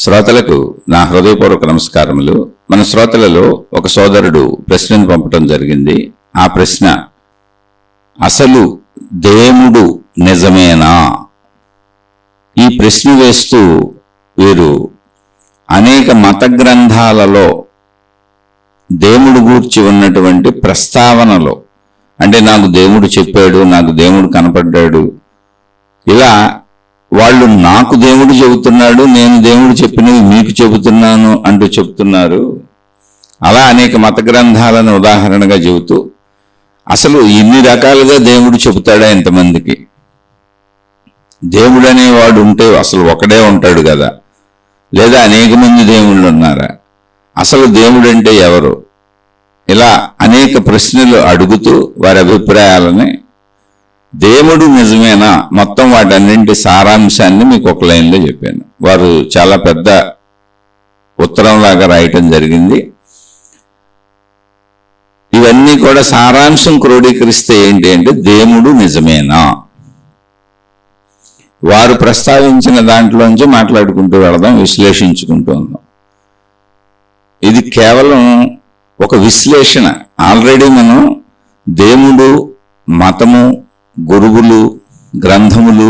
శ్రోతలకు నా హృదయపూర్వక నమస్కారములు. మన శ్రోతలలో ఒక సోదరుడు ప్రశ్నను పంపటం జరిగింది. ఆ ప్రశ్న, అసలు దేవుడు నిజమేనా? ఈ ప్రశ్న వేస్తూ వీరు అనేక మత గ్రంథాలలో దేవుడు గూర్చి ఉన్నటువంటి ప్రస్తావనలో, అంటే నాకు దేవుడు చెప్పాడు, నాకు దేవుడు కనపడ్డాడు, ఇలా వాళ్ళు నాకు దేవుడు చెబుతున్నాడు, నేను దేవుడు చెప్పినవి మీకు చెబుతున్నాను అంటూ చెబుతున్నారు. అలా అనేక మత గ్రంథాలను ఉదాహరణగా చెబుతూ, అసలు ఇన్ని రకాలుగా దేవుడు చెబుతాడా ఎంతమందికి? దేవుడు అనేవాడు ఉంటే అసలు ఒకడే ఉంటాడు కదా, లేదా అనేక మంది దేవుళ్ళు ఉన్నారా? అసలు దేవుడు అంటే ఎవరు? ఇలా అనేక ప్రశ్నలు అడుగుతూ వారి అభిప్రాయాలని, దేవుడు నిజమేనా, మొత్తం వాటన్నింటి సారాంశాన్ని మీకు ఒక లైన్లో చెప్పాను. వారు చాలా పెద్ద ఉత్తరంలాగా రాయటం జరిగింది. ఇవన్నీ కూడా సారాంశం క్రోడీకరిస్తే ఏంటి అంటే, దేవుడు నిజమేనా? వారు ప్రస్తావించిన దాంట్లోంచి మాట్లాడుకుంటూ వెళదాం, విశ్లేషించుకుంటూ ఉందాం. ఇది కేవలం ఒక విశ్లేషణ. ఆల్రెడీ మనం దేవుడు, మతము, గురువులు, గ్రంథములు,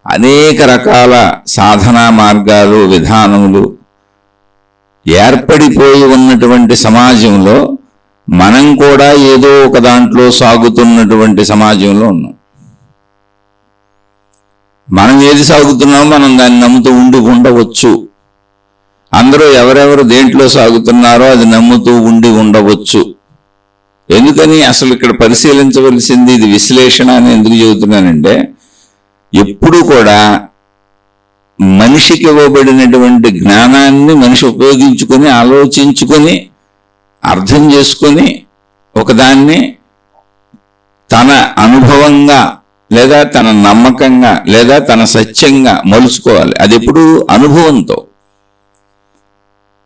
అనేక రకాల సాధనా మార్గాలు, విధానములు ఏర్పడిపోయి ఉన్నటువంటి సమాజంలో మనం కూడా ఏదో ఒక దాంట్లో సాగుతున్నటువంటి సమాజంలో ఉన్నాం. మనం ఏది సాగుతున్నామో మనం దాన్ని నమ్ముతూ ఉండి ఉండవచ్చు. అందరూ ఎవరెవరు దేంట్లో సాగుతున్నారో అది నమ్ముతూ ఉండి ఉండవచ్చు. ఎందుకని అసలు ఇక్కడ పరిశీలించవలసింది, ఇది విశ్లేషణ అని ఎందుకు చెబుతున్నానంటే, ఎప్పుడు కూడా మనిషికి ఇవ్వబడినటువంటి జ్ఞానాన్ని మనిషి ఉపయోగించుకొని, ఆలోచించుకొని, అర్థం చేసుకొని ఒకదాన్ని తన అనుభవంగా, లేదా తన నమ్మకంగా, లేదా తన సత్యంగా మలుచుకోవాలి. అది ఎప్పుడు అనుభవంతో.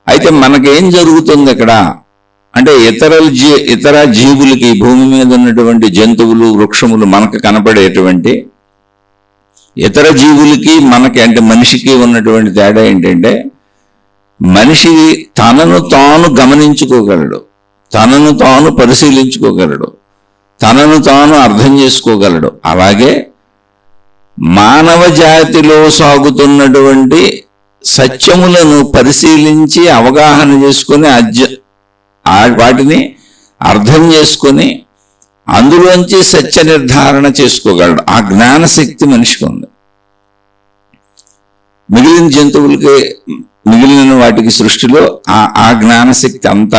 అయితే మనకేం జరుగుతుంది ఇక్కడ అంటే, ఇతర జీవులకి, భూమి మీద ఉన్నటువంటి జంతువులు, వృక్షములు, మనకు కనపడేటువంటి ఇతర జీవులకి మనకి, అంటే మనిషికి ఉన్నటువంటి తేడా ఏంటంటే, మనిషి తనను తాను గమనించుకోగలడు, తనను తాను పరిశీలించుకోగలడు, తనను తాను అర్థం చేసుకోగలడు. అలాగే మానవ జాతిలో సాగుతున్నటువంటి సత్యములను పరిశీలించి అవగాహన చేసుకొని వాటిని అర్థం చేసుకొని అందులోంచి సత్య నిర్ధారణ చేసుకోగలడు. ఆ జ్ఞానశక్తి మనిషికి ఉంది. మిగిలిన జంతువులకి, మిగిలిన వాటికి సృష్టిలో ఆ జ్ఞానశక్తి అంత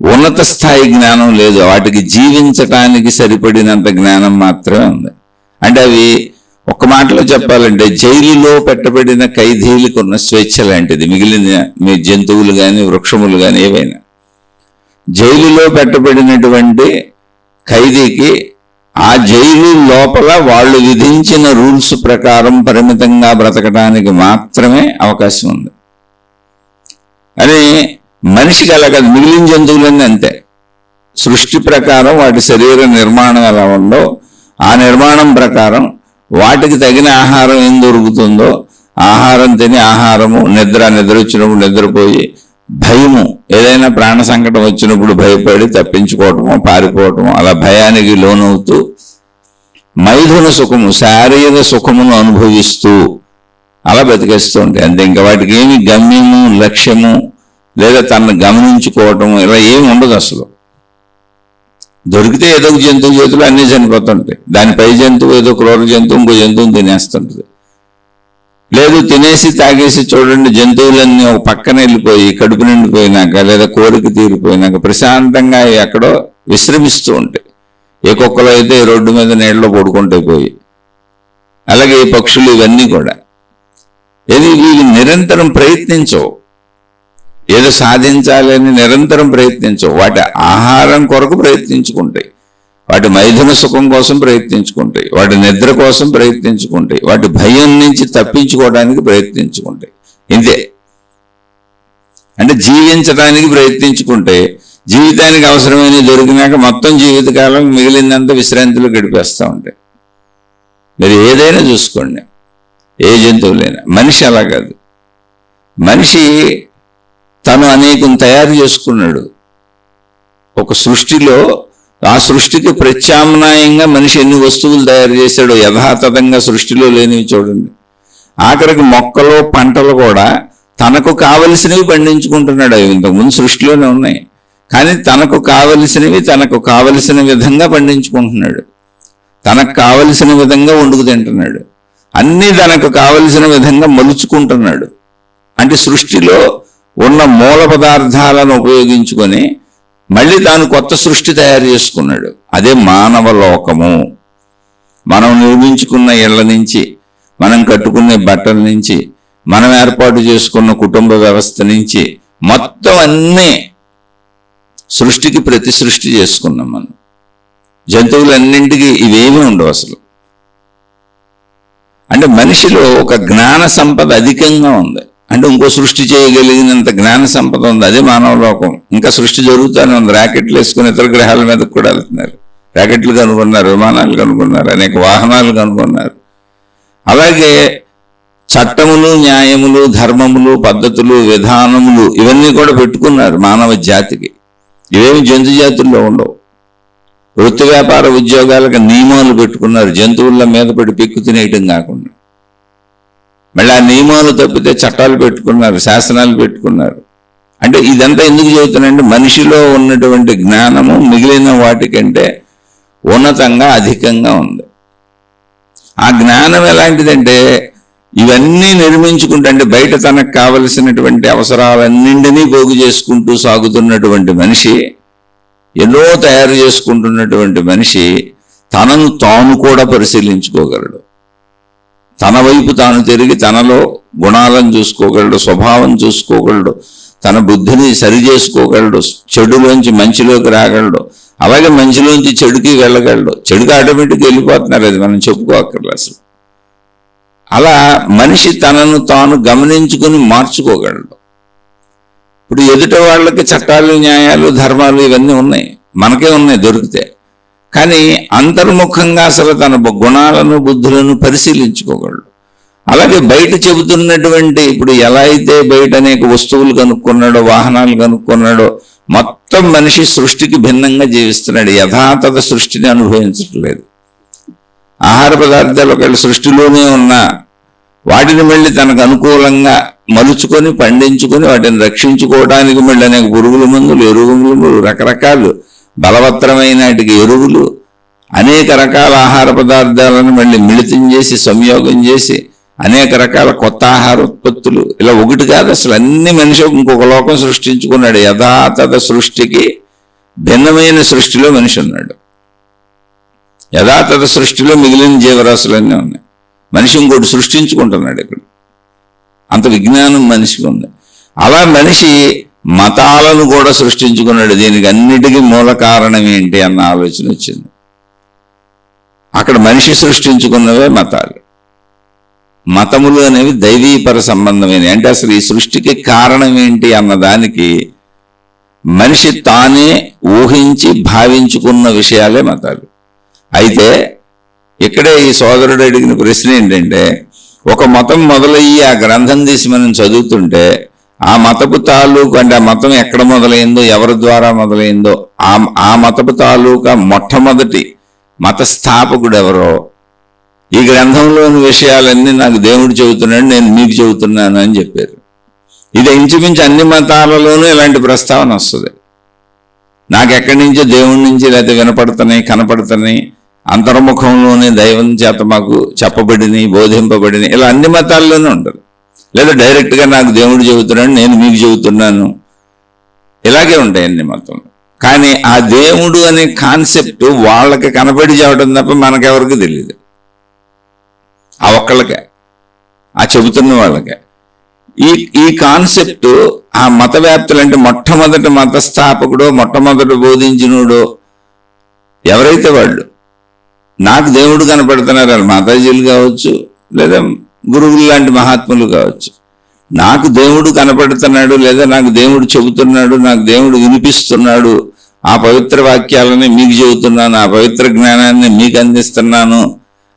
ఉన్నత స్థాయి జ్ఞానం లేదు. వాటికి జీవించటానికి సరిపడినంత జ్ఞానం మాత్రమే ఉంది. అంటే అవి ఒక మాటలో చెప్పాలంటే, జైలులో పెట్టబడిన ఖైదీలకు ఉన్న స్వేచ్ఛ లాంటిది. మిగిలిన మీ జంతువులు కానీ, వృక్షములు కానీ, ఏవైనా జైలులో పెట్టబడినటువంటి ఖైదీకి ఆ జైలు లోపల వాళ్ళు విధించిన రూల్స్ ప్రకారం పరిమితంగా బ్రతకడానికి మాత్రమే అవకాశం ఉంది. అని మనిషికి అలా కాదు. మిగిలిన జంతువులన్నీ అంతే. సృష్టి ప్రకారం వాటి శరీర నిర్మాణం ఎలా ఉందో ఆ నిర్మాణం ప్రకారం వాటికి తగిన ఆహారం ఏం దొరుకుతుందో ఆహారం తిని, ఆహారము, నిద్ర వచ్చినప్పుడు నిద్రపోయి, భయము, ఏదైనా ప్రాణ సంకటం వచ్చినప్పుడు భయపడి తప్పించుకోవటము, పారిపోవటము, అలా భయానికి లోనవుతూ మైథున సుఖము, శారీరక సుఖమును అనుభవిస్తూ అలా బతికేస్తూ ఉంటాయి అంతే. ఇంకా వాటికి ఏమి గమ్యము, లక్ష్యము, లేదా తనను గమనించుకోవటము ఇలా ఏమి ఉండదు అసలు. దొరికితే ఏదో ఒక జంతువు చేతులు అన్నీ చనిపోతుంటాయి. దానిపై జంతువు, ఏదో క్రూర జంతువు ఇంకో జంతువుని తినేస్తుంటుంది. లేదు తినేసి తాగేసి చూడండి, జంతువులన్నీ ఒక పక్కన వెళ్ళిపోయి కడుపు నిండిపోయినాక, లేదా కోరిక తీరిపోయినాక ప్రశాంతంగా ఎక్కడో విశ్రమిస్తూ ఉంటాయి. ఏ కుక్కలో అయితే రోడ్డు మీద నీళ్ళలో పడుకుంటే పోయి, అలాగే ఈ పక్షులు, ఇవన్నీ కూడా వీళ్ళు నిరంతరం ప్రయత్నించవు, ఏదో సాధించాలని నిరంతరం ప్రయత్నించవు. వాటి ఆహారం కొరకు ప్రయత్నించుకుంటాయి, వాటి మైథున సుఖం కోసం ప్రయత్నించుకుంటాయి, వాటి నిద్ర కోసం ప్రయత్నించుకుంటాయి, వాటి భయం నుంచి తప్పించుకోవడానికి ప్రయత్నించుకుంటాయి. ఇంతే. అంటే జీవించడానికి ప్రయత్నించుకుంటే, జీవితానికి అవసరమైనవి దొరికినాక మొత్తం జీవితకాలం మిగిలిందంతా విశ్రాంతిలో గడిపేస్తూ ఉంటాయి. మీరు ఏదైనా చూసుకోండి, ఏ జంతువులైనా. మనిషి అలా కాదు. మనిషి తను అనేకం తయారు చేసుకున్నాడు ఒక సృష్టిలో. ఆ సృష్టికి ప్రత్యామ్నాయంగా మనిషి ఎన్ని వస్తువులు తయారు చేశాడో యథాతథంగా సృష్టిలో లేనివి చూడండి. ఆఖరికి మొక్కలు పంటలు కూడా తనకు కావలసినవి పండించుకుంటున్నాడు. అవి ఇంతకుముందు సృష్టిలోనే ఉన్నాయి, కానీ తనకు కావలసినవి తనకు కావలసిన విధంగా పండించుకుంటున్నాడు, తనకు కావలసిన విధంగా వండుకు తింటున్నాడు, అన్నీ తనకు కావలసిన విధంగా మలుచుకుంటున్నాడు. అంటే సృష్టిలో ఉన్న మూల పదార్థాలను ఉపయోగించుకొని మళ్ళీ తాను కొత్త సృష్టి తయారు చేసుకున్నాడు. అదే మానవ లోకము. మనం నిర్మించుకున్న ఇళ్ల నుంచి, మనం కట్టుకునే బట్టల నుంచి, మనం ఏర్పాటు చేసుకున్న కుటుంబ వ్యవస్థ నుంచి మొత్తం అన్నీ సృష్టికి ప్రతి సృష్టి చేసుకున్నాం మనం. జంతువులన్నింటికి ఇవేమీ ఉండవు అసలు. అంటే మనిషిలో ఒక జ్ఞాన సంపద అధికంగా ఉంది. అంటే ఇంకో సృష్టి చేయగలిగినంత జ్ఞాన సంపద ఉంది. అదే మానవ లోకం. ఇంకా సృష్టి జరుగుతూనే ఉంది. ర్యాకెట్లు వేసుకుని ఇతర గ్రహాల మీదకి కూడా వెళ్తున్నారు. ర్యాకెట్లు కనుగొన్నారు, విమానాలు కనుగొన్నారు, అనేక వాహనాలు కనుగొన్నారు. అలాగే చట్టములు, న్యాయములు, ధర్మములు, పద్ధతులు, విధానములు ఇవన్నీ కూడా పెట్టుకున్నారు మానవ జాతికి. ఇవేమి జంతు జాతుల్లో ఉండవు. వృత్తి వ్యాపార ఉద్యోగాలకు నియమాలు పెట్టుకున్నారు, జంతువుల మీద పడి పిక్కు తినేయటం కాకుండా. మళ్ళీ ఆ నియమాలు తప్పితే చట్టాలు పెట్టుకున్నారు, శాసనాలు పెట్టుకున్నారు. అంటే ఇదంతా ఎందుకు చెబుతున్నానంటే మనిషిలో ఉన్నటువంటి జ్ఞానము మిగిలిన వాటికంటే ఉన్నతంగా అధికంగా ఉంది. ఆ జ్ఞానం ఎలాంటిదంటే ఇవన్నీ నిర్మించుకుంటే, అంటే బయట తనకు కావలసినటువంటి అవసరాలన్నింటినీ పోగు చేసుకుంటూ సాగుతున్నటువంటి మనిషి, ఎన్నో తయారు చేసుకుంటున్నటువంటి మనిషి తనను తాను కూడా పరిశీలించుకోగలడు. తన వైపు తాను తిరిగి తనలో గుణాలను చూసుకోగలడు, స్వభావం చూసుకోగలడు, తన బుద్ధిని సరి చేసుకోగలడు, చెడులోంచి మంచిలోకి రాగలడు, అలాగే మంచిలోంచి చెడుకి వెళ్ళగలడు. చెడుకి ఆటోమేటిక్గా వెళ్ళిపోతున్నారు, అది మనం చెప్పుకోక్కర్లేదు అసలు. అలా మనిషి తనను తాను గమనించుకుని మార్చుకోగలడు. ఇప్పుడు ఎదుట వాళ్ళకి చట్టాలు, న్యాయాలు, ధర్మాలు ఇవన్నీ ఉన్నాయి, మనకే ఉన్నాయి దొరికితే. కానీ అంతర్ముఖంగా అసలు తన గుణాలను, బుద్ధులను పరిశీలించుకోగలడు. అలాగే బయట చెబుతున్నటువంటి, ఇప్పుడు ఎలా అయితే బయట అనేక వస్తువులు కనుక్కున్నాడో, వాహనాలు కనుక్కున్నాడో, మొత్తం మనిషి సృష్టికి భిన్నంగా జీవిస్తున్నాడు. యథాతథ సృష్టిని అనుభవించట్లేదు. ఆహార పదార్థాలు ఒకవేళ సృష్టిలోనే ఉన్నా వాటిని మళ్ళీ తనకు అనుకూలంగా మలుచుకొని పండించుకొని వాటిని రక్షించుకోవడానికి మళ్ళీ అనేక పురుగుల మందులు, ఎరువులు, రకరకాలు బలవత్తరమైన ఎరువులు, అనేక రకాల ఆహార పదార్థాలను మళ్ళీ మిళితం చేసి సంయోగం చేసి అనేక రకాల కొత్త ఆహార ఉత్పత్తులు, ఇలా ఒకటి కాదు అసలు అన్ని మనిషి ఇంకొక లోకం సృష్టించుకున్నాడు. యథాతథ సృష్టికి భిన్నమైన సృష్టిలో మనిషి ఉన్నాడు. యథాతథ సృష్టిలో మిగిలిన జీవరాశులన్నీ ఉన్నాయి. మనిషి ఇంకోటి సృష్టించుకుంటున్నాడు ఇక్కడ. అంత విజ్ఞానం మనిషికి ఉంది. అలా మనిషి మతాలను కూడా సృష్టించుకున్నాడు. దీనికి అన్నిటికీ మూల కారణం ఏంటి అన్న ఆలోచన వచ్చింది. అక్కడ మనిషి సృష్టించుకున్నవే మతాలు. మతములు అనేవి దైవీపర సంబంధమైనవి. అంటే అసలు ఈ సృష్టికి కారణం ఏంటి అన్నదానికి మనిషి తానే ఊహించి భావించుకున్న విషయాలే మతాలు. అయితే ఇక్కడే ఈ సోదరుడు అడిగిన ప్రశ్న ఏంటంటే, ఒక మతం మొదలయ్యి ఆ గ్రంథం తీసి మనం చదువుతుంటే ఆ మతపు తాలూకు, అంటే ఆ మతం ఎక్కడ మొదలైందో, ఎవరి ద్వారా మొదలైందో, ఆ మతపు తాలూకా మొట్టమొదటి మత స్థాపకుడు ఎవరో, ఈ గ్రంథంలోని విషయాలన్నీ నాకు దేవుడు చెబుతున్నాడు, నేను మీకు చెబుతున్నాను అని చెప్పారు. ఇది ఇంచుమించు అన్ని మతాలలోనూ ఇలాంటి ప్రస్తావన వస్తుంది. నాకు ఎక్కడి నుంచో దేవుడి నుంచి లేకపోతే వినపడుతున్నాయి, కనపడుతున్నాయి, అంతర్ముఖంలోనే దైవం చేత మాకు చెప్పబడిని, బోధింపబడిని, ఇలా అన్ని మతాల్లోనే ఉంటుంది. లేదా డైరెక్ట్గా నాకు దేవుడు చెబుతున్నాడు, నేను మీకు చెబుతున్నాను, ఇలాగే ఉంటాయి అన్ని మతంలో. కానీ ఆ దేవుడు అనే కాన్సెప్ట్ వాళ్ళకి కనపడి చెప్పడం తప్ప మనకెవరికి తెలియదు. ఆ ఒక్కళ్ళకే, ఆ చెబుతున్న వాళ్ళకే ఈ కాన్సెప్ట్. ఆ మత వ్యాప్తులు అంటే మొట్టమొదటి మత స్థాపకుడో, మొట్టమొదటి బోధించినోడో ఎవరైతే వాళ్ళు, నాకు దేవుడు కనపడుతున్నారు, వాళ్ళు మాతాజీలు కావచ్చు, లేదా గురువులు లాంటి మహాత్ములు కావచ్చు. నాకు దేవుడు కనపడుతున్నాడు, లేదా నాకు దేవుడు చెబుతున్నాడు, నాకు దేవుడు వినిపిస్తున్నాడు, ఆ పవిత్ర వాక్యాలని మీకు చెబుతున్నాను, ఆ పవిత్ర జ్ఞానాన్ని మీకు అందిస్తున్నాను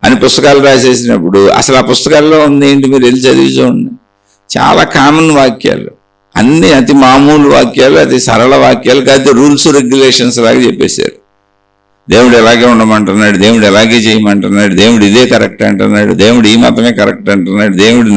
అని పుస్తకాలు రాసేసినప్పుడు అసలు ఆ పుస్తకాల్లో ఉంది ఏంటి మీరు వెళ్ళి చదివి చూడండి. చాలా కామన్ వాక్యాలు, అన్ని అతి మామూలు వాక్యాలు, అతి సరళ వాక్యాలు కాదు, రూల్స్ రెగ్యులేషన్స్ లాగా చెప్పేశారు. దేవుడు ఎలాగే ఉండమంటున్నాడు, దేవుడు ఎలాగే చేయమంటున్నాడు, దేవుడు ఇదే కరెక్ట్ అంటున్నాడు, దేవుడు ఈ మతమే కరెక్ట్ అంటున్నాడు, దేవుడు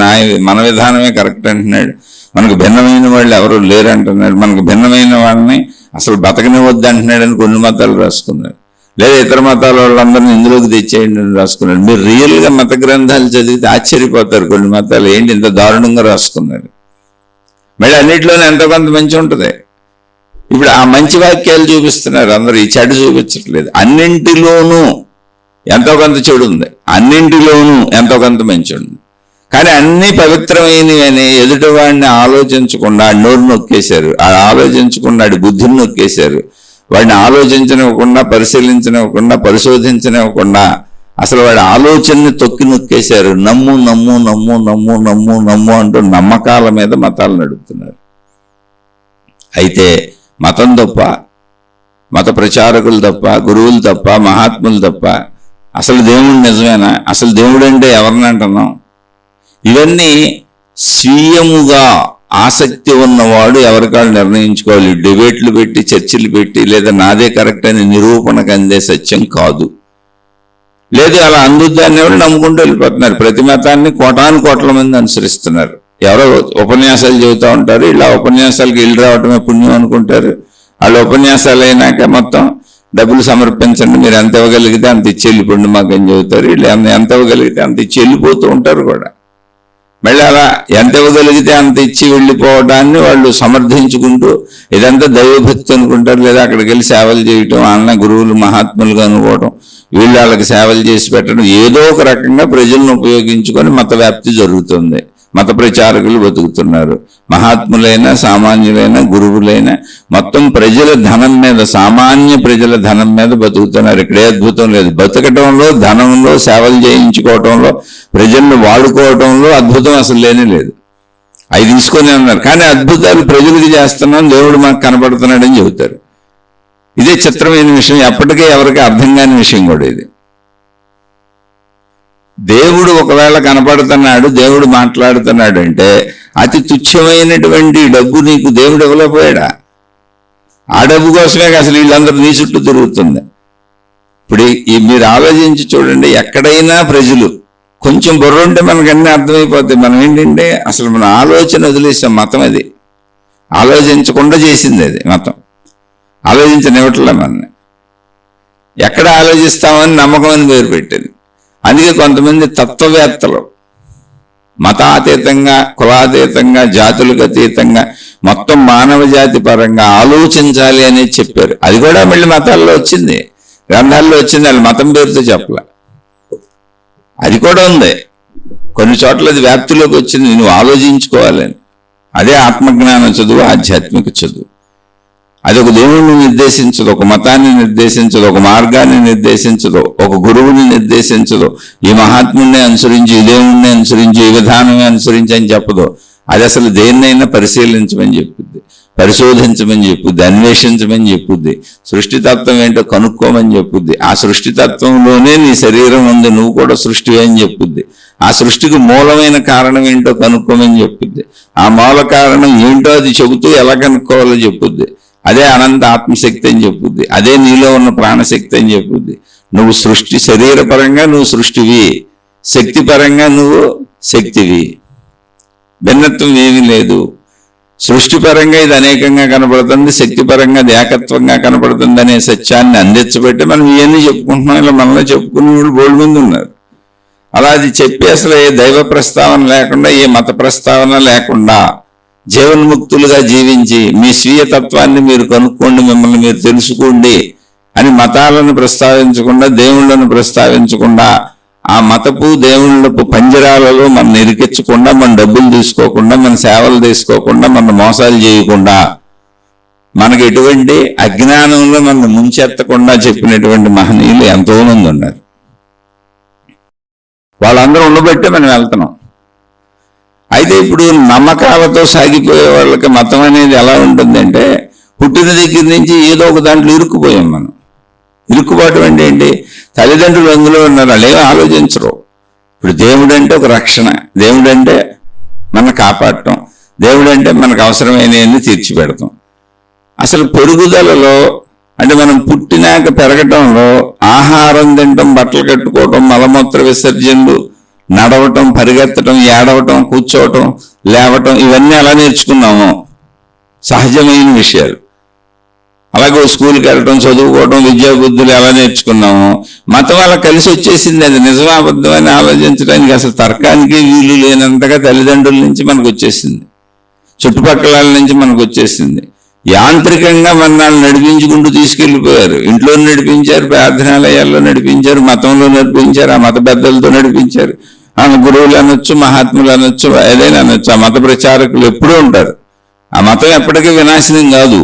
మన విధానమే కరెక్ట్ అంటున్నాడు, మనకు భిన్నమైన వాళ్ళు ఎవరు లేరు అంటున్నాడు, మనకు భిన్నమైన వాళ్ళని అసలు బతకనివద్దు అంటున్నాడు అని కొన్ని మతాలు రాసుకున్నాడు. లేదా ఇతర మతాల వాళ్ళందరినీ ఇందులోకి తెచ్చేయండి అని రాసుకున్నాడు. మీరు రియల్గా మత గ్రంథాలు చదివితే ఆశ్చర్యపోతారు, కొన్ని మతాలు ఏంటి ఇంత దారుణంగా రాసుకున్నాడు. మళ్ళీ అన్నింటిలోనే ఎంతో కొంత మంచి ఉంటుంది. ఇప్పుడు ఆ మంచి వాక్యాలు చూపిస్తున్నారు అందరూ, ఈ చెడు చూపించట్లేదు. అన్నింటిలోనూ ఎంతో కొంత చెడు ఉంది, అన్నింటిలోనూ ఎంతో కొంత మంచి ఉంది. కానీ అన్ని పవిత్రమైనవి అని ఎదుటివాడిని ఆలోచించకుండా నోరు నొక్కేశారు, ఆలోచించకుండా బుద్ధిని నొక్కేశారు, వాడిని ఆలోచించనివ్వకుండా, పరిశీలించనివ్వకుండా, పరిశోధించనివ్వకుండా అసలు వాడి ఆలోచనని తొక్కి నొక్కేశారు. నమ్ము నమ్ము నమ్ము నమ్ము నమ్ము నమ్ము అంటూ నమ్మకాల మీద మతాలు నడుపుతున్నారు. అయితే మతం తప్ప, మత ప్రచారకులు తప్ప, గురువులు తప్ప, మహాత్ములు తప్ప అసలు దేవుడు నిజమేనా? అసలు దేవుడు అంటే ఎవరిని అంటున్నాం? ఇవన్నీ స్వీయముగా ఆసక్తి ఉన్నవాడు ఎవరికాళ్ళు నిర్ణయించుకోవాలి. డిబేట్లు పెట్టి, చర్చలు పెట్టి, లేదా నాదే కరెక్ట్ అని నిరూపణకు అందే సత్యం కాదు. లేదు అలా అందుద్దాన్ని ఎవరు నమ్ముకుంటూ వెళ్ళిపోతున్నారు. ప్రతి మతాన్ని కోటాను కోట్ల మంది అనుసరిస్తున్నారు. ఎవరో ఉపన్యాసాలు చెబుతూ ఉంటారు, ఇలా ఉపన్యాసాలకు వెళ్ళి రావటమే పుణ్యం అనుకుంటారు. వాళ్ళ ఉపన్యాసాలు అయినాక మొత్తం డబ్బులు సమర్పించండి, మీరు ఎంత ఇవ్వగలిగితే అంత ఇచ్చి వెళ్ళిపోండి మాకని చెబుతారు. వీళ్ళు ఎంత ఇవ్వగలిగితే అంత ఇచ్చి వెళ్ళిపోతూ ఉంటారు కూడా. మళ్ళీ అలా ఎంత ఇవ్వగలిగితే అంత ఇచ్చి వెళ్ళిపోవడాన్ని వాళ్ళు సమర్థించుకుంటూ ఇదంతా దైవభక్తి అనుకుంటారు. లేదా అక్కడికి వెళ్ళి సేవలు చేయటం, అన్న గురువులు మహాత్ములుగా అనుకోవడం, వీళ్ళు వాళ్ళకి సేవలు చేసి పెట్టడం, ఏదో ఒక రకంగా ప్రజలను ఉపయోగించుకొని మత వ్యాప్తి జరుగుతుంది. మత ప్రచారకులు బతుకుతున్నారు. మహాత్ములైన, సామాన్యులైన, గురువులైన మొత్తం ప్రజల ధనం మీద, సామాన్య ప్రజల ధనం మీద బతుకుతున్నారు. ఇక్కడే అద్భుతం లేదు. బతకటంలో, ధనంలో, సేవలు చేయించుకోవటంలో, ప్రజలను వాడుకోవటంలో అద్భుతం అసలు లేనే లేదు. అవి తీసుకొని ఉన్నారు. కానీ అద్భుతాలు ప్రజలకు చేస్తున్నాం, దేవుడు మాకు కనపడుతున్నాడని చెబుతారు. ఇదే చిత్రమైన విషయం, ఎప్పటికీ ఎవరికి అర్థం కాని విషయం కూడా ఇది. దేవుడు ఒకవేళ కనపడుతున్నాడు, దేవుడు మాట్లాడుతున్నాడు అంటే అతి తుచ్చమైనటువంటి డబ్బు నీకు దేవుడు ఇవ్వలేకపోయాడా? ఆ డబ్బు కోసమే అసలు వీళ్ళందరూ నీ చుట్టూ తిరుగుతుంది. ఇప్పుడు మీరు ఆలోచించి చూడండి, ఎక్కడైనా ప్రజలు కొంచెం బుర్ర ఉంటే మనకు అన్నీ అర్థమైపోతాయి. మనం ఏంటంటే అసలు మన ఆలోచన వదిలేసాం. మతం అది ఆలోచించకుండా చేసింది, అది మతం ఆలోచించనివ్వట్లే మనల్ని. ఎక్కడ ఆలోచిస్తామని నమ్మకం అని పేరు పెట్టింది. అందుకే కొంతమంది తత్వవేత్తలు మతాతీతంగా, కులాతీతంగా, జాతులకు అతీతంగా మొత్తం మానవ జాతి పరంగా ఆలోచించాలి అనేది చెప్పారు. అది కూడా మళ్ళీ మతాల్లో వచ్చింది, గ్రంథాల్లో వచ్చింది. వాళ్ళు మతం పేరుతో చెప్పలే, అది కూడా ఉంది. కొన్ని చోట్ల అది వ్యాప్తిలోకి వచ్చింది, నువ్వు ఆలోచించుకోవాలని. అదే ఆత్మజ్ఞాన చదువు, ఆధ్యాత్మిక చదువు. అది ఒక దేవుణ్ణి నిర్దేశించదు, ఒక మతాన్ని నిర్దేశించదు, ఒక మార్గాన్ని నిర్దేశించదు, ఒక గురువుని నిర్దేశించదు. ఈ మహాత్ముడిని అనుసరించి, ఈ దేవుణ్ణి అనుసరించి, ఈ విధానం అనుసరించి అని చెప్పదు. అది అసలు దేన్నైనా పరిశీలించమని చెప్పుద్ది, పరిశోధించమని చెప్పుద్ది, అన్వేషించమని చెప్పుద్ది, సృష్టితత్వం ఏంటో కనుక్కోమని చెప్పుద్ది. ఆ సృష్టితత్వంలోనే నీ శరీరం ఉంది, నువ్వు కూడా సృష్టి అని చెప్పుద్ది. ఆ సృష్టికి మూలమైన కారణం ఏంటో కనుక్కోమని చెప్పుద్ది. ఆ మూల కారణం ఏంటో అది చెబుతూ ఎలా కనుక్కోవాలో చెప్పుద్ది. అదే అనంత ఆత్మశక్తి అని చెప్పుద్ది, అదే నీలో ఉన్న ప్రాణశక్తి అని చెప్పుద్ది. నువ్వు సృష్టి, శరీరపరంగా నువ్వు సృష్టివి, శక్తిపరంగా నువ్వు శక్తివి, భిన్నత్వం ఏమీ లేదు. సృష్టిపరంగా ఇది అనేకంగా కనపడుతుంది, శక్తిపరంగా అది ఏకత్వంగా కనపడుతుంది అనే సత్యాన్ని అందించబట్టి మనం ఇవన్నీ చెప్పుకుంటున్నాం. ఇలా మనలో చెప్పుకునే వాళ్ళు బోల్డ్ మంది ఉన్నారు. అలా అది చెప్పి అసలు ఏ దైవ ప్రస్తావన లేకుండా, ఏ మత ప్రస్తావన లేకుండా జీవన్ముక్తులుగా జీవించి మీ స్వీయ తత్వాన్ని మీరు కనుక్కోండి, మిమ్మల్ని మీరు తెలుసుకోండి అని మతాలను ప్రస్తావించకుండా, దేవుళ్ళను ప్రస్తావించకుండా, ఆ మతపు దేవుళ్ళపు పంజరాలలో మనం ఇరికించకుండా, మన డబ్బులు తీసుకోకుండా, మన సేవలు తీసుకోకుండా, మన మోసాలు చేయకుండా, మనకు ఎటువంటి అజ్ఞానంలో మనం ముంచెత్తకుండా చెప్పినటువంటి మహనీయులు ఎంతో మంది ఉన్నారు. వాళ్ళందరూ ఉండబట్టే మనం వెళ్తున్నాం. అయితే ఇప్పుడు నమ్మకాలతో సాగిపోయే వాళ్ళకి మతం అనేది ఎలా ఉంటుందంటే, పుట్టిన దగ్గర నుంచి ఏదో ఒక దాంట్లో ఇరుక్కుపోయాం మనం. ఇరుక్కుపోవటం అంటే ఏంటి? తల్లిదండ్రులు అందులో ఉన్నారు, వాళ్ళు ఏమీ ఆలోచించరు. ఇప్పుడు దేవుడు అంటే ఒక రక్షణ, దేవుడు అంటే మన కాపాడటం, దేవుడు అంటే మనకు అవసరమైనవన్నీ తీర్చిపెడతాం. అసలు పెరుగుదలలో అంటే మనం పుట్టినాక పెరగటంలో ఆహారం తినటం, బట్టలు కట్టుకోవటం, మలమూత్ర విసర్జనలు, నడవటం, పరిగెత్తటం, ఏడవటం, కూర్చోవటం, లేవటం, ఇవన్నీ ఎలా నేర్చుకున్నామో సహజమైన విషయాలు. అలాగే స్కూల్కి వెళ్ళటం, చదువుకోవటం, విద్యాబుద్ధులు ఎలా నేర్చుకున్నామో మతం అలా కలిసి వచ్చేసింది. అది నిజమా అబద్ధమని ఆలోచించడానికి అసలు తర్కానికి వీలు లేనంతగా తల్లిదండ్రుల నుంచి మనకు వచ్చేసింది, చుట్టుపక్కల నుంచి మనకు వచ్చేసింది. యాంత్రికంగా మనల్ని నడిపించుకుంటూ తీసుకెళ్ళిపోయారు. ఇంట్లో నడిపించారు, ప్రార్థనాలయాల్లో నడిపించారు, మతంలో నడిపించారు, ఆ మత పెద్దలతో నడిపించారు. ఆమె గురువులు అనొచ్చు, మహాత్ములు అనొచ్చు, ఏదైనా అనొచ్చు. ఆ మత ప్రచారకులు ఎప్పుడూ ఉంటారు. ఆ మతం ఎప్పటికీ వినాశనం కాదు,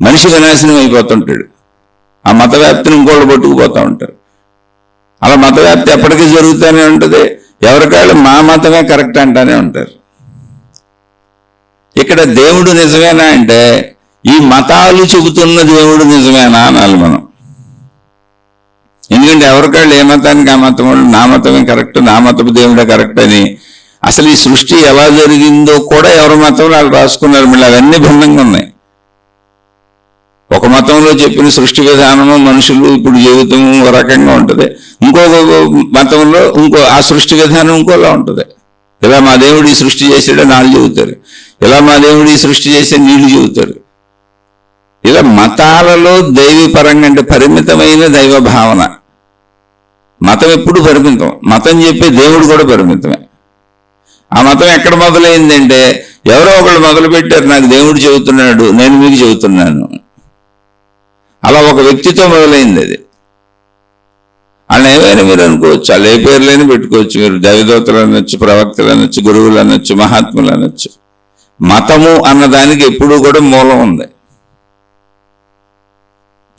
మనిషి వినాశనం అయిపోతుంటాడు. ఆ మత వ్యాప్తిని ఇంకోళ్ళు పట్టుకుపోతూ ఉంటారు. అలా మత వ్యాప్తి ఎప్పటికీ జరుగుతూనే ఉంటుంది. ఎవరికాళ్ళు మా మతమే కరెక్ట్ అంటానే ఉంటారు. ఇక్కడ దేవుడు నిజమేనా అంటే ఈ మతాలు చెబుతున్న దేవుడు నిజమేనా అనాలి మనం. ఎందుకంటే ఎవరికాళ్ళు ఏ మతానికి ఆ మతం వాళ్ళు నా మతమే కరెక్ట్, నా మతపు దేవుడే కరెక్ట్ అని. అసలు ఈ సృష్టి ఎలా జరిగిందో కూడా ఎవరి మతంలో వాళ్ళు రాసుకున్నారు. మళ్ళీ అవన్నీ భిన్నంగా ఉన్నాయి. ఒక మతంలో చెప్పిన సృష్టి విధానము, మనుషులు ఇప్పుడు జీవితం ఒక రకంగా ఉంటుంది. ఇంకొక మతంలో ఆ సృష్టి విధానం ఇంకోలా ఉంటుంది. ఇలా మా దేవుడు ఈ సృష్టి చేసాడని వాళ్ళు చెబుతారు, ఇలా మా దేవుడు ఈ సృష్టి చేసే నీళ్లు చెబుతారు. ఇలా మతాలలో దైవపరంగా అంటే పరిమితమైన దైవ భావన. మతం ఎప్పుడు పరిమితం, మతం చెప్పే దేవుడు కూడా పరిమితమే. ఆ మతం ఎక్కడ మొదలైందంటే ఎవరో ఒకళ్ళు మొదలు పెట్టారు, నాకు దేవుడు చెబుతున్నాడు, నేను మీకు చెబుతున్నాను. అలా ఒక వ్యక్తితో మొదలైంది అది. వాళ్ళు ఏమైనా మీరు అనుకోవచ్చు, వాళ్ళు ఏ పేర్లైనా పెట్టుకోవచ్చు. మీరు దైవదూతలు అనొచ్చు, ప్రవక్తలు అనొచ్చు, గురువులు అనొచ్చు, మహాత్ములు అనొచ్చు. మతము అన్నదానికి ఎప్పుడూ కూడా మూలం ఉంది.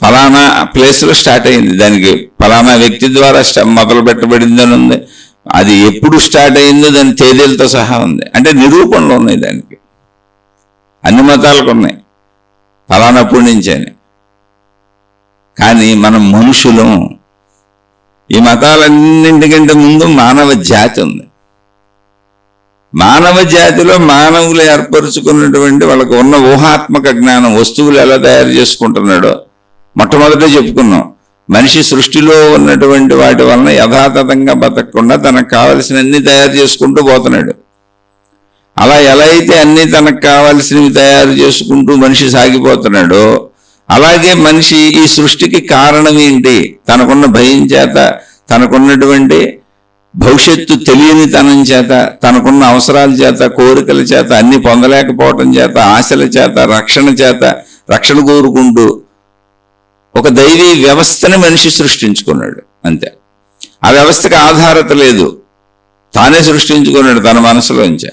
ఫలానా ప్లేస్లో స్టార్ట్ అయింది, దానికి ఫలానా వ్యక్తి ద్వారా మొదలు పెట్టబడిందని ఉంది. అది ఎప్పుడు స్టార్ట్ అయిందో దాని తేదీలతో సహా ఉంది. అంటే నిరూపణలు ఉన్నాయి దానికి. అన్ని మతాలకు ఉన్నాయి ఫలానప్పటి నుంచే. కానీ మనం మనుషులం. ఈ మతాలన్నింటికంటే ముందు మానవ జాతి ఉంది. మానవ జాతిలో మానవులు ఏర్పరుచుకున్నటువంటి వాళ్ళకు ఉన్న ఊహాత్మక జ్ఞానం, వస్తువులు ఎలా తయారు చేసుకుంటున్నాడో మొట్టమొదటే చెప్పుకున్నాం. మనిషి సృష్టిలో ఉన్నటువంటి వాటి వలన యథాతథంగా బతకకుండా తనకు కావలసినన్ని తయారు చేసుకుంటూ పోతున్నాడు. అలా ఎలా అయితే అన్ని తనకు కావలసినవి తయారు చేసుకుంటూ మనిషి సాగిపోతున్నాడో అలాగే మనిషి ఈ సృష్టికి కారణం ఏంటి? తనకున్న భయం చేత, తనకున్నటువంటి భవిష్యత్తు తెలియని తనం చేత, తనకున్న అవసరాల చేత, కోరికల చేత, అన్ని పొందలేకపోవటం చేత, ఆశల చేత, రక్షణ కోరుకుంటూ ఒక దైవీ వ్యవస్థని మనిషి సృష్టించుకున్నాడు. అంతే. ఆ వ్యవస్థకి ఆధారత లేదు, తానే సృష్టించుకున్నాడు తన మనసులోంచే.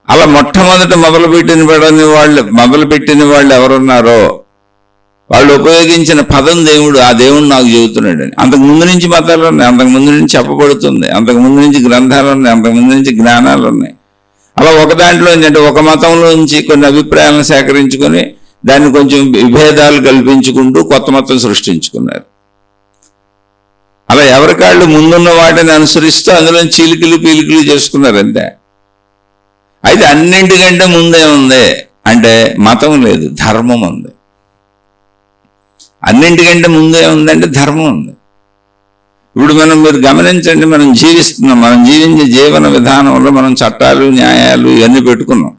అలా మొట్టమొదట మొదలుపెట్టిన వాళ్ళు ఎవరున్నారో వాళ్ళు ఉపయోగించిన పదం దేవుడు. ఆ దేవుడు నాకు చెబుతున్నాడని. అంతకుముందు నుంచి మతాలు ఉన్నాయి, అంతకుముందు నుంచి చెప్పబడుతుంది, అంతకుముందు నుంచి గ్రంథాలు ఉన్నాయి, అంతకుముందు నుంచి జ్ఞానాలు ఉన్నాయి. అలా ఒక దాంట్లో అంటే ఒక మతంలో నుంచి కొన్ని అభిప్రాయాలను సేకరించుకొని దాన్ని కొంచెం విభేదాలు కల్పించుకుంటూ కొత్త మతం సృష్టించుకున్నారు. అలా ఎవరికాళ్ళు ముందున్న వాటిని అనుసరిస్తూ అందులో చీలికలు పీలికలు చేసుకున్నారు అంతే. అయితే అన్నింటికంటే ముందే ఉంది అంటే మతం లేదు, ధర్మం ఉంది. అన్నింటికంటే ముందే ఉందంటే ధర్మం ఉంది. ఇప్పుడు మీరు గమనించండి, మనం జీవిస్తున్నాం, మనం జీవించే జీవన విధానంలో మనం చట్టాలు న్యాయాలు ఇవన్నీ పెట్టుకున్నాం.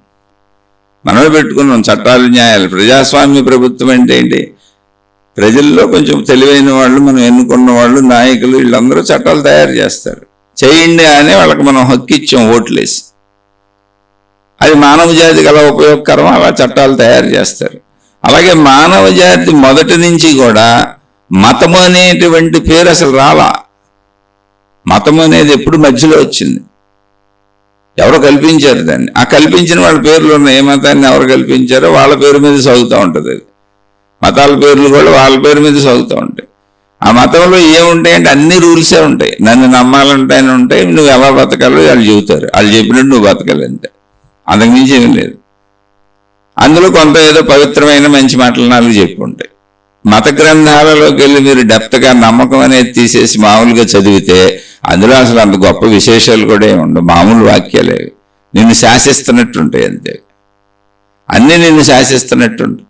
మనమే పెట్టుకున్నాం చట్టాలు న్యాయాలు. ప్రజాస్వామ్య ప్రభుత్వం అంటే ఏంటి? ప్రజల్లో కొంచెం తెలివైన వాళ్ళు, మనం ఎన్నుకున్న వాళ్ళు, నాయకులు, వీళ్ళందరూ చట్టాలు తయారు చేస్తారు. చేయండి అని వాళ్ళకి మనం హక్కు ఇచ్చాం ఓట్లేసి. అది మానవ జాతికి అలా ఉపయోగకరం, అలా చట్టాలు తయారు చేస్తారు. అలాగే మానవ జాతి మొదటి నుంచి కూడా మతము అనేటువంటి పేరు అసలు రాలా. మతం అనేది ఎప్పుడు మధ్యలో వచ్చింది, ఎవరు కల్పించారు దాన్ని. ఆ కల్పించిన వాళ్ళ పేర్లు ఉన్నాయి. ఏ మతాన్ని ఎవరు కల్పించారో వాళ్ళ పేరు మీద సాగుతూ ఉంటుంది. అది మతాల పేర్లు కూడా వాళ్ళ పేరు మీద సాగుతూ ఉంటాయి. ఆ మతంలో ఏముంటాయంటే అన్ని రూల్సే ఉంటాయి. నన్ను నమ్మాలంటాయని ఉంటాయి, నువ్వు ఎలా బతకాలో వాళ్ళు చెబుతారు, వాళ్ళు చెప్పినట్టు నువ్వు బతకాలి అంతే, అంతకుమించి ఏం లేదు. అందులో కొంత ఏదో పవిత్రమైన మంచి మాటలు నాలుగు చెప్పి ఉంటాయి. మత గ్రంథాలలోకి వెళ్ళి మీరు డెప్త్గా నమ్మకం అనేది తీసేసి మామూలుగా చదివితే అందులో అసలు అంత గొప్ప విశేషాలు కూడా ఏమి ఉండవు, మామూలు వాక్యాలే. నిన్ను శాసిస్తున్నట్టుంటాయి అంతే, అన్నీ నిన్ను శాసిస్తున్నట్టుంటాయి.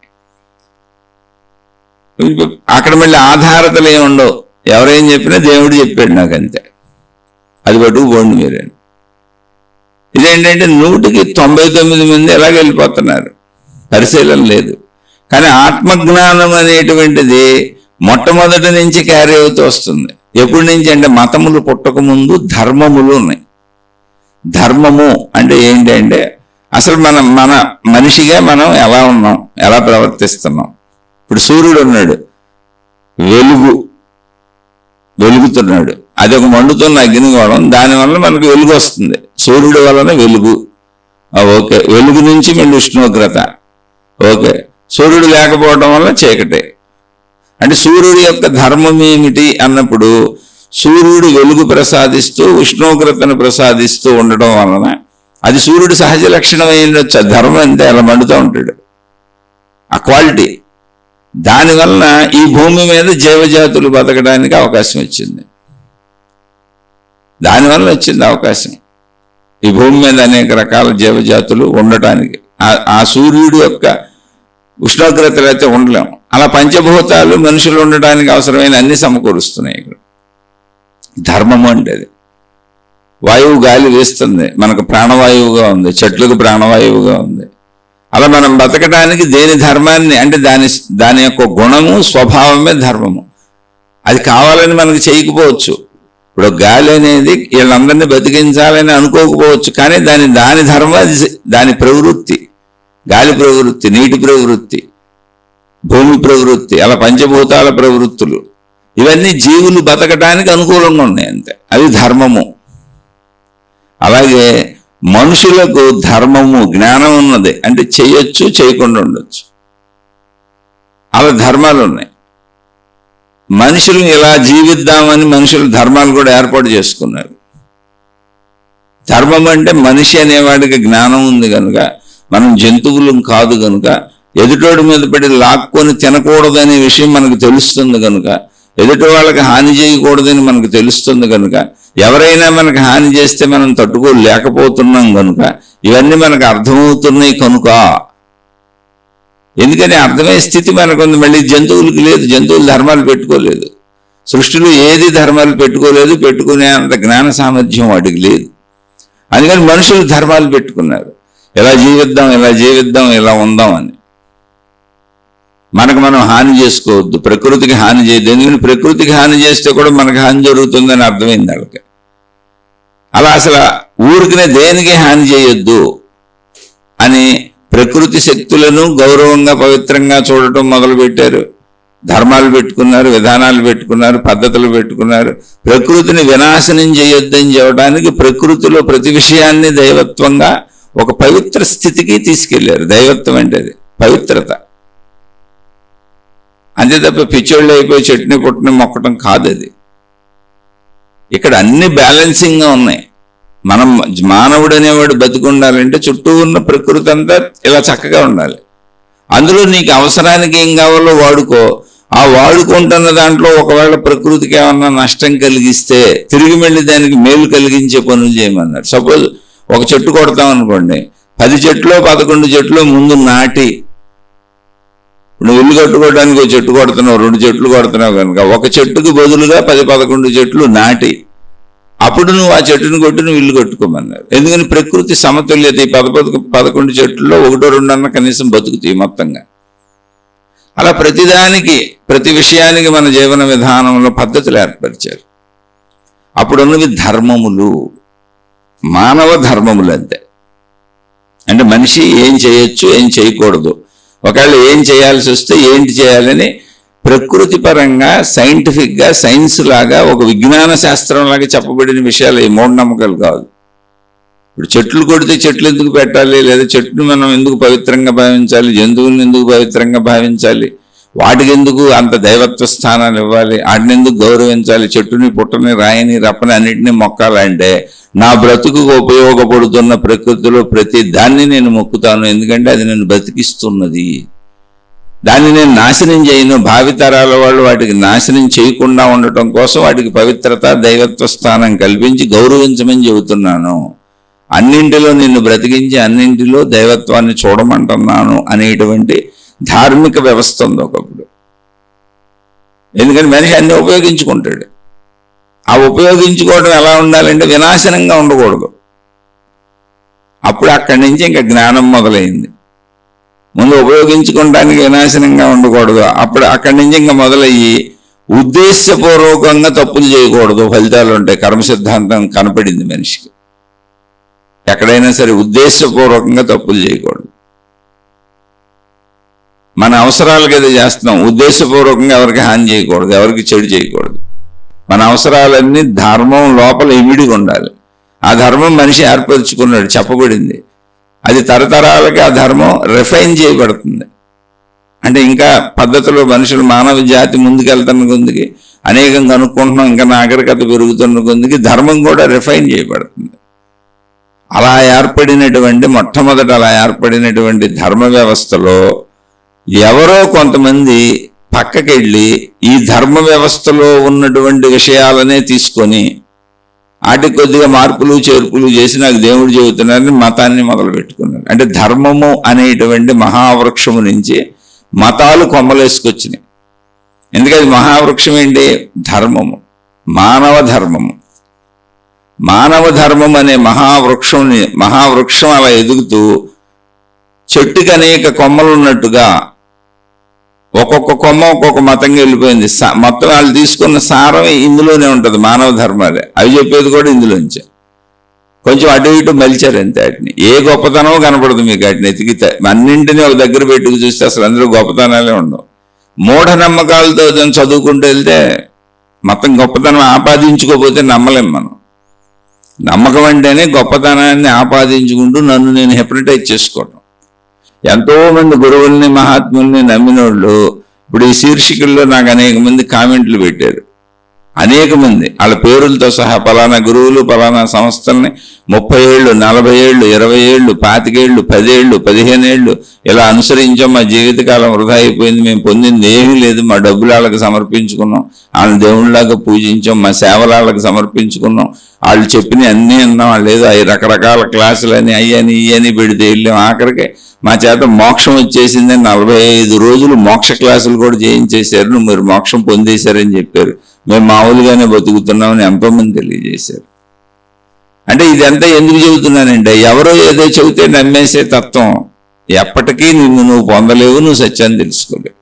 అక్కడ మళ్ళీ ఆధారతలు ఏమి ఉండవు, ఎవరేం చెప్పినా దేవుడు చెప్పాడు నాకు అంతే, అది పట్టుకుపోండి మీరే. ఇదేంటంటే 199 మంది ఎలాగ వెళ్ళిపోతున్నారు, పరిశీలన లేదు. కానీ ఆత్మజ్ఞానం అనేటువంటిది మొట్టమొదటి నుంచి క్యారీ అవుతూ వస్తుంది. ఎప్పటి నుంచి అంటే మతములు పుట్టక ముందు ధర్మములు ఉన్నాయి. ధర్మము అంటే ఏంటి అంటే అసలు మన మనిషిగా మనం ఎలా ఉన్నాం, ఎలా ప్రవర్తిస్తున్నాం. ఇప్పుడు సూర్యుడు ఉన్నాడు, వెలుగుతున్నాడు, అది ఒక మండుతున్న అగ్నిగోళం, దానివల్ల మనకు వెలుగు వస్తుంది. సూర్యుడు వలన వెలుగు, ఓకే. వెలుగు నుంచి మళ్ళీ ఉష్ణోగ్రత, ఓకే. సూర్యుడు లేకపోవడం వల్ల చీకటి. అంటే సూర్యుడి యొక్క ధర్మం ఏమిటి అన్నప్పుడు సూర్యుడు వెలుగు ప్రసాదిస్తూ ఉష్ణోగ్రతను ప్రసాదిస్తూ ఉండడం వలన అది సూర్యుడు సహజ లక్షణం అయ్యిండొచ్చు. ధర్మం అంతే, అలా మండుతూ ఉంటాడు, ఆ క్వాలిటీ. దానివల్ల ఈ భూమి మీద జీవజాతులు బతకడానికి అవకాశం వచ్చింది. దానివల్ల వచ్చింది అవకాశం ఈ భూమి మీద అనేక రకాల జీవజాతులు ఉండటానికి. ఆ సూర్యుడు యొక్క ఉష్ణోగ్రతలు అయితే ఉండలేము. అలా పంచభూతాలు మనుషులు ఉండటానికి అవసరమైన అన్ని సమకూరుస్తున్నాయి ఇక్కడ. ధర్మము అంటే అది. వాయువు గాలి వేస్తుంది, మనకు ప్రాణవాయువుగా ఉంది, చెట్లకు ప్రాణవాయువుగా ఉంది. అలా మనం బతకడానికి దేని ధర్మాన్ని అంటే దాని యొక్క గుణము స్వభావమే ధర్మము. అది కావాలని మనకు చేయకపోవచ్చు. ఇప్పుడు గాలి అనేది వీళ్ళందరినీ బతికించాలని అనుకోకపోవచ్చు, కానీ దాని ధర్మం, దాని ప్రవృత్తి, గాలి ప్రవృత్తి, నీటి ప్రవృత్తి, భూమి ప్రవృత్తి, అలా పంచభూతాల ప్రవృత్తులు, ఇవన్నీ జీవులు బతకడానికి అనుకూలంగా ఉన్నాయి అంతే, అవి ధర్మము. అలాగే మనుషులకు ధర్మము జ్ఞానం ఉన్నది, అంటే చేయొచ్చు చేయకుండా ఉండొచ్చు, అలా ధర్మాలు ఉన్నాయి. మనుషులు ఇలా జీవిద్దామని మనుషులు ధర్మాలు కూడా ఏర్పాటు చేసుకున్నారు. ధర్మం అంటే మనిషి అనేవాడికి జ్ఞానం ఉంది కనుక, మనం జంతువులు కాదు కనుక, ఎదుటోడి మీద పడి లాక్కొని తినకూడదనే విషయం మనకు తెలుస్తుంది కనుక, ఎదుటి వాళ్ళకి హాని చేయకూడదని మనకు తెలుస్తుంది కనుక, ఎవరైనా మనకు హాని చేస్తే మనం తట్టుకోలేకపోతున్నాం కనుక, ఇవన్నీ మనకు అర్థమవుతున్నాయి కనుక. ఎందుకని అర్థమయ్యే స్థితి మనకుంది. మళ్ళీ జంతువులకు లేదు, జంతువులు ధర్మాలు పెట్టుకోలేదు, సృష్టిలో ఏది ధర్మాలు పెట్టుకోలేదు, పెట్టుకునే అంత జ్ఞాన సామర్థ్యం వాటికి లేదు. అందుకని మనుషులు ధర్మాలు పెట్టుకున్నారు, ఎలా జీవిద్దాం, ఎలా జీవిద్దాం, ఎలా ఉందాం అని. మనకు మనం హాని చేసుకోవద్దు, ప్రకృతికి హాని చేయద్దు. ఎందుకంటే ప్రకృతికి హాని చేస్తే కూడా మనకు హాని జరుగుతుందని అర్థమైంది వాళ్ళకి. అలా అసలు ఊరికినే దేనికి హాని చేయొద్దు అని ప్రకృతి శక్తులను గౌరవంగా పవిత్రంగా చూడటం మొదలుపెట్టారు. ధర్మాలు పెట్టుకున్నారు, విధానాలు పెట్టుకున్నారు, పద్ధతులు పెట్టుకున్నారు. ప్రకృతిని వినాశనం చేయొద్దని చెప్పడానికి ప్రకృతిలో ప్రతి విషయాన్ని దైవత్వంగా ఒక పవిత్ర స్థితికి తీసుకెళ్లారు. దైవత్వం అంటే అది పవిత్రత, అంతే తప్ప పిచ్చోళ్ళు అయిపోయి చెట్టుని పుట్టుని మొక్కటం కాదు అది. ఇక్కడ అన్ని బ్యాలెన్సింగ్గా ఉన్నాయి. మనం మానవుడు అనేవాడు బతికుండాలంటే చుట్టూ ఉన్న ప్రకృతి అంతా ఇలా చక్కగా ఉండాలి. అందులో నీకు అవసరానికి ఏం కావాలో వాడుకో. ఆ వాడుకుంటున్న దాంట్లో ఒకవేళ ప్రకృతికి ఏమన్నా నష్టం కలిగిస్తే తిరిగి మళ్ళీ దానికి మేలు కలిగించే పనులు చేయమన్నారు. సపోజ్ ఒక చెట్టు కొడతాం అనుకోండి, 10 చెట్లు 11 చెట్లు ముందు నాటి, నువ్వు ఇల్లు కట్టుకోవడానికి ఒక చెట్టు కొడుతున్నావు, 2 చెట్లు కొడుతున్నావు కనుక ఒక చెట్టుకు బదులుగా 10-11 చెట్లు నాటి, అప్పుడు నువ్వు ఆ చెట్టును కొట్టి నువ్వు ఇల్లు కట్టుకోమన్నారు. ఎందుకని ప్రకృతి సమతుల్యత, ఈ 11 చెట్లలో 1-2 అన్న కనీసం బతుకుతాయి మొత్తంగా. అలా ప్రతిదానికి ప్రతి విషయానికి మన జీవన విధానంలో పద్ధతులు ఏర్పరిచారు. అప్పుడున్నవి ధర్మములు, మానవ ధర్మములు అంతే. అంటే మనిషి ఏం చేయొచ్చు, ఏం చేయకూడదు, ఒకవేళ ఏం చేయాల్సి వస్తే ఏంటి చేయాలని ప్రకృతి పరంగా సైంటిఫిక్గా సైన్స్ లాగా ఒక విజ్ఞాన శాస్త్రం లాగా చెప్పబడిన విషయాలు ఈ మూఢనమ్మకాలు కాదు. ఇప్పుడు చెట్లు కొడితే చెట్లు ఎందుకు పెట్టాలి, లేదా చెట్టును మనం ఎందుకు పవిత్రంగా భావించాలి, జంతువులను ఎందుకు పవిత్రంగా భావించాలి, వాటికి ఎందుకు అంత దైవత్వ స్థానాలు ఇవ్వాలి, వాటిని ఎందుకు గౌరవించాలి, చెట్టుని పుట్టని రాయిని రప్పని అన్నింటినీ మొక్కాలంటే నా బ్రతుకుకు ఉపయోగపడుతున్న ప్రకృతిలో ప్రతి దాన్ని నేను మొక్కుతాను. ఎందుకంటే అది నన్ను బ్రతికిస్తున్నది, దాన్ని నేను నాశనం చేయను. భావితరాల వాళ్ళు వాటికి నాశనం చేయకుండా ఉండటం కోసం వాటికి పవిత్రత దైవత్వ స్థానం కల్పించి గౌరవించమని చెబుతున్నాను అన్నింటిలో నిన్ను బ్రతికించి అన్నింటిలో దైవత్వాన్ని చూడమంటున్నాను అనేటువంటి ధార్మిక వ్యవస్థ ఉంది ఒకప్పుడు. ఎందుకంటే మనిషి అన్ని ఉపయోగించుకుంటాడు. ఆ ఉపయోగించుకోవడం ఎలా ఉండాలంటే వినాశనంగా ఉండకూడదు. అప్పుడు అక్కడి నుంచి ఇంకా జ్ఞానం మొదలైంది. ముందు ఉపయోగించుకోవడానికి వినాశనంగా ఉండకూడదు. అప్పుడు అక్కడి నుంచి ఇంకా మొదలయ్యి ఉద్దేశపూర్వకంగా తప్పులు చేయకూడదు, ఫలితాలు ఉంటాయి. కర్మ సిద్ధాంతం కనపడింది మనిషికి. ఎక్కడైనా సరే ఉద్దేశపూర్వకంగా తప్పులు చేయకూడదు. మన అవసరాలకి ఏదో చేస్తున్నాం, ఉద్దేశపూర్వకంగా ఎవరికి హాని చేయకూడదు, ఎవరికి చెడు చేయకూడదు. మన అవసరాలన్నీ ధర్మం లోపల ఇమిడిగా ఉండాలి. ఆ ధర్మం మనిషి ఏర్పరచుకున్నాడు, చెప్పబడింది. అది తరతరాలకి ఆ ధర్మం రిఫైన్ చేయబడుతుంది. అంటే ఇంకా పద్ధతిలో మనుషులు మానవ జాతి ముందుకెళ్తున్న కొద్దికి, అనేకం కనుక్కుంటున్నాం, ఇంకా నాగరికత పెరుగుతున్న కొద్దికి ధర్మం కూడా రిఫైన్ చేయబడుతుంది. అలా ఏర్పడినటువంటి మొట్టమొదట అలా ఏర్పడినటువంటి ధర్మ వ్యవస్థలో ఎవరో కొంతమంది పక్కకెళ్ళి ఈ ధర్మ వ్యవస్థలో ఉన్నటువంటి విషయాలనే తీసుకొని వాటికి కొద్దిగా మార్పులు చేర్పులు చేసి నాకు దేవుడు చెబుతున్నారని మతాన్ని మొదలు పెట్టుకున్నారు. అంటే ధర్మము అనేటువంటి మహావృక్షము నుంచి మతాలు కొమ్మలేసుకొచ్చినాయి. ఎందుకంటే మహావృక్షం ఏంటి? ధర్మము, మానవ ధర్మము. మానవ ధర్మం అనే మహావృక్షం అలా ఎదుగుతూ చెట్టుకి అనేక కొమ్మలు ఉన్నట్టుగా ఒక్కొక్క కొమ్మ ఒక్కొక్క మతంగా వెళ్ళిపోయింది. మొత్తం వాళ్ళు తీసుకున్న సారం ఇందులోనే ఉంటుంది, మానవ ధర్మాలే. అవి చెప్పేది కూడా ఇందులోంచే. కొంచెం అటు ఇటు మలిచారు అంతే. వాటిని ఏ గొప్పతనమో కనపడదు మీకు. వాటిని ఎతికితే అన్నింటినీ ఒక దగ్గర పెట్టుకు చూస్తే అసలు అందులో గొప్పతనాలే ఉండవు. మూఢనమ్మకాలతో చదువుకుంటూ వెళ్తే మొత్తం గొప్పతనం ఆపాదించుకోకపోతే నమ్మలేం మనం. నమ్మకం అంటేనే గొప్పతనాన్ని ఆపాదించుకుంటూ నన్ను నేను హిప్నటైజ్ చేసుకోవటం. ఎంతో మంది గురువుల్ని మహాత్ముల్ని నమ్మినోళ్ళు ఇప్పుడు ఈ శీర్షికల్లో నాకు అనేక మంది కామెంట్లు పెట్టారు. అనేక మంది వాళ్ళ పేరులతో సహా పలానా గురువులు పలానా సంస్థల్ని 30 ఏళ్ళు 40 ఏళ్ళు 20 ఏళ్ళు 25 ఏళ్ళు 10 ఏళ్ళు 15 ఏళ్ళు ఇలా అనుసరించాం. మా జీవితకాలం వృధా అయిపోయింది, మేము పొందింది ఏమీ లేదు, మా డబ్బులు వాళ్ళకి సమర్పించుకున్నాం, వాళ్ళని దేవుళ్ళలాగా పూజించాం, మా సేవలు వాళ్ళకి సమర్పించుకున్నాం, వాళ్ళు చెప్పిన అన్నీ అన్నాం, వాళ్ళు ఏదో రకరకాల క్లాసులని అయ్యని ఇయ్యని పెడితే వెళ్ళాం. ఆఖరికి మా చేత మోక్షం వచ్చేసిందని 45 రోజులు మోక్ష క్లాసులు కూడా చేయించేశారు. మీరు మోక్షం పొందేశారని చెప్పారు. మేము మామూలుగానే బతుకుతున్నామని ఎంతోమంది తెలియజేశారు. అంటే ఇదంతా ఎందుకు చెబుతున్నానంటే ఎవరో ఏదో చెబితే నమ్మేసే తత్వం ఎప్పటికీ నువ్వు పొందలేవు, నువ్వు సత్యాన్ని తెలుసుకోలేవు.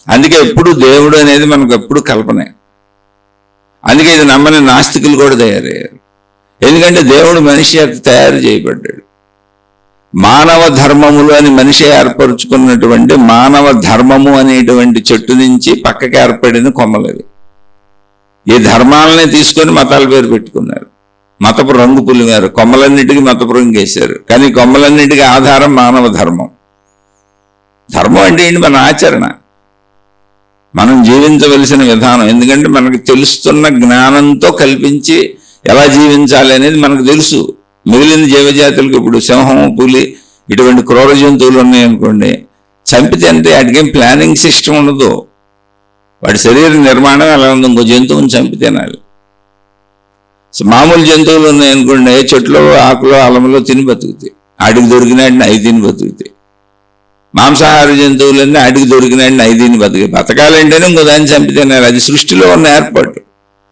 అందుకే ఎప్పుడు దేవుడు అనేది మనకు ఎప్పుడు కల్పనే. అందుకే ఇది నమ్మని నాస్తికులు కూడా తయారయ్యారు. ఎందుకంటే దేవుడు మనిషి తయారు చేయబడ్డాడు. మానవ ధర్మములు అని మనిషి ఏర్పరచుకున్నటువంటి మానవ ధర్మము అనేటువంటి చెట్టు నుంచి పక్కకి ఏర్పడిన కొమ్మలవి. ఈ ధర్మాలనే తీసుకొని మతాల పేరు పెట్టుకున్నారు. మతపు రంగు పులిగారు, కొమ్మలన్నిటికీ మతపు రంగు వేశారు. కానీ కొమ్మలన్నిటికీ ఆధారం మానవ ధర్మం. ధర్మం అంటే ఏంటి? మన ఆచరణ, మనం జీవించవలసిన విధానం. ఎందుకంటే మనకు తెలుస్తున్న జ్ఞానంతో కల్పించి ఎలా జీవించాలి అనేది మనకు తెలుసు. మిగిలిన జీవజాతులకు ఇప్పుడు సింహం పులి ఇటువంటి క్రూర జంతువులు ఉన్నాయనుకోండి, చంపితే అంటే వాటికేం ప్లానింగ్ సిస్టమ్ ఉండదు. వాడి శరీర నిర్మాణం ఎలా ఉంది, ఇంకో జంతువుని చంపి తినాలి. మామూలు జంతువులు ఉన్నాయనుకోండి, చెట్లు ఆకులు అలంలో తిని బతుకుతాయి, ఆడికి దొరికినాడిని అవి తిని బతుకుతాయి. మాంసాహార జంతువులన్నీ ఆడికి దొరికినాడిని అవి తిని బతకాలంటేనే ఇంకో దాన్ని చంపి తినాలి. అది సృష్టిలో ఉన్న ఏర్పాటు,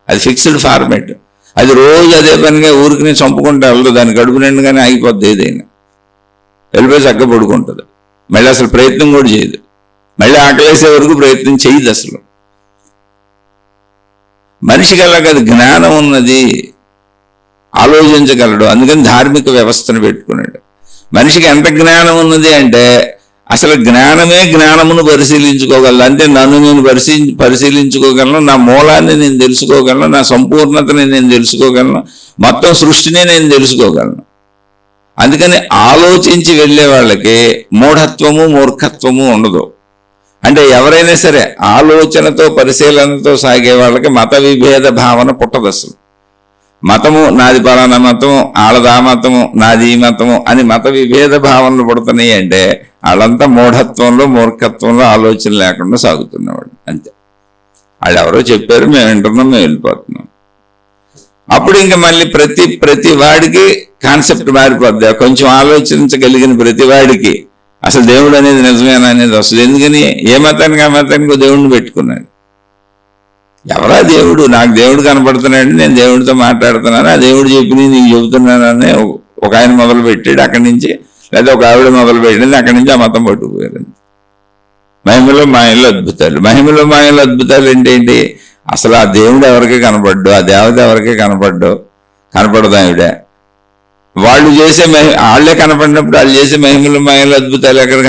అది ఫిక్స్డ్ ఫార్మేట్. అది రోజు అదే పనిగా ఊరికి చంపుకుంటే వెళ్ళదు, దాని కడుపు నిండుగానే ఆగిపోద్ది. ఏదైనా వెళ్ళిపోయి చక్క పడుకుంటుంది, మళ్ళీ అసలు ప్రయత్నం కూడా చేయదు, మళ్ళీ ఆకలేసే వరకు ప్రయత్నం చేయదు అసలు. మనిషికి అలా కాదు, జ్ఞానం ఉన్నది, ఆలోచించగలడు. అందుకని ధార్మిక వ్యవస్థను పెట్టుకున్నాడు. మనిషికి ఎంత జ్ఞానం ఉన్నది అంటే అసలు జ్ఞానమే జ్ఞానమును పరిశీలించుకోగలదు. అంటే నన్ను నేను పరిశీలించుకోగలను, నా మూలాన్ని నేను తెలుసుకోగలను, నా సంపూర్ణతని నేను తెలుసుకోగలను, మొత్తం సృష్టిని నేను తెలుసుకోగలను. అందుకని ఆలోచించి వెళ్ళే వాళ్ళకి మూఢత్వము మూర్ఖత్వము ఉండదు. అంటే ఎవరైనా సరే ఆలోచనతో పరిశీలనతో సాగే వాళ్ళకి మత విభేద భావన పుట్టదు అసలు. మతము నాది పలానా మతము, ఆళ్ళదా మతము, నాది ఈ మతము అని మత విభేద భావనలు పుడుతున్నాయి అంటే వాళ్ళంతా మూఢత్వంలో మూర్ఖత్వంలో ఆలోచన లేకుండా సాగుతున్నవాడు అంతే. వాళ్ళు ఎవరో చెప్పారు, మేము వింటున్నాం, మేము వెళ్ళిపోతున్నాం. అప్పుడు ఇంకా మళ్ళీ ప్రతి వాడికి కాన్సెప్ట్ మారిపోద్ది. కొంచెం ఆలోచించగలిగిన ప్రతివాడికి అసలు దేవుడు అనేది నిజమేనా అనేది వస్తుంది. ఎందుకని ఏ మతానికి ఆ మతానికి దేవుడిని పెట్టుకున్నాడు. ఎవరా దేవుడు? నాకు దేవుడు కనపడుతున్నాడు, నేను దేవుడితో మాట్లాడుతున్నాను, ఆ దేవుడు చెప్పి నీకు చెబుతున్నానని ఒక ఆయన మొదలు పెట్టాడు అక్కడి నుంచి, లేదా ఒక ఆవిడ మొదలు పెట్టింది అక్కడి నుంచి ఆ మతం పట్టుకుపోయారు. మహిమలో మాయలో అద్భుతాలు. మహిమలో మాయలో అద్భుతాలు ఏంటి? అసలు ఆ దేవుడు ఎవరికీ కనపడ్డు, ఆ దేవత ఎవరికీ కనపడదు ఆవిడ. వాళ్ళు చేసే వాళ్ళే కనపడినప్పుడు వాళ్ళు చేసే మహిమలు మాయలు అద్భుతాలు ఎక్కడ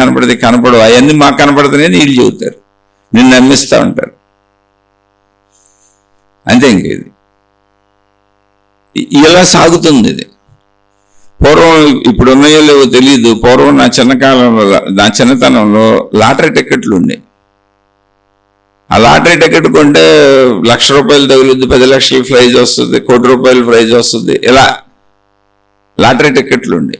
కనపడవు. అవన్నీ మాకు కనపడుతున్నాయని వీళ్ళు చెబుతారు, నిన్ను నమ్మిస్తూ ఉంటారు. అంతే ఇంకేది ఇలా సాగుతుంది ఇది. పూర్వం ఇప్పుడు ఉన్నాయో లేవో తెలియదు. పూర్వం నా చిన్నతనంలో లాటరీ టికెట్లు ఉండే. ఆ లాటరీ టికెట్ కొంటే ₹1,00,000 తగులుద్ది, 10 లక్షల ప్రైజ్ వస్తుంది, ₹1,00,00,000 ప్రైజ్ వస్తుంది. ఇలా లాటరీ టికెట్లు ఉండే.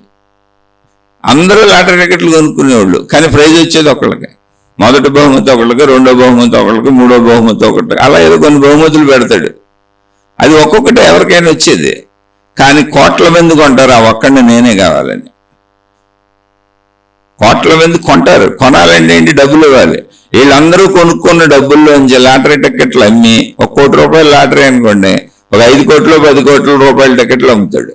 అందరూ లాటరీ టికెట్లు కొనుక్కునేవాళ్ళు, కానీ ప్రైజ్ వచ్చేది ఒకళ్ళకి. మొదటి బహుమతి ఒకళ్ళకి, రెండో బహుమతి ఒకళ్ళకి, మూడో బహుమతి ఒకటి, అలా ఏదో కొన్ని బహుమతులు పెడతాడు. అది ఒక్కొక్కటి ఎవరికైనా వచ్చేది. కానీ కోట్ల మంది కొంటారు, ఆ ఒక్కడిని నేనే కావాలని. కోట్ల మంది కొంటారు. కొనాలంటే ఏంటి? డబ్బులు ఇవ్వాలి. వీళ్ళందరూ కొనుక్కున్న డబ్బుల్లోంచి లాటరీ టికెట్లు అమ్మి, ₹1,00,00,000 లాటరీ అనుకోండి, ఒక 5 కోట్లు 10 కోట్ల రూపాయల టికెట్లు అమ్ముతాడు.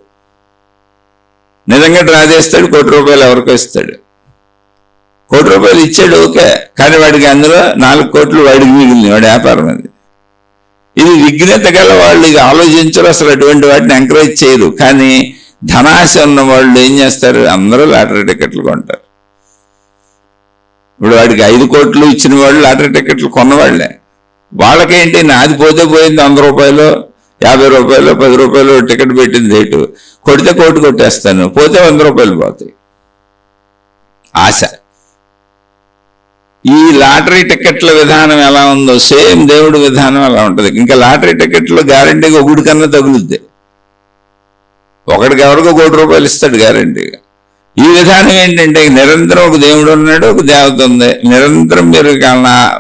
నిజంగా డ్రా చేస్తాడు, ₹1,00,00,000 ఎవరికో ఇస్తాడు. ₹1,00,00,000 ఇచ్చాడు, ఓకే. కానీ వాడికి అందులో 4 కోట్లు వాడికి మిగిలింది, వాడి వ్యాపారం అది. ఇది విఘ్నత గల వాళ్ళు ఇది ఆలోచించరు, అసలు అటువంటి వాటిని ఎంకరేజ్ చేయరు. కానీ ధనాశ ఉన్న వాళ్ళు ఏం చేస్తారు? అందరూ లాటరీ టికెట్లు కొంటారు. ఇప్పుడు వాడికి 5 కోట్లు ఇచ్చిన వాళ్ళు లాటరీ టికెట్లు కొన్నవాళ్లే. వాళ్ళకేంటి? నాది పోతే పోయింది, ₹100, ₹50, ₹10 టికెట్ పెట్టింది రేటు, కొడితే కోటి కొట్టేస్తాను, పోతే ₹100 పోతాయి. ఆశ. ఈ లాటరీ టికెట్ల విధానం ఎలా ఉందో సేమ్ దేవుడి విధానం ఎలా ఉంటుంది. ఇంకా లాటరీ టికెట్లో గ్యారంటీగా ఒకటి కన్నా తగులుద్ది. ఒకడికి ఎవరికో ₹1,00,00,000 ఇస్తాడు గ్యారంటీగా. ఈ విధానం ఏంటంటే నిరంతరం ఒక దేవుడు ఉన్నాడు, ఒక దేవత ఉంది. నిరంతరం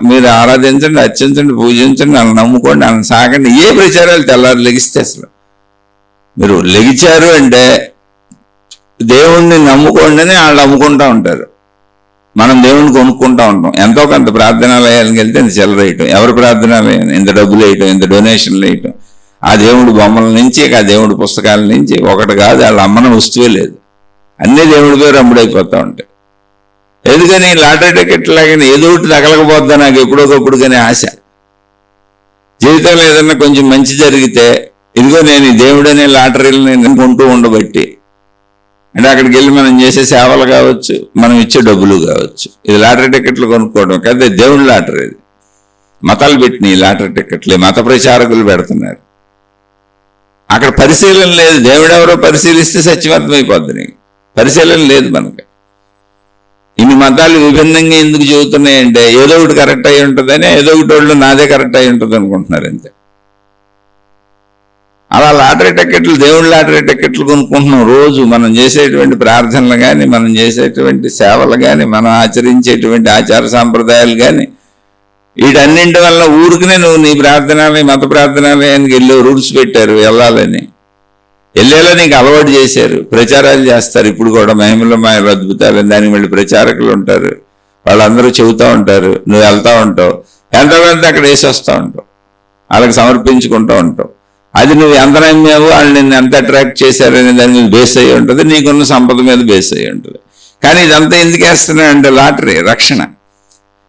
మీరు ఆరాధించండి, అర్చించండి, పూజించండి, నన్ను నమ్ముకోండి, నన్ను సాగండి. ఏ ప్రచారాలు తెల్లారు లెగిస్తే అసలు మీరు లెగిచారు అంటే దేవుణ్ణి నమ్ముకోండి అని వాళ్ళు నమ్ముకుంటూ ఉంటారు. మనం దేవుణ్ణి కొనుక్కుంటూ ఉంటాం. ఎంతో కొంత ప్రార్థనాలయానికి వెళ్తే ఇంత చిల్లర వేయటం, ఎవరి ప్రార్థనాలయం ఇంత డబ్బులు వేయటం, ఇంత డొనేషన్లు వేయటం. ఆ దేవుడు బొమ్మల నుంచి, ఆ దేవుడి పుస్తకాల నుంచి ఒకటి కాదు, వాళ్ళ అమ్మన వస్తువే లేదు, అన్నీ దేవుడి పేరు అమ్ముడైపోతూ ఉంటాయి. ఎందుకని? లాటరీ టికెట్ లాగానే ఏదో ఒకటి తగలకపోద్దా నాకు ఎప్పుడోకప్పుడు కానీ ఆశ. జీవితంలో ఏదన్నా కొంచెం మంచి జరిగితే ఇదిగో నేను ఈ దేవుడు అనే లాటరీలు నేను కొంటూ ఉండబట్టి, అంటే అక్కడికి వెళ్ళి మనం చేసే సేవలు కావచ్చు, మనం ఇచ్చే డబ్బులు కావచ్చు, ఇది లాటరీ టికెట్లు కొనుక్కోవడం కదా. దేవుడి లాటరీ ఇది. మతాలు పెట్టినాయి లాటరీ టికెట్లు, మత ప్రచారకులు పెడుతున్నారు. అక్కడ పరిశీలన లేదు. దేవుడెవరో పరిశీలిస్తే సత్యవంతమైపోద్ది. నీకు పరిశీలన లేదు. మనకి ఇన్ని మతాలు విభిన్నంగా ఎందుకు చెబుతున్నాయంటే ఏదో ఒకటి కరెక్ట్ అయి ఉంటుందని, ఏదో ఒకటి వాళ్ళు నాదే కరెక్ట్ అయి ఉంటుంది అనుకుంటున్నారు అంతే. అలా లాటరీ టికెట్లు, దేవుడి లాటరీ టికెట్లు కొనుక్కుంటున్నాం. రోజు మనం చేసేటువంటి ప్రార్థనలు కానీ, మనం చేసేటువంటి సేవలు కానీ, మనం ఆచరించేటువంటి ఆచార సాంప్రదాయాలు కానీ, వీటన్నింటి వల్ల ఊరికినే నువ్వు నీ ప్రార్థనాలయ, మత ప్రార్థనాలయానికి వెళ్ళి రూల్స్ పెట్టారు, వెళ్ళాలని. వెళ్ళేలా నీకు అలవాటు చేశారు, ప్రచారాలు చేస్తారు. ఇప్పుడు కూడా మహిమలో మాయలు అద్భుతాలు, దానికి మళ్ళీ ప్రచారకులు ఉంటారు, వాళ్ళందరూ చెబుతూ ఉంటారు, నువ్వు వెళ్తూ ఉంటావు, ఎంతమంది అక్కడ వేసి వస్తూ ఉంటావు, వాళ్ళకి సమర్పించుకుంటూ ఉంటావు. అది నువ్వు ఎంత నమ్మావు, వాళ్ళు నిన్ను ఎంత అట్రాక్ట్ చేశారనే దాని మీద బేస్ అయ్యి ఉంటుంది, నీకున్న సంపద మీద బేస్ అయ్యి ఉంటుంది. కానీ ఇదంతా ఎందుకు వేస్తున్నాయంటే లాటరీ, రక్షణ.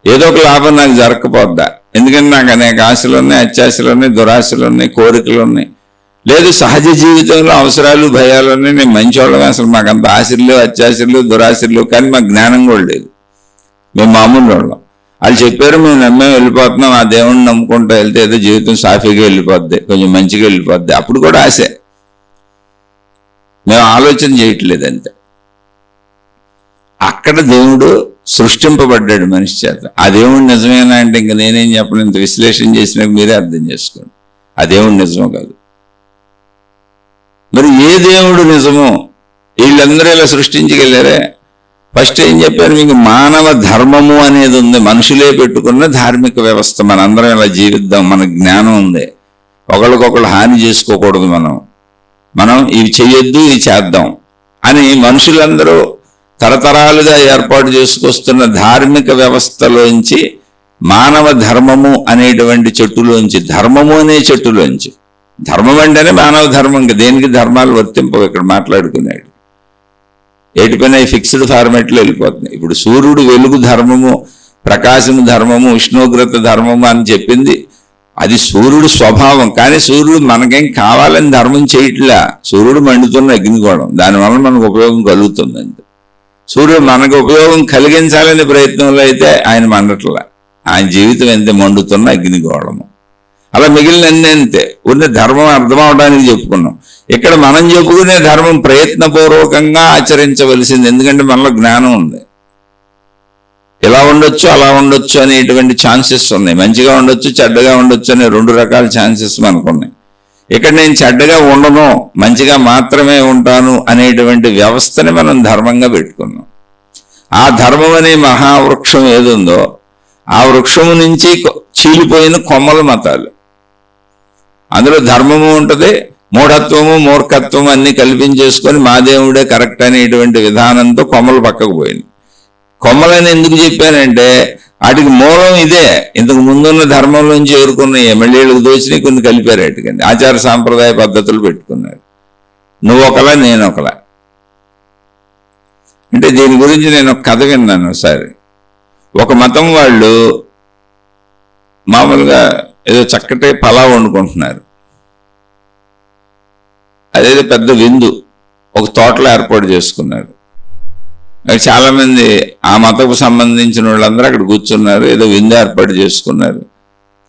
ఏదో ఒక లాభం నాకు జరగకపోద్దా, ఎందుకంటే నాకు అనేక ఆశలు ఉన్నాయి, అత్యాశలు ఉన్నాయి, దురాశలు ఉన్నాయి, కోరికలు ఉన్నాయి. లేదు, సహజ జీవితంలో అవసరాలు, భయాలు ఉన్నాయి. నేను మంచివాళ్ళమే, అసలు మాకు అంత ఆశలు, అత్యాశలు, దురాశలు, కానీ మాకు జ్ఞానం కూడా లేదు. మేము మామూలు వాళ్ళం. వాళ్ళు చెప్పారు, మేము నమ్మే వెళ్ళిపోతున్నాం, ఆ దేవుణ్ణి నమ్ముకుంటూ వెళ్తే ఏదో జీవితం సాఫీగా వెళ్ళిపోద్ది, కొంచెం మంచిగా వెళ్ళిపోద్ది. అప్పుడు కూడా ఆశే, మేము ఆలోచన చేయట్లేదు అంతే. అక్కడ దేవుడు సృష్టింపబడ్డాడు మనిషి చేత. ఆ దేవుడు నిజమేనా అంటే ఇంకా నేనేం చెప్పను, ఇంత విశ్లేషణ చేసినాక మీరే అర్థం చేసుకోండి. ఆ దేవుడు నిజమో కాదు. మరి ఏ దేవుడు నిజమో? వీళ్ళందరూ ఇలా సృష్టించగలిగారే. ఫస్ట్ ఏం చెప్పారు మీకు? మానవ ధర్మము అనేది ఉంది, మనుషులే పెట్టుకున్న ధార్మిక వ్యవస్థ. మనందరం ఇలా జీవిద్దాం, మన జ్ఞానం ఉంది, ఒకళ్ళకొకళ్ళు హాని చేసుకోకూడదు, మనం ఇవి చెయ్యొద్దు, ఇవి చేద్దాం. అని మనుషులందరూ తరతరాలుగా ఏర్పాటు చేసుకొస్తున్న ధార్మిక వ్యవస్థలోంచి, మానవ ధర్మము అనేటువంటి చెట్టులోంచి, ధర్మము అనే చెట్టులోంచి, ధర్మం అంటేనే మానవ ధర్మం, దేనికి ధర్మాలు వర్తింపవు ఇక్కడ మాట్లాడుకున్నాడు. ఏటిపైన ఫిక్స్డ్ ఫార్మాట్లో వెళ్ళిపోతుంది. ఇప్పుడు సూర్యుడు వెలుగు ధర్మము, ప్రకాశము ధర్మము, ఉష్ణోగ్రత ధర్మము అని చెప్పింది అది సూర్యుడు స్వభావం. కానీ సూర్యుడు మనకేం కావాలని ధర్మం చేయట్లా. సూర్యుడు మండుతున్న అగ్నిగోళం, దానివల్ల మనకు ఉపయోగం కలుగుతుందండి. సూర్యుడు మనకు ఉపయోగం కలిగించాలనే ప్రయత్నంలో అయితే ఆయన మండట్లా. ఆయన జీవితం ఎంత మండుతున్న అగ్నిగోళము. అలా మిగిలినన్నీ అంతే. ఉన్న ధర్మం అర్థం అవడానికి చెప్పుకున్నాం. ఇక్కడ మనం చెప్పుకునే ధర్మం ప్రయత్నపూర్వకంగా ఆచరించవలసింది. ఎందుకంటే మనలో జ్ఞానం ఉంది. ఇలా ఉండొచ్చు, అలా ఉండొచ్చు అనేటువంటి ఛాన్సెస్ ఉన్నాయి. మంచిగా ఉండొచ్చు, చెడ్డగా ఉండొచ్చు అనే 2 రకాల ఛాన్సెస్ మనకున్నాయి. ఇక్కడ నేను చెడ్డగా ఉండను, మంచిగా మాత్రమే ఉంటాను అనేటువంటి వ్యవస్థని మనం ధర్మంగా పెట్టుకున్నాం. ఆ ధర్మం అనే మహావృక్షం ఏదుందో ఆ వృక్షము నుంచి చీలిపోయిన కొమ్మల మతాలు. అందులో ధర్మము ఉంటుంది, మూఢత్వము, మూర్ఖత్వము అన్ని కల్పించేసుకొని మా దేవుడే కరెక్ట్ అనేటువంటి విధానంతో కొమ్మలు పక్కకు పోయింది. కొమ్మలని ఎందుకు చెప్పానంటే వాటికి మూలం ఇదే. ఇంతకు ముందున్న ధర్మంలోంచి ఎదుర్కొన్న ఎమ్మెల్యేలకు దోచిని కొన్ని కలిపారు. అటుకండి ఆచార సాంప్రదాయ పద్ధతులు పెట్టుకున్నారు. నువ్వు ఒకలా, నేను ఒకలా. అంటే దీని గురించి నేను ఒక కథ విన్నాను ఒకసారి. ఒక మతం వాళ్ళు మామూలుగా ఏదో చక్కటి పలావ్ వండుకుంటున్నారు. అదేదో పెద్ద విందు ఒక తోటలో ఏర్పాటు చేసుకున్నారు. చాలామంది ఆ మతకు సంబంధించిన వాళ్ళందరూ అక్కడ కూర్చున్నారు. ఏదో విందు ఏర్పాటు చేసుకున్నారు.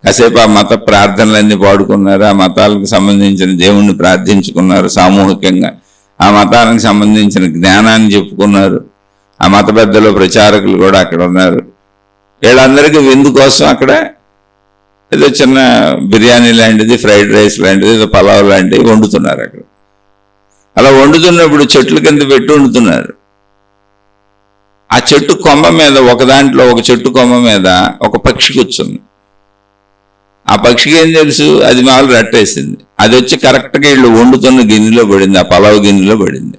కాసేపు ఆ మత ప్రార్థనలన్నీ పాడుకున్నారు. ఆ మతాలకు సంబంధించిన దేవుణ్ణి ప్రార్థించుకున్నారు సామూహికంగా. ఆ మతానికి సంబంధించిన జ్ఞానాన్ని చెప్పుకున్నారు. ఆ మత పెద్దలు, ప్రచారకులు కూడా అక్కడ ఉన్నారు. వీళ్ళందరికీ విందు కోసం అక్కడ ఏదో చిన్న బిర్యానీ లాంటిది, ఫ్రైడ్ రైస్ లాంటిది, ఏదో పలావ్ లాంటివి వండుతున్నారు అక్కడ. అలా వండుతున్నప్పుడు చెట్లు కింద పెట్టి వండుతున్నారు. ఆ చెట్టు కొమ్మ మీద, ఒక దాంట్లో ఒక చెట్టు కొమ్మ మీద ఒక పక్షి కూర్చుంది. ఆ పక్షికి ఏం తెలుసు, అది మామూలు రట్టేసింది. అది వచ్చి కరెక్ట్గా వీళ్ళు వండుతున్న గిన్నెలో పడింది, ఆ పలావ్ గిన్నెలో పడింది.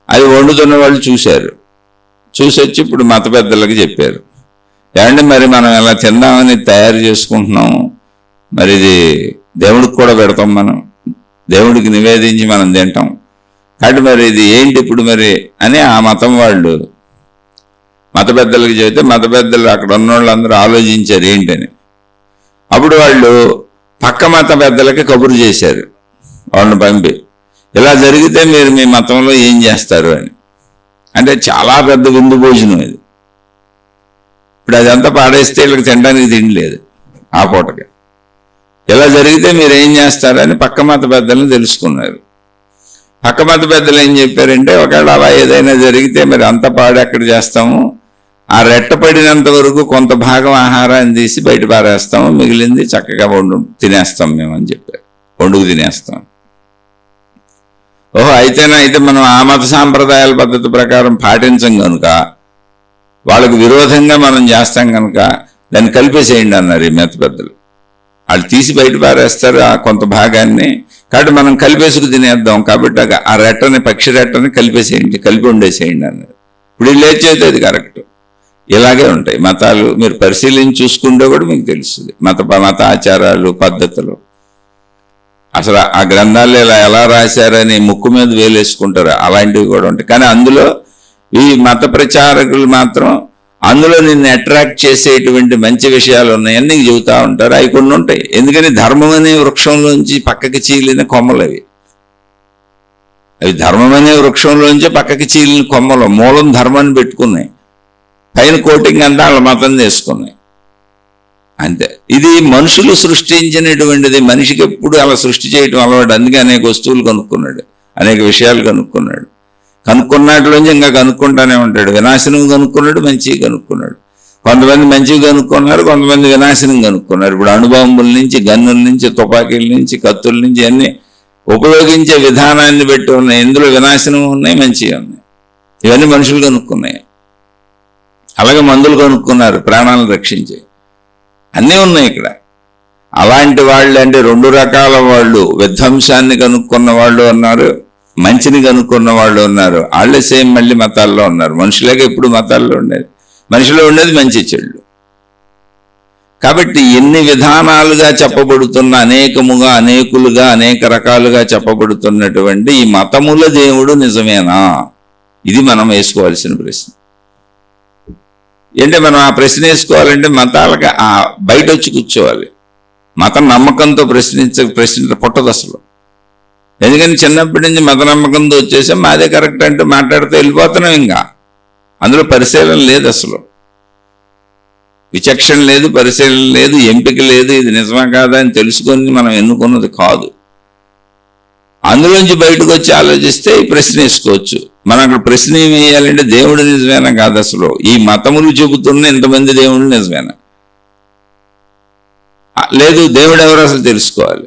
అది వండుతున్న వాళ్ళు చూశారు. చూసి వచ్చి ఇప్పుడు మత పెద్దలకు చెప్పారు, ఏమంటే మరి మనం ఎలా తిందామని తయారు చేసుకుంటున్నాము, మరి ఇది దేవుడికి కూడా పెడతాం, మనం దేవుడికి నివేదించి మనం తింటాం, కాబట్టి మరి ఇది ఏంటి ఇప్పుడు మరి అని ఆ మతం వాళ్ళు మత పెద్దలకు చెబితే మత పెద్దలు అక్కడ ఉన్న వాళ్ళందరూ ఆలోచించారు ఏంటని. అప్పుడు వాళ్ళు పక్క మత పెద్దలకి కబురు చేశారు, వాళ్ళని పంపి, ఇలా జరిగితే మీరు మీ మతంలో ఏం చేస్తారు అని. అంటే చాలా పెద్ద విందు భోజనం ఇది. ఇప్పుడు అదంతా పాడేస్తే వీళ్ళకి తినడానికి తిండి లేదు ఆ పూటకి. ఇలా జరిగితే మీరు ఏం చేస్తారని పక్క మత పెద్దలను తెలుసుకున్నారు. పక్క మత పెద్దలు ఏం చెప్పారంటే, ఒకవేళ అలా ఏదైనా జరిగితే మరి అంత పాడు ఎక్కడ చేస్తాము, ఆ రెట్టపడినంత వరకు కొంత భాగం ఆహారాన్ని తీసి బయట పారేస్తాము, మిగిలింది చక్కగా తినేస్తాం మేము అని చెప్పారు. వండుకు తినేస్తాం. ఓహో, అయితే మనం ఆ మత సాంప్రదాయాల పద్ధతి ప్రకారం పాటించం కనుక, వాళ్ళకు విరోధంగా మనం చేస్తాం కనుక దాన్ని కలిపేసేయండి అన్నారు ఈ మత పెద్దలు. వాళ్ళు తీసి బయట పారేస్తారు ఆ కొంత భాగాన్ని, కాబట్టి మనం కలిపేసుకు తినేద్దాం, కాబట్టి ఆ రెట్టని, పక్షి రెట్టని కలిపేసేయండి, కలిపి వండేసేయండి అన్నారు. ఇప్పుడు వీళ్ళు లేచేది అది కరెక్ట్. ఇలాగే ఉంటాయి మతాలు. మీరు పరిశీలించి చూసుకుంటే కూడా మీకు తెలుస్తుంది మత ఆచారాలు, పద్ధతులు. అసలు ఆ గ్రంథాలు ఎలా రాశారని ముక్కు మీద వేలేసుకుంటారు, అలాంటివి కూడా ఉంటాయి. కానీ అందులో ఈ మత ప్రచారకులు మాత్రం అందులో నిన్ను అట్రాక్ట్ చేసేటువంటి మంచి విషయాలు ఉన్నాయని నీకు చెబుతూ ఉంటారు. అవి కొన్ని ఉంటాయి. ఎందుకని ధర్మం అనే వృక్షంలోంచి పక్కకి చీలిన కొమ్మలు అవి ధర్మం అనే వృక్షంలోంచి పక్కకి చీలిన కొమ్మలు. మూలం ధర్మాన్ని పెట్టుకున్నాయి, పైన కోటింగ్ అంతా వాళ్ళ మతం చేసుకున్నాయి, అంతే. ఇది మనుషులు సృష్టించినటువంటిది. మనిషికి ఎప్పుడు అలా సృష్టి చేయటం అలవాటు. అందుకే అనేక వస్తువులు కనుక్కున్నాడు, అనేక విషయాలు కనుక్కున్నాడు. కనుక్కున్నట్లోంచి ఇంకా కనుక్కుంటానే ఉంటాడు. వినాశనం కనుక్కున్నాడు, మంచిగా కనుక్కున్నాడు. కొంతమంది మంచిగా కనుక్కున్నారు, కొంతమంది వినాశనం కనుక్కున్నారు. ఇప్పుడు అణుబాంబుల నుంచి, గన్నుల నుంచి, తుపాకీల నుంచి, కత్తుల నుంచి అన్ని ఉపయోగించే విధానాన్ని బట్టి ఉన్నాయి. ఇందులో వినాశనం ఉన్నాయి, మంచిగా ఉన్నాయి. ఇవన్నీ మనుషులు కనుక్కున్నాయి. అలాగే మందులు కనుక్కున్నారు ప్రాణాలను రక్షించే, అన్నీ ఉన్నాయి ఇక్కడ. అలాంటి వాళ్ళు అంటే 2 రకాల వాళ్ళు, విధ్వంసాన్ని కనుక్కున్న వాళ్ళు ఉన్నారు, మంచిని కనుక్కున్న వాళ్ళు ఉన్నారు, వాళ్ళే సేమ్ మళ్ళీ మతాల్లో ఉన్నారు. మనుషులేగా ఎప్పుడు మతాల్లో ఉండేది, మనిషిలో ఉండేది మంచి చెడు. కాబట్టి ఎన్ని విధానాలుగా చెప్పబడుతున్న, అనేకులుగా అనేక రకాలుగా చెప్పబడుతున్నటువంటి ఈ మతముల దేవుడు నిజమేనా? ఇది మనం వేసుకోవాల్సిన ప్రశ్న. అంటే మనం ఆ ప్రశ్న వేసుకోవాలంటే మతాలకు బయట వచ్చి కూర్చోవాలి. మతం నమ్మకంతో ప్రశ్న పుట్టదు అసలు. ఎందుకని చిన్నప్పటి నుంచి మత నమ్మకంతో వచ్చేసాం, మాదే కరెక్ట్ అంటే మాట్లాడితే వెళ్ళిపోతున్నాం. ఇంకా అందులో పరిశీలన లేదు, అసలు విచక్షణ లేదు, పరిశీలన లేదు, ఎంపిక లేదు. ఇది నిజమా కాదా అని తెలుసుకొని మనం ఎన్నుకున్నది కాదు. అందులోంచి బయటకు వచ్చి ఆలోచిస్తే ఈ ప్రశ్న వేసుకోవచ్చు. మనం అక్కడ ప్రశ్న ఏమి వేయాలంటే దేవుడు నిజమేనా కాదు, అసలు ఈ మతములు చెబుతున్న ఇంతమంది దేవుడు నిజమేనా, లేదు దేవుడు ఎవరు అసలు తెలుసుకోవాలి.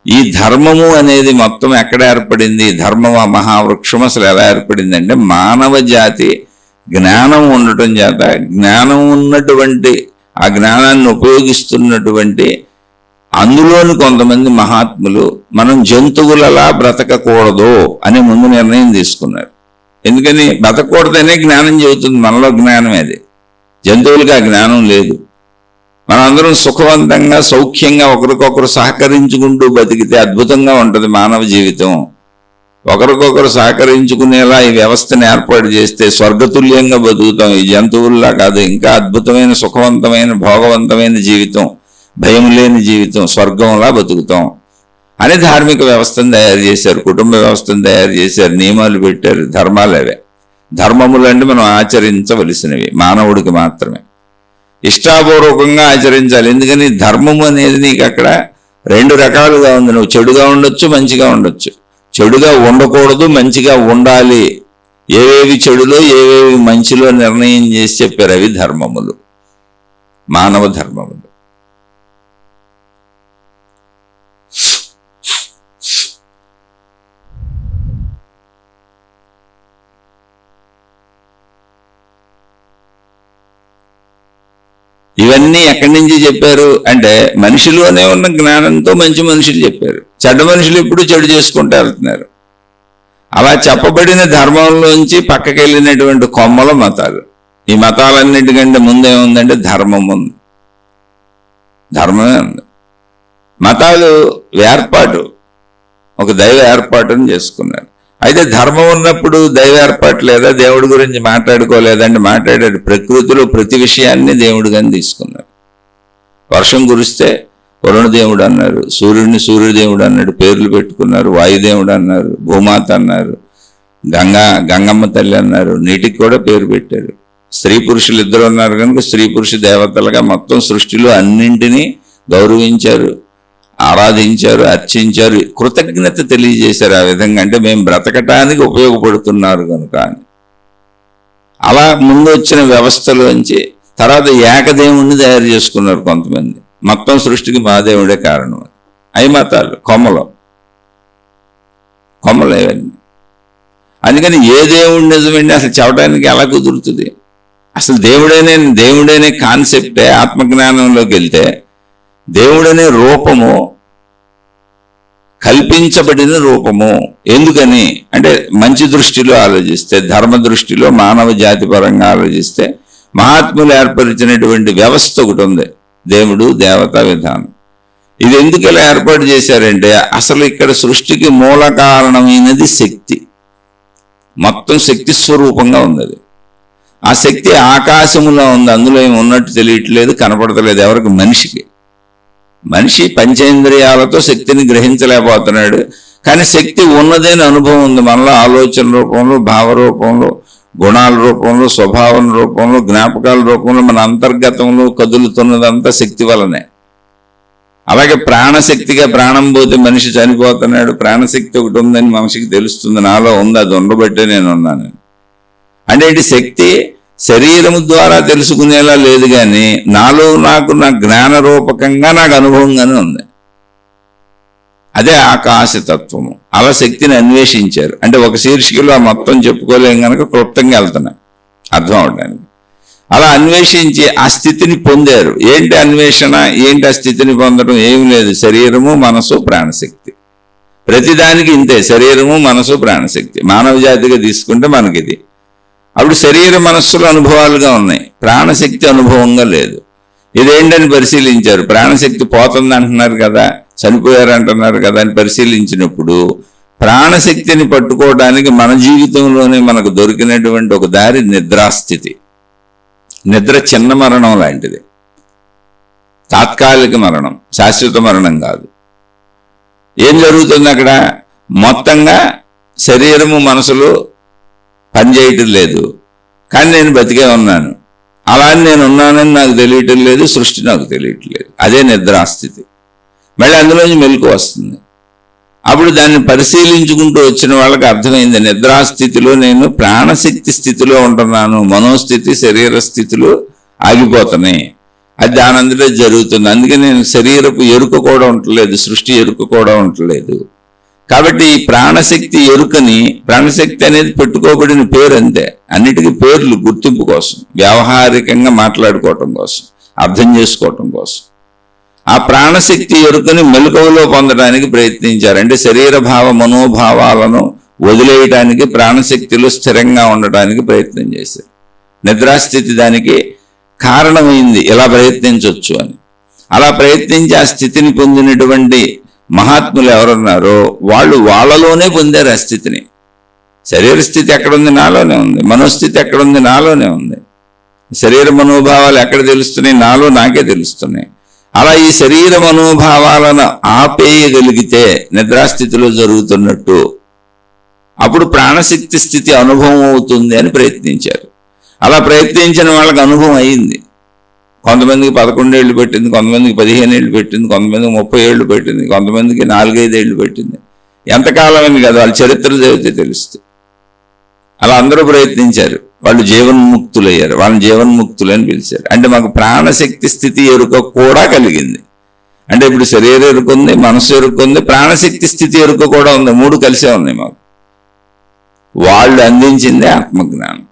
ఈ ధర్మము అనేది మొత్తం ఎక్కడ ఏర్పడింది? ధర్మం ఆ మహావృక్షం అసలు ఎలా ఏర్పడింది అంటే మానవ జాతి జ్ఞానం ఉండటం చేత, జ్ఞానం ఉన్నటువంటి ఆ జ్ఞానాన్ని ఉపయోగిస్తున్నటువంటి అందులోని కొంతమంది మహాత్ములు మనం జంతువులలా బ్రతకకూడదు అనే ముందు నిర్ణయం తీసుకున్నారు. ఎందుకని బ్రతకూడదనే జ్ఞానం చెబుతుంది, మనలో జ్ఞానం అది. జంతువులకి ఆ జ్ఞానం లేదు. మనందరం సుఖవంతంగా సౌఖ్యంగా ఒకరికొకరు సహకరించుకుంటూ బతికితే అద్భుతంగా ఉంటుంది మానవ జీవితం. ఒకరికొకరు సహకరించుకునేలా ఈ వ్యవస్థను ఏర్పాటు చేస్తే స్వర్గతుల్యంగా బతుకుతాం. ఈ జంతువుల్లా కాదు, ఇంకా అద్భుతమైన సుఖవంతమైన భోగవంతమైన జీవితం, భయం లేని జీవితం, స్వర్గంలా బతుకుతాం అని ధార్మిక వ్యవస్థను తయారు చేశారు, కుటుంబ వ్యవస్థను తయారు చేశారు, నియమాలు పెట్టారు. ధర్మాలు అవే. ధర్మములు అంటే మనం ఆచరించవలసినవి, మానవుడికి మాత్రమే ఇష్టాపూర్వకంగా ఆచరించాలి. ఎందుకని ధర్మము అనేది నీకు అక్కడ రెండు రకాలుగా ఉంది. నువ్వు చెడుగా ఉండొచ్చు, మంచిగా ఉండొచ్చు. చెడుగా ఉండకూడదు, మంచిగా ఉండాలి. ఏవేవి చెడులో ఏవేవి మంచిలో నిర్ణయం చేసి చెప్పారు. అవి ధర్మములు, మానవ ధర్మములు. ఇవన్నీ ఎక్కడి నుంచి చెప్పారు అంటే మనిషిలోనే ఉన్న జ్ఞానంతో మంచి మనుషులు చెప్పారు. చెడ్డ మనుషులు ఎప్పుడు చెడు చేసుకుంటూ వెళ్తున్నారు. అలా చెప్పబడిన ధర్మంలోంచి పక్కకి వెళ్ళినటువంటి కొమ్మల మతాలు. ఈ మతాలన్నిటికంటే ముందేముందంటే ధర్మం ఉంది, ధర్మమే ఉంది. మతాలు ఏర్పాటు, ఒక దైవ ఏర్పాటుని చేసుకున్నారు. అయితే ధర్మం ఉన్నప్పుడు దైవ ఏర్పాటు లేదా, దేవుడి గురించి మాట్లాడుకోలేదంటే మాట్లాడారు. ప్రకృతిలో ప్రతి విషయాన్ని దేవుడిగాని తీసుకున్నారు. వర్షం కురిస్తే వరుణదేవుడు అన్నారు, సూర్యుడిని సూర్యదేవుడు అన్నాడు, పేర్లు పెట్టుకున్నారు. వాయుదేవుడు అన్నారు, భూమాత అన్నారు, గంగమ్మ తల్లి అన్నారు, నీటికి కూడా పేరు పెట్టారు. స్త్రీ పురుషులు ఇద్దరు ఉన్నారు కనుక స్త్రీ పురుష దేవతలుగా మొత్తం సృష్టిలో అన్నింటినీ గౌరవించారు, ఆరాధించారు, అర్చించారు, కృతజ్ఞత తెలియజేశారు. ఆ విధంగా అంటే మేము బ్రతకటానికి ఉపయోగపడుతున్నారు కనుక అని. అలా ముందు వచ్చిన వ్యవస్థలోంచి తర్వాత ఏకదేవుణ్ణి తయారు చేసుకున్నారు కొంతమంది. మొత్తం సృష్టికి మహాదేవుడే కారణం. అవి మతాలు, కొమ్మలు ఇవన్నీ. అందుకని ఏ దేవుడు నిజమండి అసలు చెప్పడానికి ఎలా కుదురుతుంది? అసలు దేవుడనే కాన్సెప్టే ఆత్మజ్ఞానంలోకి వెళ్తే దేవుడనే రూపము కల్పించబడిన రూపము. ఎందుకని అంటే మంచి దృష్టిలో ఆలోచిస్తే, ధర్మ దృష్టిలో, మానవ జాతి పరంగా ఆలోచిస్తే మహాత్ములు ఏర్పరిచినటువంటి వ్యవస్థ ఒకటి ఉంది, దేవుడు దేవతా విధానం. ఇది ఎందుకు ఇలా ఏర్పాటు చేశారంటే అసలు ఇక్కడ సృష్టికి మూల కారణమైనది శక్తి. మొత్తం శక్తి స్వరూపంగా ఉంది. ఆ శక్తి ఆకాశములో ఉంది, అందులో ఏమి ఉన్నట్టు తెలియట్లేదు, కనపడతలేదు ఎవరికి. మనిషి పంచేంద్రియాలతో శక్తిని గ్రహించలేకపోతున్నాడు. కానీ శక్తి ఉన్నదని అనుభవం ఉంది మనలో, ఆలోచన రూపంలో, భావ రూపంలో, గుణాల రూపంలో, స్వభావం రూపంలో, జ్ఞాపకాల రూపంలో, మన అంతర్గతంలో కదులుతున్నదంతా శక్తి వలనే. అలాగే ప్రాణశక్తిగా ప్రాణం పోతే మనిషి చనిపోతున్నాడు. ప్రాణశక్తి ఒకటి ఉందని మనిషికి తెలుస్తుంది, నాలో ఉంది, అది ఉండబట్టే నేను ఉన్నాను. అంటే ఏంటి? శక్తి శరీరము ద్వారా తెలుసుకునేలా లేదు, కానీ నాలో నాకు నా జ్ఞాన రూపకంగా నాకు అనుభవంగానే ఉంది. అదే ఆకాశతత్వము. అలా శక్తిని అన్వేషించారు. అంటే ఒక శీర్షికలో మొత్తం చెప్పుకోలేం కనుక క్లుప్తంగా వెళ్తున్నాయి అర్థం అవడానికి. అలా అన్వేషించి ఆ స్థితిని పొందారు. ఏంటి అన్వేషణ? ఏంటి ఆ స్థితిని పొందడం? ఏమి లేదు, శరీరము, మనసు, ప్రాణశక్తి. ప్రతిదానికి ఇంతే, శరీరము మనసు ప్రాణశక్తి. మానవ జాతిగా తీసుకుంటే మనకిది. అప్పుడు శరీర మనస్సులు అనుభవాలుగా ఉన్నాయి, ప్రాణశక్తి అనుభవంగా లేదు. ఇదేంటని పరిశీలించారు. ప్రాణశక్తి పోతుంది అంటున్నారు కదా, చనిపోయారు అంటున్నారు కదా అని పరిశీలించినప్పుడు ప్రాణశక్తిని పట్టుకోవడానికి మన జీవితంలోనే మనకు దొరికినటువంటి ఒక దారి నిద్రాస్థితి. నిద్ర చిన్న మరణం లాంటిది, తాత్కాలిక మరణం, శాశ్వత మరణం కాదు. ఏం జరుగుతుంది అక్కడ? మొత్తంగా శరీరము మనసులు పనిచేయటం లేదు, కానీ నేను బతికే ఉన్నాను. అలా నేను ఉన్నానని నాకు తెలియటం లేదు, సృష్టి నాకు తెలియట్లేదు. అదే నిద్రాస్థితి. మళ్ళీ అందులోంచి మెలకు వస్తుంది. అప్పుడు దాన్ని పరిశీలించుకుంటూ వచ్చిన వాళ్ళకి అర్థమైంది, నిద్రాస్థితిలో నేను ప్రాణశక్తి స్థితిలో ఉంటున్నాను, మనోస్థితి శరీర స్థితిలో ఆగిపోతున్నాయి. అది దానంతటా జరుగుతుంది. అందుకే నేను శరీరపు ఎరుక కూడా ఉండలేదు, సృష్టి ఎరుక కూడా ఉండలేదు. కాబట్టి ఈ ప్రాణశక్తి ఎరుకని, ప్రాణశక్తి అనేది పెట్టుకోబడిన పేరు అంతే, అన్నిటికీ పేర్లు గుర్తింపు కోసం, వ్యావహారికంగా మాట్లాడుకోవటం కోసం, అర్థం చేసుకోవటం కోసం. ఆ ప్రాణశక్తి ఎరుకని మెలకువలో పొందడానికి ప్రయత్నించారు. అంటే శరీర భావ మనోభావాలను వదిలేయటానికి, ప్రాణశక్తిలో స్థిరంగా ఉండటానికి ప్రయత్నం చేశారు. నిద్రాస్థితి దానికి కారణమైంది, ఇలా ప్రయత్నించవచ్చు అని. అలా ప్రయత్నించి ఆ స్థితిని పొందినటువంటి మహాత్ములు ఎవరున్నారో వాళ్ళు వాళ్ళలోనే పొందారు ఆ స్థితిని. శరీర స్థితి ఎక్కడుంది? నాలోనే ఉంది. మనోస్థితి ఎక్కడుంది? నాలోనే ఉంది. శరీర మనోభావాలు ఎక్కడ తెలుస్తున్నాయి? నాలో నాకే తెలుస్తున్నాయి. అలా ఈ శరీర మనోభావాలను ఆపేయగలిగితే నిద్రాస్థితిలో జరుగుతున్నట్టు అప్పుడు ప్రాణశక్తి స్థితి అనుభవం అవుతుంది అని ప్రయత్నించారు. అలా ప్రయత్నించిన వాళ్ళకి అనుభవం అయింది. కొంతమందికి 11 ఏళ్ళు పెట్టింది, కొంతమందికి 15 ఏళ్ళు పెట్టింది, కొంతమందికి 30 ఏళ్ళు పెట్టింది, కొంతమందికి 4-5 ఏళ్ళు పెట్టింది. ఎంతకాలం అని కదా, వాళ్ళ చరిత్ర చదివితే తెలుస్తుంది. అలా అందరూ ప్రయత్నించారు, వాళ్ళు జీవన్ముక్తులయ్యారు. వాళ్ళని జీవన్ముక్తులు అని పిలిచారు. అంటే మాకు ప్రాణశక్తి స్థితి ఎరుక కూడా కలిగింది. అంటే ఇప్పుడు శరీర ఎరుక ఉంది, మనసు ఎరుక ఉంది, ప్రాణశక్తి స్థితి ఎరుక కూడా ఉంది. 3 కలిసే ఉన్నాయి మాకు. వాళ్ళు అందించిందే ఆత్మజ్ఞానం.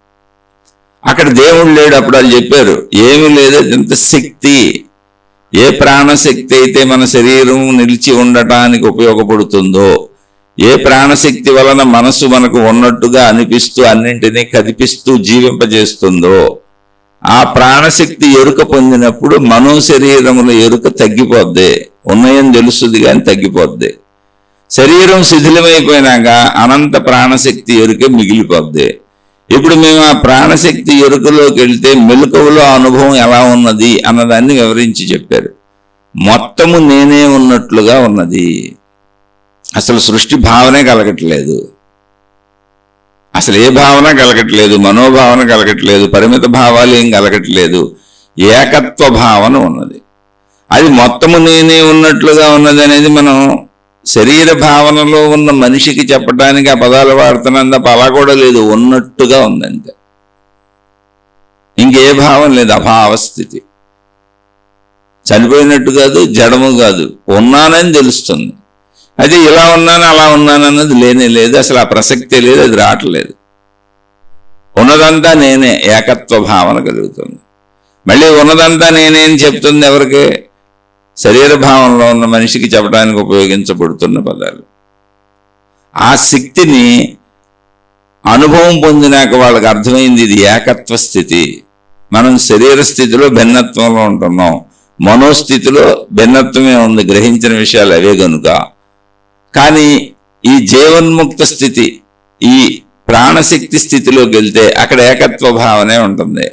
అక్కడ దేవుడు లేడు. అప్పుడు వాళ్ళు చెప్పారు, ఏమీ లేదు, ఎంత శక్తి. ఏ ప్రాణశక్తి అయితే మన శరీరం నిలిచి ఉండటానికి ఉపయోగపడుతుందో, ఏ ప్రాణశక్తి వలన మనసు మనకు ఉన్నట్టుగా అనిపిస్తూ అన్నింటినీ కదిపిస్తూ జీవింపజేస్తుందో, ఆ ప్రాణశక్తి ఎరుక పొందినప్పుడు మనో శరీరముల ఎరుక తగ్గిపోద్ది. ఉన్నాయని తెలుస్తుంది కానీ తగ్గిపోద్ది. శరీరం శిథిలమైపోయినాక అనంత ప్రాణశక్తి ఎరుక మిగిలిపోద్ది. ఇప్పుడు మేము ఆ ప్రాణశక్తి ఎరుకలోకి వెళ్తే మెలకువలో అనుభవం ఎలా ఉన్నది అన్నదాన్ని వివరించి చెప్పారు. మొత్తము నేనే ఉన్నట్లుగా ఉన్నది. అసలు సృష్టి భావనే కలగట్లేదు, అసలు ఏ భావన కలగట్లేదు, మనోభావన కలగట్లేదు, పరిమిత భావాలు ఏం కలగట్లేదు, ఏకత్వ భావన ఉన్నది. అది మొత్తము నేనే ఉన్నట్లుగా ఉన్నది అనేది మనం శరీర భావనలో ఉన్న మనిషికి చెప్పడానికి ఆ పదాలు వాడుతున్నాం తప్ప అలా కూడా లేదు, ఉన్నట్టుగా ఉందంటే. ఇంకే భావం లేదు, అభావస్థితి. చనిపోయినట్టు కాదు, జడము కాదు, ఉన్నానని తెలుస్తుంది. అది ఇలా ఉన్నాను అలా ఉన్నాను అన్నది లేనే లేదు, అసలు ఆ ప్రసక్తే లేదు, అది రావట్లేదు. ఉన్నదంతా నేనే, ఏకత్వ భావన కలుగుతుంది. మళ్ళీ ఉన్నదంతా నేనే అని చెప్తుంది ఎవరికి? శరీర భావంలో ఉన్న మనిషికి చెప్పడానికి ఉపయోగించబడుతున్న పదాలు. ఆ శక్తిని అనుభవం పొందినాక వాళ్ళకి అర్థమైంది, ఇది ఏకత్వ స్థితి. మనం శరీర స్థితిలో భిన్నత్వంలో ఉంటున్నాం, మనోస్థితిలో భిన్నత్వమే ఉంది, గ్రహించిన విషయాలు అవే కనుక. కానీ ఈ జీవన్ముక్త స్థితి, ఈ ప్రాణశక్తి స్థితిలోకి వెళ్తే అక్కడ ఏకత్వ భావనే ఉంటుంది.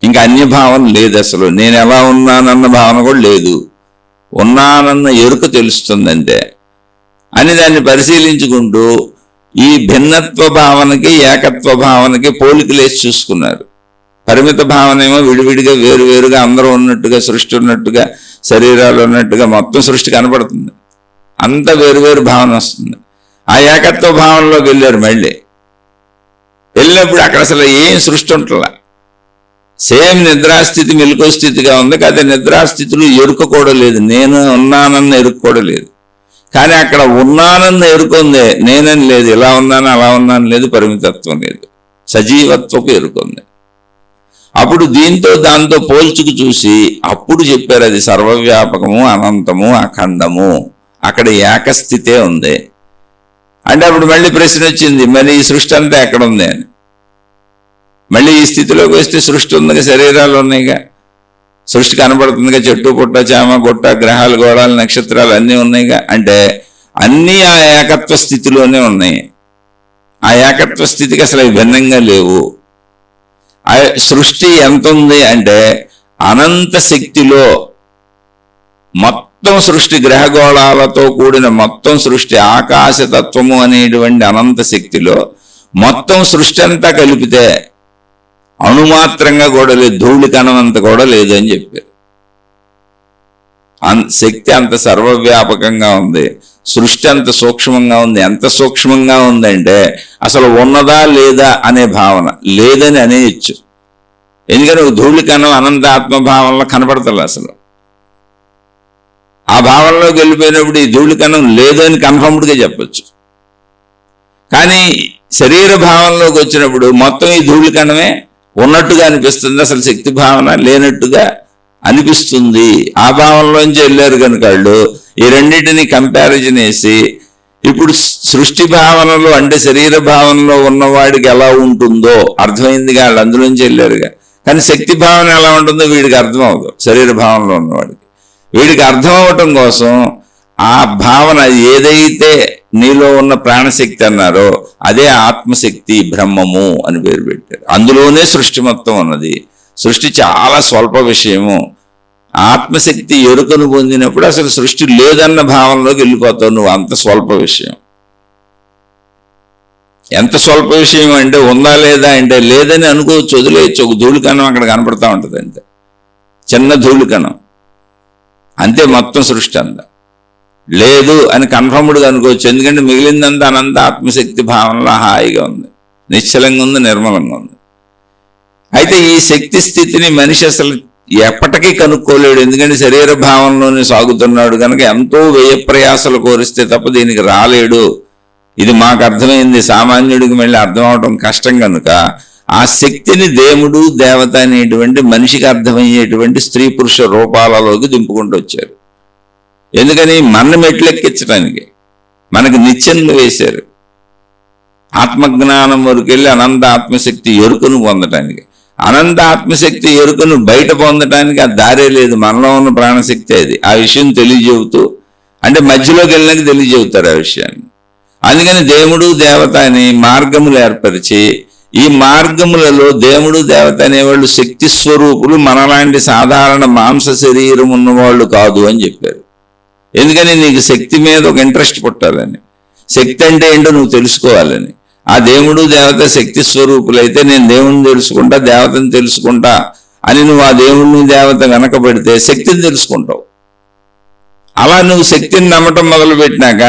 ఇంకా అన్య భావన లేదు. అసలు నేను ఎలా ఉన్నానన్న భావన కూడా లేదు, ఉన్నానన్న ఎరుక తెలుస్తుందంటే అని దాన్ని పరిశీలించుకుంటూ ఈ భిన్నత్వ భావనకి ఏకత్వ భావనకి పోలికలేసి చూసుకున్నారు. పరిమిత భావనేమో విడివిడిగా వేరువేరుగా అందరూ ఉన్నట్టుగా, సృష్టి ఉన్నట్టుగా, శరీరాలు ఉన్నట్టుగా మొత్తం సృష్టి కనపడుతుంది, అంత వేరువేరు భావన వస్తుంది. ఆ ఏకత్వ భావనలోకి వెళ్ళారు. మళ్ళీ వెళ్ళినప్పుడు అక్కడ అసలు ఏం సృష్టి ఉంటుందా, సేమ్ నిద్రాస్థితి మెలకువ స్థితిగా ఉంది. కాకపోతే నిద్రాస్థితిలో ఎరుక కూడా లేదు, నేను ఉన్నానన్న ఎరుక కూడా లేదు. కానీ అక్కడ ఉన్నానన్న ఎరుక ఉంది, నేనని లేదు, ఇలా ఉన్నాను అలా ఉన్నాను లేదు, పరిమితత్వం లేదు, సజీవత్వపు ఎరుక ఉంది. అప్పుడు దీంతో దాంతో పోల్చుకు చూసి అప్పుడు చెప్పారు, అది సర్వవ్యాపకము, అనంతము, అఖండము అక్కడ ఏకస్థితే ఉంది. అంటే అప్పుడు మళ్ళీ ప్రశ్న వచ్చింది, మరి ఈ సృష్టి అంతా ఎక్కడ ఉంది అని. మళ్ళీ ఈ స్థితిలోకి వస్తే సృష్టి ఉందిగా, శరీరాలు ఉన్నాయిగా, సృష్టి కనబడుతుందిగా, చెట్టు పుట్ట చేమ పుట్ట గ్రహాలు గోళాలు నక్షత్రాలు అన్నీ ఉన్నాయిగా. అంటే అన్నీ ఆ ఏకత్వ స్థితిలోనే ఉన్నాయి. ఆ ఏకత్వ స్థితికి అసలు భిన్నంగా లేవు. సృష్టి ఎంత ఉంది అంటే అనంత శక్తిలో మొత్తం సృష్టి, గ్రహగోళాలతో కూడిన మొత్తం సృష్టి, ఆకాశతత్వము అనేటువంటి అనంత శక్తిలో మొత్తం సృష్టి అంతా కలిపితే అణుమాత్రంగా కూడా లేదు, ధూళి కణమంత కూడా లేదు అని చెప్పారు. శక్తి అంత సర్వవ్యాపకంగా ఉంది, సృష్టి అంత సూక్ష్మంగా ఉంది. ఎంత సూక్ష్మంగా ఉందంటే అసలు ఉన్నదా లేదా అనే భావన లేదని అనేయచ్చు. ఎందుకంటే ఒక ధూళి కణం అనంత ఆత్మభావంలో కనపడతలే. అసలు ఆ భావనలోకి వెళ్ళిపోయినప్పుడు ఈ ధూళి కణం లేదని కన్ఫర్మ్డ్గా చెప్పచ్చు. కానీ శరీర భావనలోకి వచ్చినప్పుడు మొత్తం ఈ ధూళి కణమే ఉన్నట్టుగా అనిపిస్తుంది, అసలు శక్తి భావన లేనట్టుగా అనిపిస్తుంది. ఆ భావనలోంచి వెళ్ళారు కనుక వాళ్ళు ఈ రెండింటిని కంపారిజన్ వేసి ఇప్పుడు సృష్టి భావనలో అంటే శరీర భావనలో ఉన్నవాడికి ఎలా ఉంటుందో అర్థమైందిగా, వాళ్ళు అందులోంచి వెళ్ళారుగా. కానీ శక్తి భావన ఎలా ఉంటుందో వీడికి అర్థం అవ్వదు. శరీర భావనలో ఉన్నవాడికి వీడికి అర్థం అవటం కోసం ఆ భావన ఏదైతే నీలో ఉన్న ప్రాణశక్తి అన్నారో అదే ఆత్మశక్తి, బ్రహ్మము అని పేరు పెట్టారు. అందులోనే సృష్టి మొత్తం ఉన్నది. సృష్టి చాలా స్వల్ప విషయము. ఆత్మశక్తి ఎరుకను పొందినప్పుడు అసలు సృష్టి లేదన్న భావనలోకి వెళ్ళిపోతావు నువ్వు. అంత స్వల్ప విషయం. ఎంత స్వల్ప విషయం అంటే ఉందా లేదా అంటే లేదని అనుకోవచ్చు, వదిలేయచ్చు. ఒక ధూళికణం అక్కడ కనపడతా ఉంటుంది, అంతే, చిన్న ధూళికణం అంతే. మొత్తం సృష్టి అంతా లేదు అని కన్ఫర్మ్డ్గా అనుకోవచ్చు. ఎందుకంటే మిగిలిందంతా అనంత ఆత్మశక్తి భావనలో హాయిగా ఉంది, నిశ్చలంగా ఉంది, నిర్మలంగా ఉంది. అయితే ఈ శక్తి స్థితిని మనిషి అసలు ఎప్పటికీ కనుక్కోలేడు. ఎందుకంటే శరీర భావనలోనే సాగుతున్నాడు కనుక ఎంతో వ్యయ ప్రయాసలు కోరిస్తే తప్ప దీనికి రాలేడు. ఇది మాకు అర్థమైంది, సామాన్యుడికి మళ్ళీ అర్థం అవడం కష్టం కనుక ఆ శక్తిని దేవుడు దేవత అనేటువంటి మనిషికి అర్థమయ్యేటువంటి స్త్రీ పురుష రూపాలలోకి దింపుకుంటూ వచ్చారు. ఎందుకని మన మెట్లెక్కించడానికి, మనకి నిచ్చెనలు వేశారు. ఆత్మజ్ఞానం వరకు వెళ్ళి అనంత ఆత్మశక్తి ఎరుకను పొందటానికి. అనంత ఆత్మశక్తి ఎరుకను బయట పొందటానికి ఆ దారే లేదు, మనలో ఉన్న ప్రాణశక్తి అది. ఆ విషయం తెలియజేవుతూ అంటే మధ్యలోకి వెళ్ళినాక తెలియజేవుతారు ఆ విషయాన్ని. అందుకని దేవుడు దేవత అని మార్గములు ఏర్పరిచి ఈ మార్గములలో దేవుడు దేవత అనేవాళ్ళు శక్తి స్వరూపులు, మనలాంటి సాధారణ మాంస శరీరం ఉన్నవాళ్ళు కాదు అని చెప్పారు. ఎందుకని నీకు శక్తి మీద ఒక ఇంట్రెస్ట్ పుట్టాలని, శక్తి అంటే ఏంటో నువ్వు తెలుసుకోవాలని. ఆ దేవుడు దేవత శక్తి స్వరూపులైతే నేను దేవుణ్ణి తెలుసుకుంటా, దేవతని తెలుసుకుంటా అని నువ్వు ఆ దేవుణ్ణి దేవత వెనకబడితే శక్తిని తెలుసుకుంటావు. అలా నువ్వు శక్తిని నమ్మటం మొదలుపెట్టినాక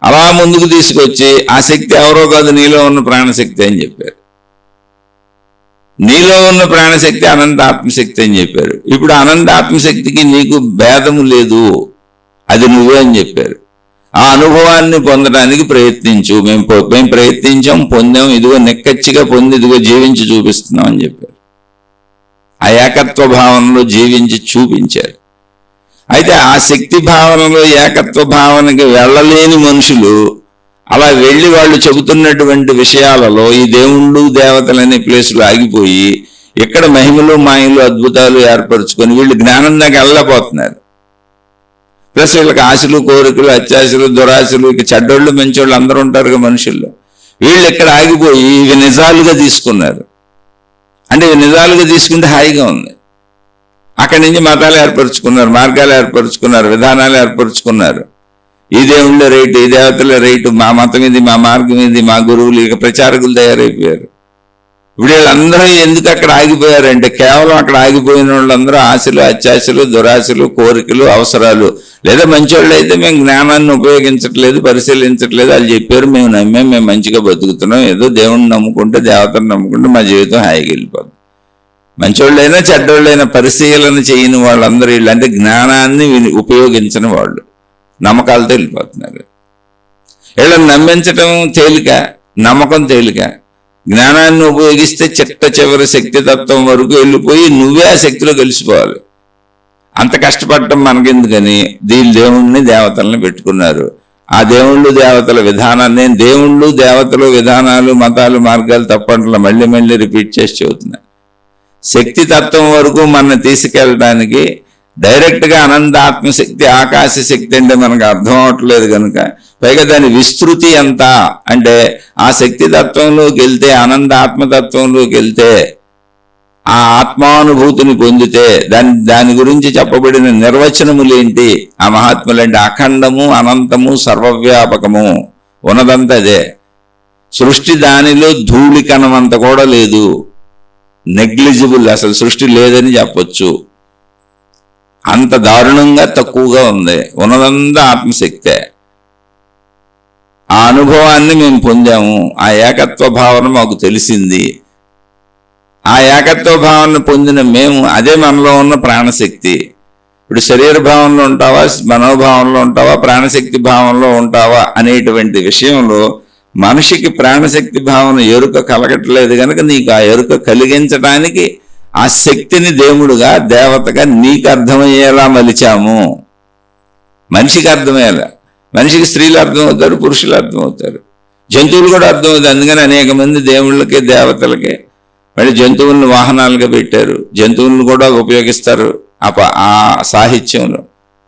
అలా ముందుకు తీసుకొచ్చి ఆ శక్తి ఎవరో కాదు, నీలో ఉన్న ప్రాణశక్తి అని చెప్పారు. నీలో ఉన్న ప్రాణశక్తి అనంత ఆత్మశక్తి అని చెప్పారు. ఇప్పుడు అనంత ఆత్మశక్తికి నీకు భేదము లేదు, అది నువ్వే అని చెప్పారు. ఆ అనుభవాన్ని పొందడానికి ప్రయత్నించు. మేము ప్రయత్నించాం, పొందాం, ఇదిగో నిక్కచ్చిగా పొంది ఇదిగో జీవించి చూపిస్తున్నాం అని చెప్పారు. ఆ ఏకత్వ భావనలో జీవించి చూపించారు. అయితే ఆ శక్తి భావనలో ఏకత్వ భావనకి వెళ్ళలేని మనుషులు అలా వెళ్ళి వాళ్ళు చెబుతున్నటువంటి విషయాలలో ఈ దేవుళ్ళు దేవతలనే ప్లేసులు ఆగిపోయి ఇక్కడ మహిమలు మాయలు అద్భుతాలు ఏర్పరచుకొని వీళ్ళు జ్ఞానం దాకా వెళ్ళలేకపోతున్నారు. ప్లస్ వీళ్ళకి ఆశలు కోరికలు అత్యాశలు దురాశలు, ఇక చెడ్డోళ్ళు మంచోళ్ళు అందరూ ఉంటారుగా మనుషుల్లో. వీళ్ళు ఇక్కడ ఆగిపోయి ఇవి నిజాలుగా తీసుకున్నారు. అంటే ఇవి నిజాలుగా తీసుకుంటే హాయిగా ఉంది. అక్కడి నుంచి మతాలు ఏర్పరచుకున్నారు, మార్గాలు ఏర్పరచుకున్నారు, విధానాలు ఏర్పరచుకున్నారు. ఈ దేవుళ్ళ రైటు, ఈ దేవతల రైటు, మా మతం ఇది, మా మార్గం ఇది, మా గురువులు, ఇక ప్రచారకులు తయారైపోయారు. ఇప్పుడు వీళ్ళందరూ ఎందుకు అక్కడ ఆగిపోయారంటే కేవలం అక్కడ ఆగిపోయిన వాళ్ళందరూ ఆశలు అత్యాశలు దురాశలు కోరికలు అవసరాలు, లేదా మంచోళ్ళు అయితే మేము జ్ఞానాన్ని ఉపయోగించట్లేదు, పరిశీలించట్లేదు, వాళ్ళు చెప్పారు మేము నమ్మాం, మేము మంచిగా బతుకుతున్నాం, ఏదో దేవుణ్ణి నమ్ముకుంటే దేవతను నమ్ముకుంటే మా జీవితం హాయిగా వెళ్ళిపోతుంది. మంచోళ్ళైనా చెడ్డోళ్ళైనా పరిశీలన చేయని వాళ్ళందరూ వీళ్ళు అంటే జ్ఞానాన్ని ఉపయోగించని వాళ్ళు నమ్మకాలతో వెళ్ళిపోతున్నారు. వీళ్ళని నమ్మించటం తేలిక, నమ్మకం తేలిక. జ్ఞానాన్ని ఉపయోగిస్తే చిట్ట చివరి శక్తి తత్వం వరకు వెళ్ళిపోయి నువ్వే ఆ శక్తిలో కలిసిపోవాలి. అంత కష్టపడటం మనకెందుకని దీని దేవుణ్ణి దేవతల్ని పెట్టుకున్నారు. ఆ దేవుళ్ళు దేవతల విధానాన్ని, నేను దేవుళ్ళు దేవతలు విధానాలు మతాలు మార్గాలు తప్పట్ల మళ్ళీ మళ్ళీ రిపీట్ చేసి చెబుతున్నా. శక్తి తత్వం వరకు మన తీసుకెళ్ళడానికి డైరెక్ట్గా అనంత ఆత్మశక్తి ఆకాశ శక్తి అంటే మనకు అర్థం అవట్లేదు కనుక, పైగా దాని విస్తృతి ఎంత అంటే ఆ శక్తి తత్వంలోకి వెళ్తే, అనంత ఆత్మతత్వంలోకి వెళ్తే, ఆ ఆత్మానుభూతిని పొందితే దాని గురించి చెప్పబడిన నిర్వచనములు ఏంటి, ఆ మహాత్ములంటే అఖండము అనంతము సర్వవ్యాపకము ఉన్నదంతా అదే. సృష్టి దానిలో ధూళికణమంత కూడా లేదు, నెగ్లిజిబుల్, అసలు సృష్టి లేదని చెప్పొచ్చు. అంత దారుణంగా తక్కువగా ఉంది, ఉన్నదంతా ఆత్మశక్తే. ఆ అనుభవాన్ని మేము పొందాము, ఆ ఏకత్వ భావన మాకు తెలిసింది. ఆ ఏకత్వ భావన పొందిన మేము, అదే మనలో ఉన్న ప్రాణశక్తి. ఇప్పుడు శరీర భావంలో ఉంటావా, మనోభావంలో ఉంటావా, ప్రాణశక్తి భావంలో ఉంటావా అనేటువంటి విషయంలో మనిషికి ప్రాణశక్తి భావన ఎరుక కలగట్లేదు కనుక నీకు ఆ ఎరుక కలిగించడానికి ఆ శక్తిని దేవుడుగా దేవతగా నీకు అర్థమయ్యేలా మలిచాము. మనిషికి అర్థమయ్యేలా, మనిషికి స్త్రీలు అర్థమవుతారు, పురుషులు అర్థమవుతారు, జంతువులు కూడా అర్థమవుతాయి. అందుకని అనేక మంది దేవుళ్ళకి దేవతలకి మళ్ళీ జంతువులను వాహనాలుగా పెట్టారు, జంతువులను కూడా ఉపయోగిస్తారు. ఆ సాహిత్యంలో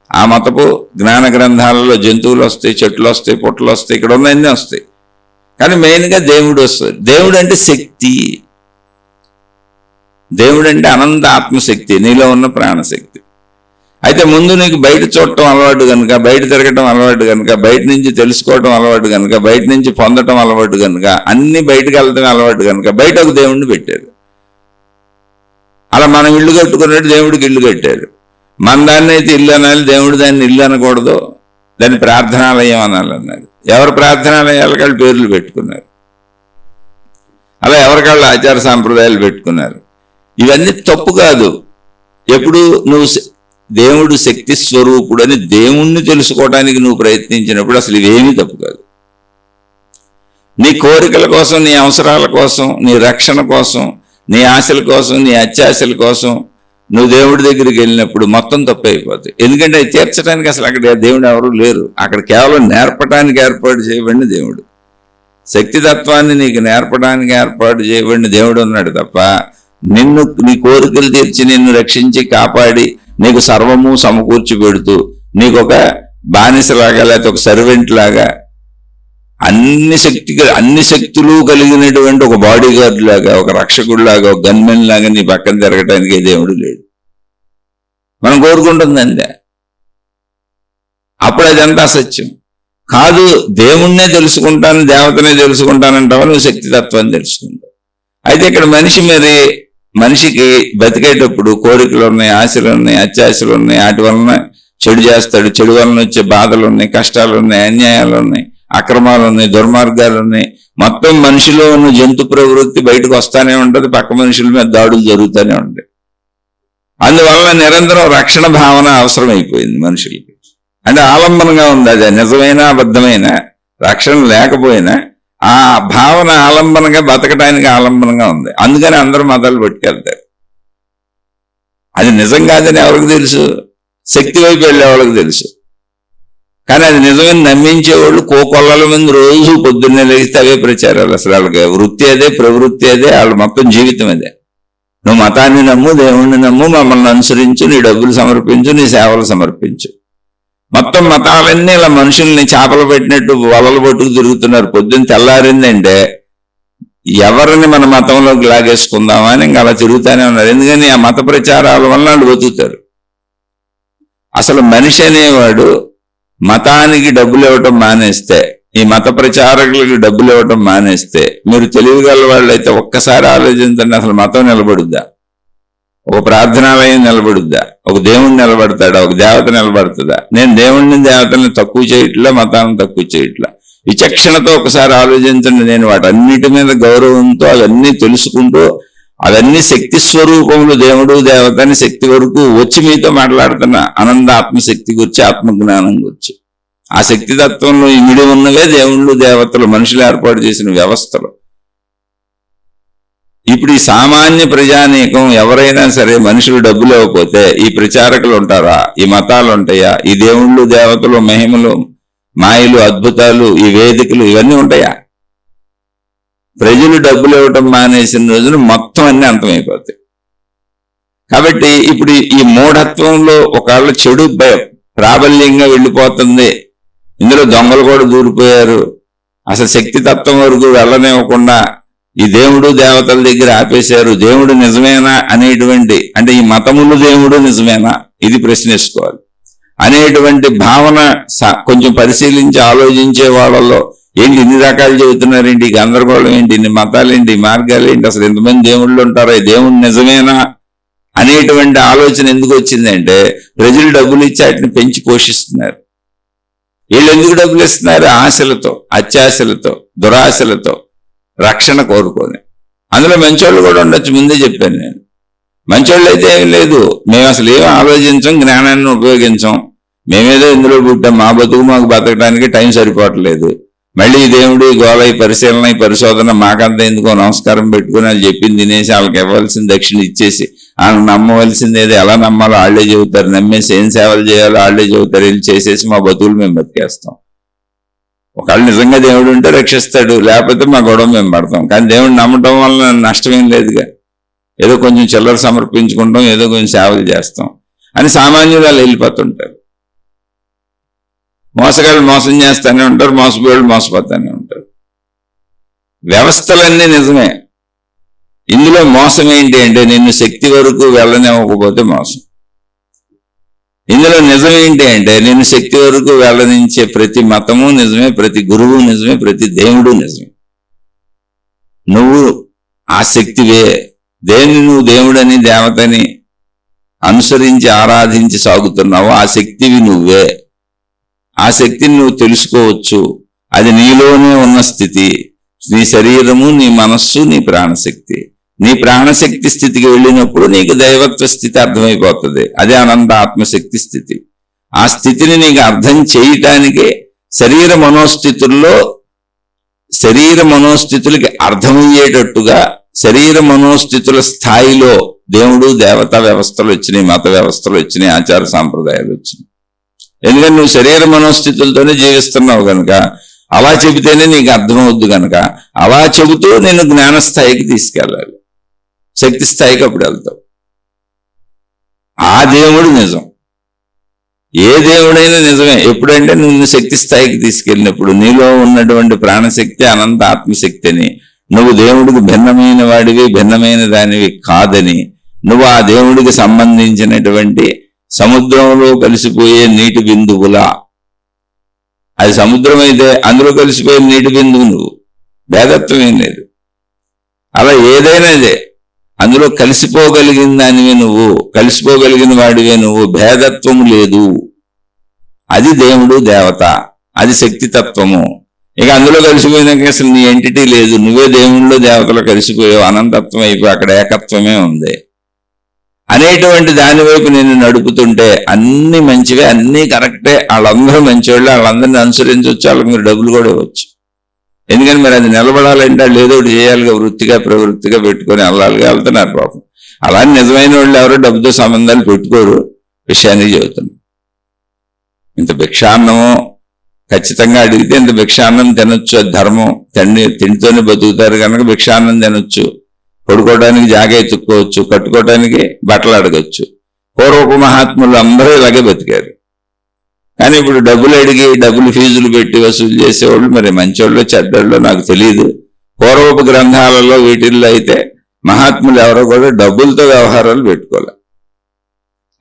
ఆ మతపు జ్ఞాన గ్రంథాలలో జంతువులు వస్తాయి, చెట్లు వస్తాయి, పుట్టలు వస్తాయి, ఇక్కడ ఉన్నవన్నీ వస్తాయి. కానీ మెయిన్గా దేవుడు వస్తుంది. దేవుడు అంటే శక్తి, దేవుడు అంటే అనంత ఆత్మశక్తి, నీలో ఉన్న ప్రాణశక్తి. అయితే ముందు నీకు బయట చూడటం అలవాటు కనుక, బయట తిరగటం అలవాటు కనుక, బయట నుంచి తెలుసుకోవటం అలవాటు కనుక, బయట నుంచి పొందటం అలవాటు కనుక, అన్ని బయటకు వెళ్ళటం అలవాటు కనుక బయట ఒక దేవుణ్ణి పెట్టారు. అలా మనం ఇల్లు కట్టుకున్నట్టు దేవుడికి ఇల్లు కట్టారు. మన దాన్ని అయితే ఇల్లు అనాలి, దేవుడు దాన్ని ఇల్లు అనకూడదు, దాన్ని ప్రార్థనాలయం అనాలన్నారు. ఎవరు ప్రార్థనాలయాలకు వాళ్ళు పేర్లు పెట్టుకున్నారు, అలా ఎవరికాళ్ళు ఆచార సాంప్రదాయాలు పెట్టుకున్నారు. ఇవన్నీ తప్పు కాదు. ఎప్పుడు నువ్వు దేవుడు శక్తి స్వరూపుడు అని దేవుణ్ణి తెలుసుకోవడానికి నువ్వు ప్రయత్నించినప్పుడు అసలు ఇవేమీ తప్పు కాదు. నీ కోరికల కోసం, నీ అవసరాల కోసం, నీ రక్షణ కోసం, నీ ఆశల కోసం, నీ అత్యాశల కోసం నువ్వు దేవుడి దగ్గరికి వెళ్ళినప్పుడు మొత్తం తప్పు అయిపోతాయి. ఎందుకంటే అది తీర్చడానికి అసలు అక్కడ దేవుడు ఎవరు లేరు. అక్కడ కేవలం నేర్పడానికి ఏర్పాటు చేయబడిన దేవుడు, శక్తితత్వాన్ని నీకు నేర్పడానికి ఏర్పాటు చేయబడిన దేవుడు ఉన్నాడు తప్ప నిన్ను, నీ కోరికలు తీర్చి నిన్ను రక్షించి కాపాడి నీకు సర్వము సమకూర్చి పెడుతూ నీకు ఒక బానిసలాగా లేకపోతే ఒక సర్వెంట్ లాగా అన్ని శక్తులు కలిగినటువంటి ఒక బాడీ గార్డ్ లాగా, ఒక రక్షకుడు లాగా, ఒక గన్మెన్ లాగా నీ పక్కన తిరగటానికి దేవుడు లేడు. మనం కోరుకుంటుందంటే అప్పుడు అదంతా అసత్యం కాదు. దేవుణ్ణే తెలుసుకుంటాను, దేవతనే తెలుసుకుంటానంటావా, నువ్వు శక్తితత్వాన్ని తెలుసుకుంటావు. అయితే ఇక్కడ మనిషికి బతికేటప్పుడు కోరికలు ఉన్నాయి, ఆశలు ఉన్నాయి, అత్యాశలు ఉన్నాయి, వాటి వలన చెడు చేస్తాడు, చెడు వలన వచ్చే బాధలు ఉన్నాయి, కష్టాలు ఉన్నాయి, అన్యాయాలు ఉన్నాయి, అక్రమాలు ఉన్నాయి, దుర్మార్గాలు ఉన్నాయి. మొత్తం మనిషిలో ఉన్న జంతు ప్రవృత్తి బయటకు వస్తానే ఉంటుంది, పక్క మనుషుల మీద దాడులు జరుగుతూనే ఉంటాయి. అందువల్ల నిరంతరం రక్షణ భావన అవసరమైపోయింది మనుషులకి. అంటే ఆలంబనంగా ఉంది, అది నిజమైన అబద్ధమైన రక్షణ లేకపోయినా ఆ భావన ఆలంబనంగా బతకడానికి ఆలంబనంగా ఉంది. అందుకని అందరూ మతాలు పట్టుకెళ్తారు. అది నిజం కాదని ఎవరికి తెలుసు? శక్తి వైపు వెళ్ళే వాళ్ళకి తెలుసు. కానీ అది నిజమని నమ్మించేవాళ్ళు కోకొల్లల మంది రోజు పొద్దున్నే లేస్తే అవే ప్రచారాలు. అసలు వాళ్ళకి వృత్తి అదే, ప్రవృత్తి అదే, వాళ్ళ మొత్తం జీవితం అదే. నువ్వు మతాన్ని నమ్ము, దేవుణ్ణి నమ్ము, మమ్మల్ని అనుసరించు, నీ డబ్బులు సమర్పించు, నీ సేవలు సమర్పించు. మొత్తం మతాలన్నీ ఇలా మనుషుల్ని చేపలు పెట్టినట్టు వలలు పట్టుకు తిరుగుతున్నారు. పొద్దున్న తెల్లారిందంటే ఎవరిని మన మతంలోకి లాగేసుకుందామా అని ఇంకా అలా తిరుగుతూనే ఉన్నారు. ఎందుకని ఆ మత ప్రచారాల వల్ల వాళ్ళు బతుకుతారు. అసలు మనిషి అనేవాడు మతానికి డబ్బులు ఇవ్వటం మానేస్తే, ఈ మత ప్రచారకులకి డబ్బులు ఇవ్వటం మానేస్తే, మీరు తెలివిగల వాళ్ళు అయితే ఒక్కసారి ఆలోచించండి, అసలు మతం నిలబడుద్దా? ఒక ప్రార్థనాలయం నిలబడుద్దా? ఒక దేవుణ్ణి నిలబడతాడా? ఒక దేవత నిలబడుతుందా? నేను దేవుణ్ణి దేవతల్ని తక్కువ చేయట్లా, మతాన్ని తక్కువ చేయట్లా. విచక్షణతో ఒకసారి ఆలోచించండి. నేను వాటన్నిటి మీద గౌరవంతో అవన్నీ తెలుసుకుంటూ, అవన్నీ శక్తి స్వరూపములు, దేవుడు దేవతని శక్తి వరకు వచ్చి మీతో మాట్లాడుతున్నా అనంత ఆత్మశక్తి గురించి, ఆత్మజ్ఞానం గురించి. ఆ శక్తి తత్వంలో ఇమిడి ఉన్నవే దేవుళ్ళు దేవతలు, మనుషులు ఏర్పాటు చేసిన వ్యవస్థలు. ఇప్పుడు ఈ సామాన్య ప్రజానీకం ఎవరైనా సరే మనుషులు డబ్బులు ఇవ్వకపోతే ఈ ప్రచారకులు ఉంటారా, ఈ మతాలు ఉంటాయా, ఈ దేవుళ్ళు దేవతలు మహిమలు మాయలు అద్భుతాలు ఈ వేదికలు ఇవన్నీ ఉంటాయా? ప్రజలు డబ్బులు ఇవ్వటం మానేసిన రోజున మొత్తం అన్ని అంతమైపోతాయి. కాబట్టి ఇప్పుడు ఈ మూఢత్వంలో ఒకవేళ చెడు ప్రాబల్యంగా వెళ్ళిపోతుంది. ఇందులో దొంగలు కూడా దూరిపోయారు. అసలు శక్తి తత్వం వరకు వెళ్ళనివ్వకుండా ఈ దేవుడు దేవతల దగ్గర ఆపేశారు. దేవుడు నిజమేనా అనేటువంటి, అంటే ఈ మతములు దేవుడు నిజమేనా ఇది ప్రశ్నించుకోవాలి అనేటువంటి భావన కొంచెం పరిశీలించి ఆలోచించే వాళ్ళలో ఏంటి ఇన్ని రకాలు చెబుతున్నారేంటి, ఈ గందరగోళం ఏంటి, ఇన్ని మతాలు ఏంటి, ఈ మార్గాలు ఏంటి, అసలు ఎంతమంది దేవుళ్ళు ఉంటారో, ఈ దేవుడు నిజమేనా అనేటువంటి ఆలోచన ఎందుకు వచ్చిందంటే ప్రజలు డబ్బులు ఇచ్చి వాటిని పెంచి పోషిస్తున్నారు. వీళ్ళు ఎందుకు డబ్బులు ఇస్తున్నారు? ఆశలతో, అత్యాశలతో, దురాశలతో, రక్షణ కోరుకొని. అందులో మంచోళ్ళు కూడా ఉండొచ్చు, ముందే చెప్పాను నేను. మంచోళ్ళు అయితే ఏం లేదు, మేము అసలు ఏం ఆలోచించం, జ్ఞానాన్ని ఉపయోగించం, మేమేదో ఇందులో పుట్టాం, మా బతుకు మాకు బతకడానికి టైం సరిపోవట్లేదు, మళ్ళీ దేవుడు గోళ పరిశీలన పరిశోధన మాకంతా ఎందుకో నమస్కారం పెట్టుకుని వాళ్ళు చెప్పింది తినేసి వాళ్ళకి ఇవ్వాల్సిన దక్షిణ ఇచ్చేసి వాళ్ళని నమ్మవలసింది ఏదో ఎలా నమ్మాలో వాళ్ళే చెబుతారు, నమ్మేసి ఏం సేవలు చేయాలో వాళ్ళే చెబుతారు, వీళ్ళు చేసేసి మా బతుకులు మేము బతికేస్తాం. ఒకళ్ళు నిజంగా దేవుడు ఉంటే రక్షిస్తాడు, లేకపోతే మా గొడవ మేము పడతాం. కానీ దేవుడు నమ్మటం వల్ల నష్టమేం లేదుగా, ఏదో కొంచెం చిల్లర సమర్పించుకుంటాం, ఏదో కొంచెం సేవలు చేస్తాం అని సామాన్యులు వాళ్ళు వెళ్ళిపోతుంటారు. మోసగాళ్ళు మోసం చేస్తూనే ఉంటారు, మోసపోయాళ్ళు మోసపోతూనే ఉంటారు. వ్యవస్థలన్నీ నిజమే, ఇందులో మోసం ఏంటి అంటే నిన్ను శక్తి వరకు వెళ్ళనివ్వకపోతే మోసం. ఇందులో నిజం ఏంటి అంటే నిన్ను శక్తి వరకు వెళ్ళనించే ప్రతి మతము నిజమే, ప్రతి గురువు నిజమే, ప్రతి దేవుడు నిజమే. నువ్వు ఆ శక్తివే, దేన్ని నువ్వు దేవుడని దేవతని అనుసరించి ఆరాధించి సాగుతున్నావు, ఆ శక్తివి నువ్వే. ఆ శక్తిని నువ్వు తెలుసుకోవచ్చు, అది నీలోనే ఉన్న స్థితి. నీ శరీరము, నీ మనస్సు, నీ ప్రాణశక్తి. నీ ప్రాణశక్తి స్థితికి వెళ్ళినప్పుడు నీకు దైవత్వ స్థితి అర్థమైపోతుంది, అదే అనంత ఆత్మశక్తి స్థితి. ఆ స్థితిని నీకు అర్థం చేయటానికి శరీర మనోస్థితులకి అర్థమయ్యేటట్టుగా శరీర మనోస్థితుల స్థాయిలో దేవుడు దేవతా వ్యవస్థలు వచ్చినాయి, మత వ్యవస్థలు వచ్చినాయి, ఆచార సాంప్రదాయాలు వచ్చినాయి. ఎందుకంటే నువ్వు శరీర మనోస్థితులతోనే జీవిస్తున్నావు కనుక అలా చెబితేనే నీకు అర్థమవుద్దు కనుక అలా చెబుతూ నేను జ్ఞానస్థాయికి తీసుకెళ్ళాలి, శక్తి స్థాయికి అప్పుడు వెళ్తావు. ఆ దేవుడు నిజం, ఏ దేవుడైనా నిజమే ఎప్పుడంటే నువ్వు శక్తి స్థాయికి తీసుకెళ్ళినప్పుడు. నీలో ఉన్నటువంటి ప్రాణశక్తి అనంత ఆత్మశక్తిని, నువ్వు దేవుడికి భిన్నమైన వాడివి, భిన్నమైన దానివి కాదని, నువ్వు ఆ దేవుడికి సంబంధించినటువంటి సముద్రంలో కలిసిపోయే నీటి బిందువులా, అది సముద్రం అయితే అందులో కలిసిపోయే నీటి బిందువు నువ్వు, భేదత్వం ఏం లేదు. అలా ఏదైనా ఇదే, అందులో కలిసిపోగలిగిన దానివే నువ్వు, కలిసిపోగలిగిన వాడివే నువ్వు, భేదత్వం లేదు. అది దేవుడు దేవత, అది శక్తితత్వము. ఇక అందులో కలిసిపోయినాక అసలు నీ ఎంటిటీ లేదు, నువ్వే దేవుళ్ళు దేవతలు కలిసిపోయావు, అనంతత్వం అయిపోయి అక్కడ ఏకత్వమే ఉంది అనేటువంటి దాని వైపు నేను నడుపుతుంటే అన్ని మంచివే, అన్నీ కరెక్టే, వాళ్ళందరూ మంచివాళ్ళు, వాళ్ళందరినీ అనుసరించవచ్చు, వాళ్ళకి మీరు డబ్బులు కూడా ఇవ్వచ్చు. ఎందుకని మరి అది నిలబడాలంటే వాళ్ళు ఏదో ఒకటి చేయాలిగా, వృత్తిగా ప్రవృత్తిగా పెట్టుకొని అల్లాలుగా వెళ్తున్నారు పాపం. అలానే నిజమైన వాళ్ళు ఎవరో డబ్బుతో సంబంధాలు పెట్టుకోరు, విషయానికి చెబుతున్నారు. ఇంత భిక్షాన్నము ఖచ్చితంగా అడిగితే ఇంత భిక్షాన్నం తినొచ్చు, అది ధర్మం, తిండితోనే బతుకుతారు కనుక భిక్షాన్నం తినొచ్చు, పడుకోవడానికి జాగా ఎత్తుక్కోవచ్చు, కట్టుకోవడానికి బట్టలు అడగచ్చు. పూర్వపు మహాత్ములు అందరూ ఇలాగే బతికారు. కానీ ఇప్పుడు డబ్బులు అడిగి డబ్బులు ఫీజులు పెట్టి వసూలు చేసేవాళ్ళు మరి మంచోళ్ళు చెడ్డోళ్ళు నాకు తెలియదు. పూర్వపు గ్రంథాలలో వీటిల్లో అయితే మహాత్ములు ఎవరో కూడా డబ్బులతో వ్యవహారాలు పెట్టుకోవాలి.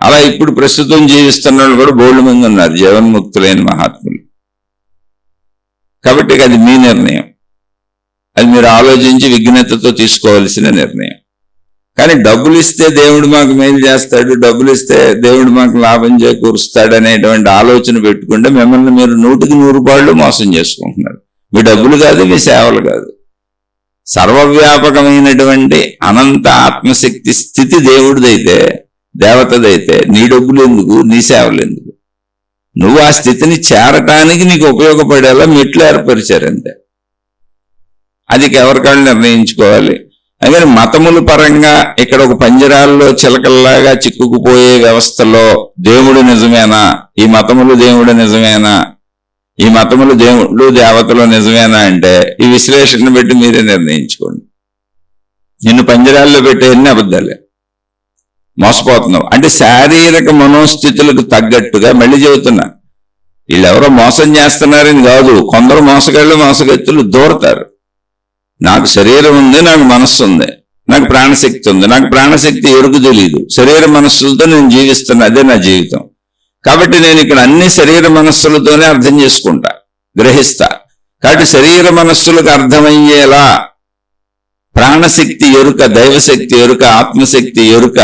అలా ఇప్పుడు ప్రస్తుతం జీవిస్తున్న వాళ్ళు కూడా బోల్డ్ మంది ఉన్నారు జీవన్ముక్తులైన మహాత్ములు. కాబట్టి అది మీ నిర్ణయం, అది మీరు ఆలోచించి విజ్ఞతతో తీసుకోవాల్సిన నిర్ణయం. కానీ డబ్బులు ఇస్తే దేవుడు మాకు మేలు చేస్తాడు, డబ్బులు ఇస్తే దేవుడు మాకు లాభం చేకూరుస్తాడు అనేటువంటి ఆలోచన పెట్టుకుంటే మిమ్మల్ని మీరు 100% మోసం చేసుకుంటున్నారు. మీ డబ్బులు కాదు, మీ సేవలు కాదు. సర్వవ్యాపకమైనటువంటి అనంత ఆత్మశక్తి స్థితి దేవుడిదైతే, దేవతదైతే నీ డబ్బులు ఎందుకు, నీ సేవలు ఎందుకు? నువ్వు ఆ స్థితిని చేరటానికి నీకు ఉపయోగపడేలా మెట్లు ఏర్పరిచారంతే. అది ఎవరికాళ్ళు నిర్ణయించుకోవాలి. అందుకని మతముల పరంగా ఇక్కడ ఒక పంజరాల్లో చిలకల్లాగా చిక్కుకుపోయే వ్యవస్థలో దేవుడు నిజమేనా, ఈ మతములు దేవుడు నిజమేనా, ఈ మతములు దేవుళ్ళు దేవతలు నిజమేనా అంటే ఈ విశ్లేషణ పెట్టి మీరే నిర్ణయించుకోండి. నిన్ను పంజరాల్లో పెట్టే అన్ని అబద్ధాలే, మోసపోతున్నావు. అంటే శారీరక మనోస్థితులకు తగ్గట్టుగా మళ్ళీ చెబుతున్నా, వీళ్ళెవరో మోసం చేస్తున్నారని కాదు, కొందరు మోసగాళ్ళు మోసగత్తులు దూరతారు. నాకు శరీరం ఉంది, నాకు మనస్సు ఉంది, నాకు ప్రాణశక్తి ఉంది, నాకు ప్రాణశక్తి ఎరుకు తెలియదు, శరీర మనస్సులతో నేను జీవిస్తున్నా, అదే నా జీవితం. కాబట్టి నేను ఇక్కడ అన్ని శరీర మనస్సులతోనే అర్థం చేసుకుంటా, గ్రహిస్తా. కాబట్టి శరీర మనస్సులకు అర్థమయ్యేలా ప్రాణశక్తి ఎరుక, దైవశక్తి ఎరుక, ఆత్మశక్తి ఎరుక,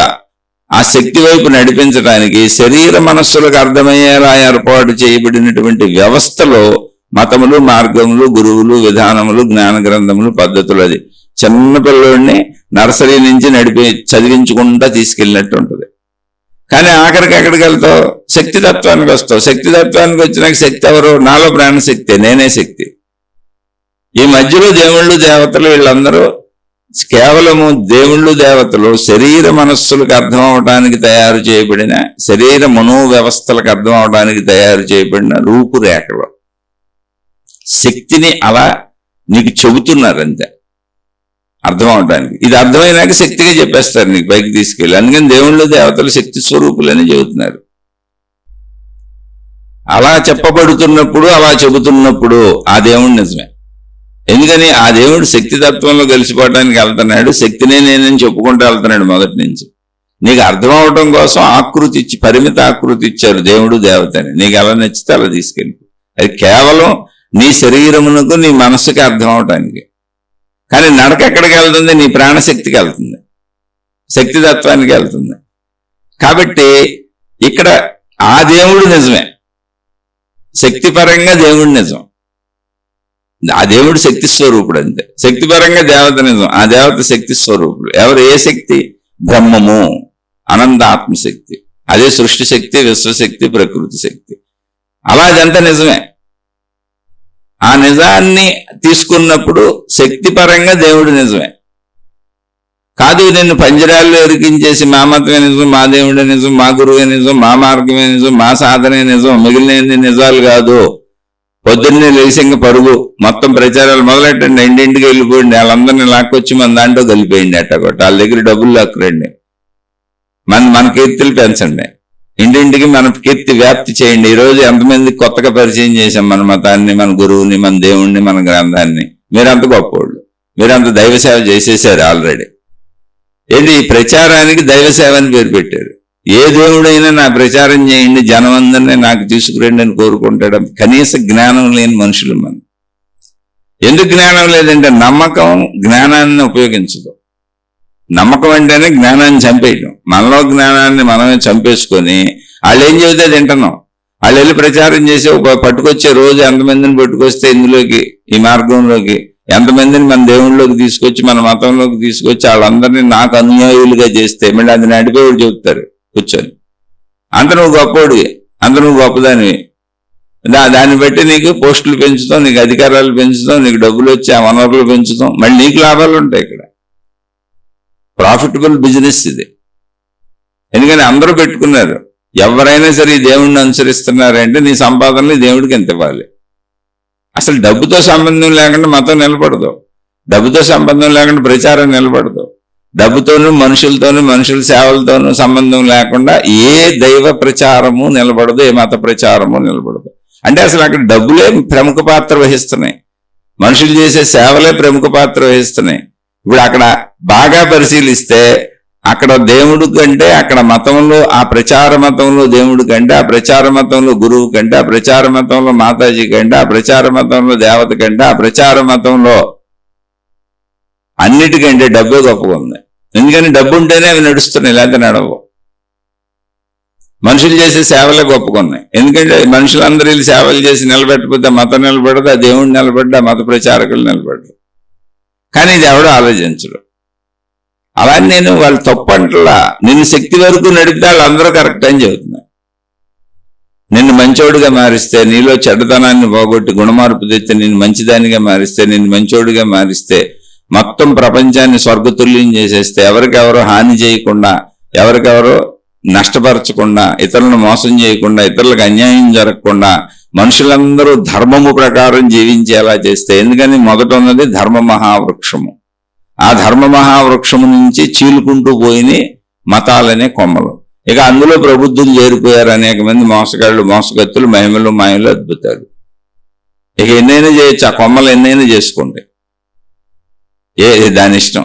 ఆ శక్తి వైపు నడిపించడానికి శరీర మనస్సులకు అర్థమయ్యేలా ఏర్పాటు చేయబడినటువంటి వ్యవస్థలో మతములు, మార్గములు, గురువులు, విధానములు, జ్ఞాన గ్రంథములు, పద్ధతులు. అది చిన్నపిల్లోడిని నర్సరీ నుంచి చదివించుకుంటా తీసుకెళ్ళినట్టు ఉంటుంది. కానీ ఆఖరికి ఎక్కడికి వెళ్తావు? శక్తి తత్వానికి వస్తావు. శక్తి తత్వానికి వచ్చినాక శక్తి ఎవరు? నాలో ప్రాణశక్తి, నేనే శక్తి. ఈ మధ్యలో దేవుళ్ళు దేవతలు వీళ్ళందరూ కేవలము దేవుళ్ళు దేవతలు శరీర మనస్సులకు అర్థం అవడానికి తయారు చేయబడిన, శరీర మనోవ్యవస్థలకు అర్థం అవడానికి తయారు చేయబడిన రూపురేఖలు. శక్తిని అలా నీకు చెబుతున్నారు అంతే, అర్థం అవడానికి. ఇది అర్థమైనాక శక్తిగా చెప్పేస్తారు నీకు పైకి తీసుకెళ్ళి. అందుకని దేవుళ్ళు దేవతలు శక్తి స్వరూపులని చెబుతున్నారు. అలా చెప్పబడుతున్నప్పుడు, అలా చెబుతున్నప్పుడు ఆ దేవుడు నిజమే. ఎందుకని ఆ దేవుడు శక్తి తత్వంలో కలిసిపోవడానికి వెళ్తున్నాడు, శక్తినే నేనని చెప్పుకుంటూ వెళ్తున్నాడు మొదటి నుంచి. నీకు అర్థం అవడం కోసం ఆకృతి ఇచ్చి, పరిమిత ఆకృతి ఇచ్చారు దేవుడు దేవతని. నీకు ఎలా నచ్చితే అలా తీసుకెళ్ళి. అది కేవలం నీ శరీరమునకు, నీ మనస్సుకి అర్థం అవటానికి. కానీ నడక ఎక్కడికి వెళ్తుంది? నీ ప్రాణశక్తికి వెళ్తుంది, శక్తి తత్వానికి వెళ్తుంది. కాబట్టి ఇక్కడ ఆ దేవుడు నిజమే, శక్తిపరంగా దేవుడు నిజం. ఆ దేవుడు శక్తి స్వరూపుడు అంతే. శక్తిపరంగా దేవత నిజం, ఆ దేవత శక్తి స్వరూపుడు. ఎవరు? ఏ శక్తి? బ్రహ్మము, అనంత ఆత్మశక్తి. అదే సృష్టి శక్తి, విశ్వశక్తి, ప్రకృతి శక్తి. అలా అదంతా నిజమే. ఆ నిజాన్ని తీసుకున్నప్పుడు శక్తిపరంగా దేవుడు నిజమే కాదు. నిన్ను పంజరాల్లో ఎరికించేసి మా మతమే నిజం, మా దేవుడే నిజం, మా గురువే నిజం, మా మార్గమే నిజం, మా సాధనే నిజం, మిగిలిన నిజాలు కాదు. పొద్దున్నే లేచింగ పరుగు, మొత్తం ప్రచారాలు మొదలెట్టండి, ఇంటింటికి వెళ్ళిపోయింది, వాళ్ళందరినీ లాక్కొచ్చి మన దాంట్లో కలిపోయింది. అట్టగొట్ట వాళ్ళ దగ్గర డబ్బులు లాక్కురండి, మన కీర్తులు పెంచండి, ఇంటింటికి మన కీర్తి వ్యాప్తి చేయండి. ఈరోజు ఎంతమంది కొత్తగా పరిచయం చేశాం మన మతాన్ని, మన గురువుని, మన దేవుణ్ణి, మన గ్రంథాన్ని. మీరంత గొప్పవాళ్ళు, మీరంత దైవ సేవ చేసేసారు ఆల్రెడీ. ఏంటి ఈ ప్రచారానికి దైవ సేవ అని పేరు పెట్టారు. ఏ దేవుడైనా నా ప్రచారం చేయండి, జనం అందరినీ నాకు తీసుకురండి అని కోరుకుంటాడు. కనీస జ్ఞానం లేని మనుషులు మనం. ఎందుకు జ్ఞానం లేదంటే నమ్మకం జ్ఞానాన్ని ఉపయోగించదు. నమ్మకం అంటేనే జ్ఞానాన్ని చంపేయటం. మనలో జ్ఞానాన్ని మనమే చంపేసుకొని వాళ్ళు ఏం చెబితే తింటున్నాం. వాళ్ళు వెళ్ళి ప్రచారం చేసి పట్టుకొచ్చే రోజు ఎంతమందిని పట్టుకొస్తే ఇందులోకి, ఈ మార్గంలోకి ఎంతమందిని మన దేవుళ్ళలోకి తీసుకొచ్చి, మన మతంలోకి తీసుకొచ్చి వాళ్ళందరినీ నాకు అనుయాయులుగా చేస్తే మళ్ళీ అది నడిపేవాడు చెబుతారు కూర్చొని, అంత నువ్వు గొప్పవాడివి, అంత నువ్వు గొప్పదానివి. దాన్ని బట్టి నీకు పోస్టులు పెంచుతాం, నీకు అధికారాలు పెంచుతాం, నీకు డబ్బులు వచ్చి ఆ వనరులు పెంచుతాం, మళ్ళీ నీకు లాభాలు ఉంటాయి. ఇక్కడ ప్రాఫిటబుల్ బిజినెస్ ఇది. ఎందుకని అందరూ పెట్టుకున్నారు. ఎవరైనా సరే ఈ దేవుడిని అనుసరిస్తున్నారంటే నీ సంపాదనలు దేవుడికి ఎంత ఇవ్వాలి. అసలు డబ్బుతో సంబంధం లేకుండా మతం నిలబడదు, డబ్బుతో సంబంధం లేకుండా ప్రచారం నిలబడదు, డబ్బుతోనూ మనుషులతోనూ మనుషుల సేవలతోనూ సంబంధం లేకుండా ఏ దైవ ప్రచారము నిలబడదు, ఏ మత ప్రచారము నిలబడదు. అంటే అసలు అక్కడ డబ్బులే ప్రముఖ పాత్ర వహిస్తున్నాయి, మనుషులు చేసే సేవలే ప్రముఖ పాత్ర వహిస్తున్నాయి. ఇప్పుడు అక్కడ బాగా పరిశీలిస్తే అక్కడ దేవుడు కంటే, అక్కడ మతంలో ఆ ప్రచార మతంలో దేవుడు కంటే, ఆ ప్రచార మతంలో గురువు కంటే, ఆ ప్రచార మతంలో మాతాజీ కంటే, ఆ ప్రచార మతంలో దేవత కంటే, ఆ ప్రచార మతంలో అన్నిటికంటే డబ్బే గొప్పగా ఉంది. ఎందుకని డబ్బు ఉంటేనే అవి నడుస్తున్నాయి, లేకపోతే నడవు. మనుషులు చేసే సేవలే గొప్పగా ఉన్నాయి. ఎందుకంటే మనుషులందరూ వీళ్ళు సేవలు చేసి నిలబెట్టకపోతే మతం నిలబడదు, ఆ దేవుడు నిలబడ్డా మత ప్రచారకులు నిలబడ్డారు. కానీ ఇది ఎవడో ఆలోచించడు. అలానే నేను వాళ్ళు తప్పంటలా, నిన్ను శక్తి వరకు నడిపితే వాళ్ళందరూ కరెక్ట్ అని చెబుతున్నా. నిన్ను మంచోడుగా మారిస్తే, నీలో చెడ్డతనాన్ని పోగొట్టి గుణమార్పు తెస్తే, నిన్ను మంచిదానిగా మారిస్తే, నిన్ను మంచోడుగా మారిస్తే, మొత్తం ప్రపంచాన్ని స్వర్గతుల్యం చేసేస్తే, ఎవరికెవరు హాని చేయకుండా, ఎవరికెవరు నష్టపరచకుండా, ఇతరులను మోసం చేయకుండా, ఇతరులకు అన్యాయం జరగకుండా మనుషులందరూ ధర్మము ప్రకారం జీవించేలా చేస్తే, ఎందుకని మొదట ఉన్నది ధర్మ మహావృక్షము. ఆ ధర్మ మహావృక్షము నుంచి చీలుకుంటూ పోయినాయి మతాలనే కొమ్మలు. ఇక అందులో ప్రబుద్ధులు చేరిపోయారు అనేక మంది మోసగాళ్ళు, మోసగత్తులు, మహిమలు, మాయలు, అద్భుతాలు. ఇక ఎన్నైనా చేయొచ్చు, ఆ కొమ్మలు ఎన్నైనా చేసుకోండి, దాని ఇష్టం.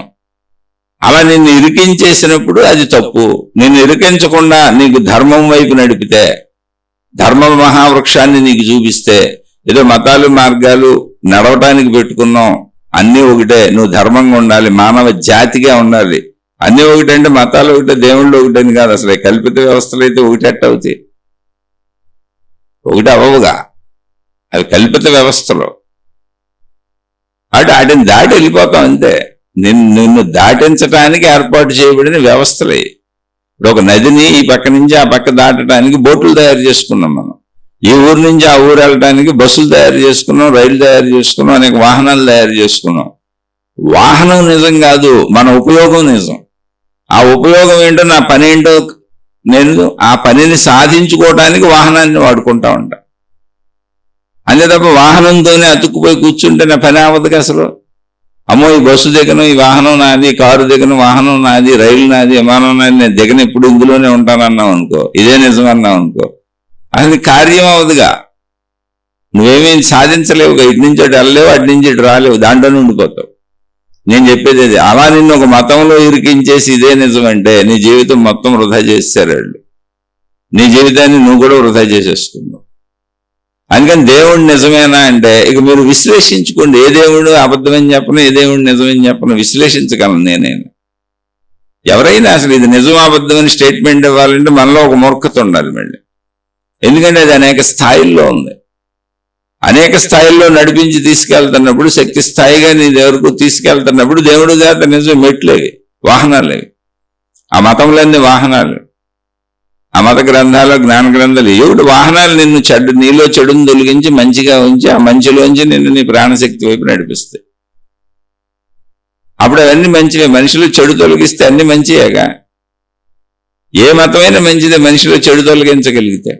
అలా నిన్ను ఇరికించేసినప్పుడు అది తప్పు. నిన్ను ఇరికించకుండా నీకు ధర్మం వైపు నడిపితే, ధర్మ మహావృక్షాన్ని నీకు చూపిస్తే, ఏదో మతాలు మార్గాలు నడవటానికి పెట్టుకున్నాం, అన్నీ ఒకటే, నువ్వు ధర్మంగా ఉండాలి, మానవ జాతిగా ఉండాలి, అన్నీ ఒకటంటే మతాలు ఒకటే, దేవుళ్ళు ఒకటని కాదు. అసలు కల్పిత వ్యవస్థలు అయితే ఒకటెట్ట అవుతాయి? ఒకటి అవ్వవుగా, అవి కల్పిత వ్యవస్థలు. అంటే వాటిని దాటి వెళ్ళిపోతాం అంతే. నిన్ను దాటించడానికి ఏర్పాటు చేయబడిన వ్యవస్థలే. ఇప్పుడు ఒక నదిని ఈ పక్క నుంచి ఆ పక్క దాటడానికి బోట్లు తయారు చేసుకున్నాం మనం. ఈ ఊరు నుంచి ఆ ఊరు వెళ్ళడానికి బస్సులు తయారు చేసుకున్నాం, రైళ్లు తయారు చేసుకున్నాం, అనేక వాహనాలు తయారు చేసుకున్నాం. వాహనం నిజం కాదు, మన ఉపయోగం నిజం. ఆ ఉపయోగం ఏంటో, నా పని ఏంటో, నేను ఆ పనిని సాధించుకోవడానికి వాహనాన్ని వాడుకుంటా ఉంటా. అంతే తప్ప వాహనంతోనే అతుక్కుపోయి కూర్చుంటే నా పని అవ్వదుగా అసలు. అమ్మో, ఈ బస్సు దిగను, ఈ వాహనం నాది, కారు దిగను, వాహనం నాది, రైలు నాది, విమానం నాది, నేను దిగను, ఎప్పుడు ఇందులోనే ఉంటానన్నావు అనుకో, ఇదే నిజం అన్నావు అనుకో, అది కార్యం అవ్వదుగా. నువ్వేమీ సాధించలేవుగా, ఇటు నుంచి అటు వెళ్ళలేవు, అటు నుంచి ఇటు రాలేవు, దాంట్లోనే ఉండిపోతావు. నేను చెప్పేది అది. అలా నిన్ను ఒక మతంలో ఇరికించేసి ఇదే నిజం అంటే నీ జీవితం మొత్తం వృధా చేసేసారు వాళ్ళు. నీ జీవితాన్ని నువ్వు కూడా వృధా చేసేసుకున్నావు. అందుకని దేవుడు నిజమేనా అంటే ఇక మీరు విశ్లేషించుకోండి. ఏ దేవుడు అబద్ధమని చెప్పను, ఏ దేవుడు నిజమని చెప్పను, విశ్లేషించగలను నేనైనా. ఎవరైనా అసలు ఇది నిజం అబద్ధమని స్టేట్మెంట్ ఇవ్వాలంటే మనలో ఒక మూర్ఖత ఉండాలి మళ్ళీ. ఎందుకంటే అది అనేక స్థాయిల్లో ఉంది. అనేక స్థాయిల్లో నడిపించి తీసుకెళ్తున్నప్పుడు, శక్తి స్థాయిగా నీ దగ్గరకు తీసుకెళ్తున్నప్పుడు దేవుడు చేత నిజం మెట్లేవి, వాహనాలేవి. ఆ మతంలోని వాహనాలు, ఆ మత గ్రంథాలు, జ్ఞాన గ్రంథాలు, ఏమిటి వాహనాలు నిన్ను నీలో చెడును తొలగించి మంచిగా ఉంచి ఆ మంచిలోంచి నిన్ను నీ ప్రాణశక్తి వైపు నడిపిస్తాయి. అప్పుడు అవన్నీ మంచివే. మనిషిలో చెడు తొలగిస్తే అన్ని మంచియేగా. ఏ మతమైనా మంచిదే మనిషిలో చెడు తొలగించగలిగితే.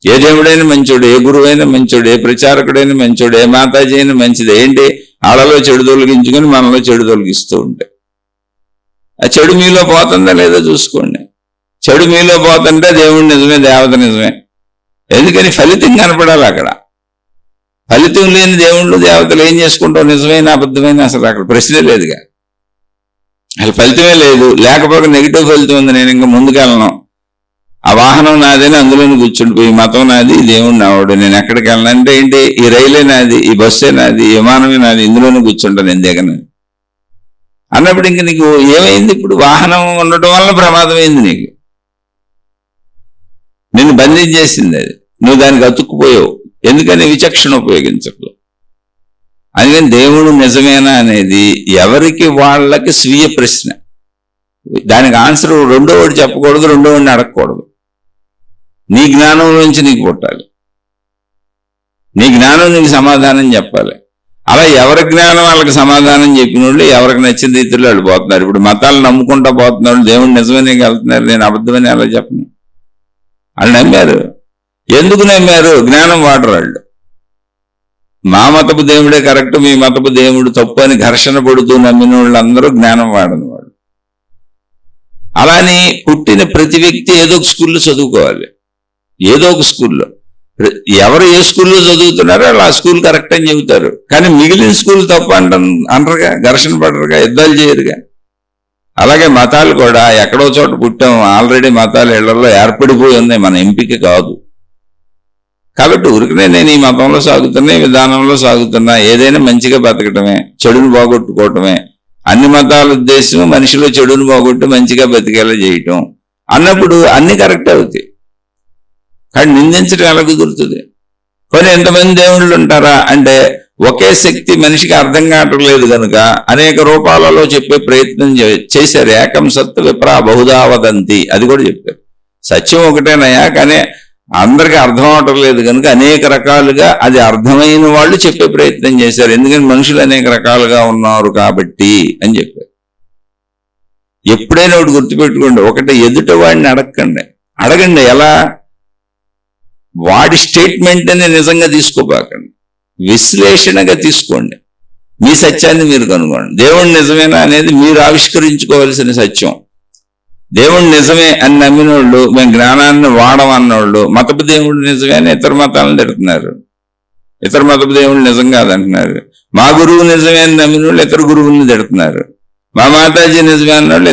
ఏ దేవుడైనా మంచోడు, ఏ గురువైనా మంచోడు, ఏ ప్రచారకుడైనా మంచోడు, ఏ మాతాజీ అయినా మంచిదే. ఏంటి, ఆళ్ళలో చెడు తొలగించుకొని మనలో చెడు తొలగిస్తూ ఉంటాయి. ఆ చెడు మీలో పోతుందా లేదో చూసుకోండి. చెడు మీలో పోతుంటే దేవుడు నిజమే, దేవత నిజమే. ఎందుకని ఫలితం కనపడాలి అక్కడ. ఫలితం లేని దేవుళ్ళు దేవతలు ఏం చేసుకుంటావు, నిజమైన అబద్ధమైన, అసలు అక్కడ ప్రశ్నే లేదుగా. అసలు ఫలితమే లేదు. లేకపోతే నెగిటివ్ ఫలితం ఉంది, నేను ఇంకా ముందుకెళ్ళను, ఆ వాహనం నాదని అందులోని కూర్చుండిపోయి, మతం నాది, దేవుడు నావాడు, నేను ఎక్కడికి వెళ్ళనంటే ఏంటి, ఈ రైలే నాది, ఈ బస్సే నాది, ఈ విమానమే నాది, ఇందులోనే కూర్చుంటాను నేను దిగను అన్నప్పుడు ఇంక నీకు ఏమైంది? ఇప్పుడు వాహనం ఉండటం వల్ల ప్రమాదం అయింది నీకు. నిన్ను బంధించేసింది అది, నువ్వు దానికి అతుక్కుపోయావు. ఎందుకని విచక్షణ ఉపయోగించట్లేదు. అందుకని దేవుడు నిజమేనా అనేది ఎవరికి వాళ్ళకి స్వీయ ప్రశ్న. దానికి ఆన్సర్ రెండో వాడు చెప్పకూడదు, రెండో వాడిని అడగకూడదు. నీ జ్ఞానం నుంచి నీకు పుట్టాలి, నీ జ్ఞానం నీకు సమాధానం చెప్పాలి. అలా ఎవరి జ్ఞానం వాళ్ళకి సమాధానం చెప్పిన వాళ్ళు ఎవరికి నచ్చిన రీతిలో వాళ్ళు పోతున్నారు. ఇప్పుడు మతాలు నమ్ముకుంటా పోతున్నారు, దేవుడు నిజమనే వెళ్తున్నారు, నేను అబద్ధమని అలా చెప్పను. వాళ్ళు నమ్మారు. ఎందుకు నమ్మారు? జ్ఞానం వాడరు వాళ్ళు. మా మతపు దేవుడే కరెక్ట్, మీ మతపు దేవుడు తప్పు అని ఘర్షణ పడుతూ నమ్మిన వాళ్ళందరూ జ్ఞానం వాడని వాళ్ళు. అలాని పుట్టిన ప్రతి వ్యక్తి ఏదో ఒక స్కూల్లో చదువుకోవాలి. ఏదో ఒక స్కూల్లో ఎవరు ఏ స్కూల్లో చదువుతున్నారో వాళ్ళు ఆ స్కూల్ కరెక్ట్ అని చెబుతారు. కానీ మిగిలిన స్కూల్ తప్పు అంటారుగా, ఘర్షణ పడరుగా, యుద్ధాలు చేయరుగా. అలాగే మతాలు కూడా ఎక్కడో చోట పుట్టాం, ఆల్రెడీ మతాలు ఇళ్లలో ఏర్పడిపోయి ఉన్నాయి, మన ఎంపిక కాదు. కాబట్టి ఊరికనే నేను ఈ మతంలో సాగుతున్నా, ఈ విధానంలో సాగుతున్నా, ఏదైనా మంచిగా బతకటమే, చెడును పోగొట్టుకోవటమే. అన్ని మతాల ఉద్దేశం మనిషిలో చెడును పోగొట్టు మంచిగా బతికేలా చేయటం అన్నప్పుడు అన్ని కరెక్ట్ అవుతాయి. కానీ నిందించడం ఎలా కుదురుతుంది? కానీ ఎంతమంది దేవుళ్ళు ఉంటారా అంటే ఒకే శక్తి మనిషికి అర్థం కావట్లేదు కనుక అనేక రూపాలలో చెప్పే ప్రయత్నం చేశారు. ఏకం సత్ విప్రా బహుదా వదంతి, అది కూడా చెప్పారు. సత్యం ఒకటేనయ్యా, కానీ అందరికీ అర్థం అవటం లేదు కనుక అనేక రకాలుగా అది అర్థమైన వాళ్ళు చెప్పే ప్రయత్నం చేశారు. ఎందుకంటే మనుషులు అనేక రకాలుగా ఉన్నారు కాబట్టి అని చెప్పారు. ఎప్పుడైనా ఒకటి గుర్తుపెట్టుకోండి, ఒకటి ఎదుట వాడిని అడగండి ఎలా, వాడి స్టేట్మెంట్ అని నిజంగా తీసుకోబాకండి, విశ్లేషణగా తీసుకోండి. మీ సత్యాన్ని మీరు కనుగొనండి. దేవుడు నిజమేనా అనేది మీరు ఆవిష్కరించుకోవాల్సిన సత్యం. దేవుడు నిజమే అని నమ్మినోళ్ళు, మేము జ్ఞానాన్ని వాడమన్నోళ్ళు మతపు దేవుడు నిజమే అని ఇతర మతాలను తిడుతున్నారు, ఇతర మతపు దేవుడు నిజం కాదంటున్నారు. మా గురువు నిజమే అని నమ్మినోళ్ళు ఇతర గురువుల్ని తిడుతున్నారు. మా మాతాజీ నిజమే అన్నోళ్ళు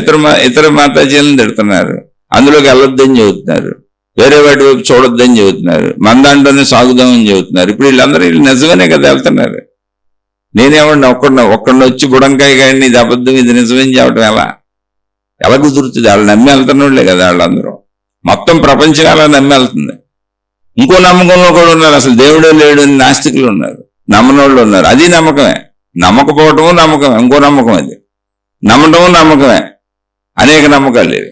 ఇతర మాతాజీలను తిడుతున్నారు. అందులోకి వెళ్ళొద్దని చెబుతున్నారు, వేరే వాటి వైపు చూడొద్దని చెబుతున్నారు, మన దాంట్లోనే సాగుదామని చెబుతున్నారు. ఇప్పుడు వీళ్ళందరూ వీళ్ళు నిజమనే కదా వెళ్తున్నారు. నేనేమన్నా ఒక్కడిని వచ్చి బుడంకాయ గాడిని ఇది అబద్ధం ఇది నిజమని చెప్పడం ఎలా కుదురుతుంది? వాళ్ళు నమ్మి వెళ్తున్నోళ్లే కదా వాళ్ళందరూ. మొత్తం ప్రపంచం అలా నమ్మి వెళ్తుంది. ఇంకో నమ్మకంలో కూడా ఉన్నారు, అసలు దేవుడే లేడు అని నాస్తికులు ఉన్నారు, నమ్మనోళ్ళు ఉన్నారు. అది నమ్మకమే, నమ్మకపోవటము నమ్మకమే, ఇంకో నమ్మకం అది. నమ్మటము నమ్మకమే, అనేక నమ్మకాలు లేవి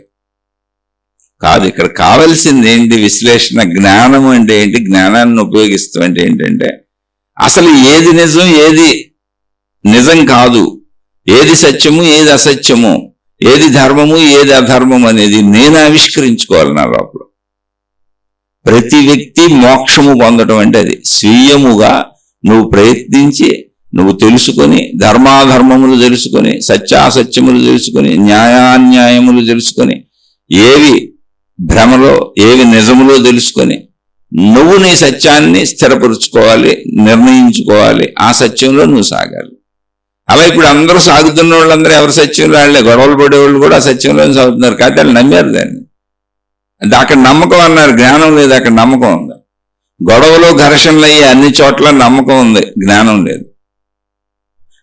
కాదు. ఇక్కడ కావలసింది ఏంటి? విశ్లేషణ. జ్ఞానం అంటే ఏంటి? జ్ఞానాన్ని ఉపయోగిస్తాం అంటే ఏంటంటే అసలు ఏది నిజం ఏది నిజం కాదు, ఏది సత్యము ఏది అసత్యము, ఏది ధర్మము ఏది అధర్మము అనేది నేను ఆవిష్కరించుకోవాలి నా లోపల. ప్రతి వ్యక్తి మోక్షము పొందడం అంటే అది స్వీయముగా నువ్వు ప్రయత్నించి నువ్వు తెలుసుకొని ధర్మాధర్మములు తెలుసుకొని సత్యాసత్యములు తెలుసుకొని న్యాయాన్యాయములు తెలుసుకొని ఏవి భ్రమలో ఏవి నిజములో తెలుసుకొని నువ్వు నీ సత్యాన్ని స్థిరపరుచుకోవాలి, నిర్ణయించుకోవాలి. ఆ సత్యంలో నువ్వు సాగాలి. అలా ఇప్పుడు అందరూ సాగుతున్న వాళ్ళందరూ ఎవరి సత్యంలో వాళ్ళే, గొడవలు పడేవాళ్ళు కూడా ఆ సత్యంలో సాగుతున్నారు. కాకపోతే వాళ్ళు నమ్మారు దాన్ని. అక్కడ నమ్మకం అన్నారు, జ్ఞానం లేదు. అక్కడ నమ్మకం ఉంది. గొడవలు ఘర్షణలు అయ్యే అన్ని చోట్ల నమ్మకం ఉంది, జ్ఞానం లేదు.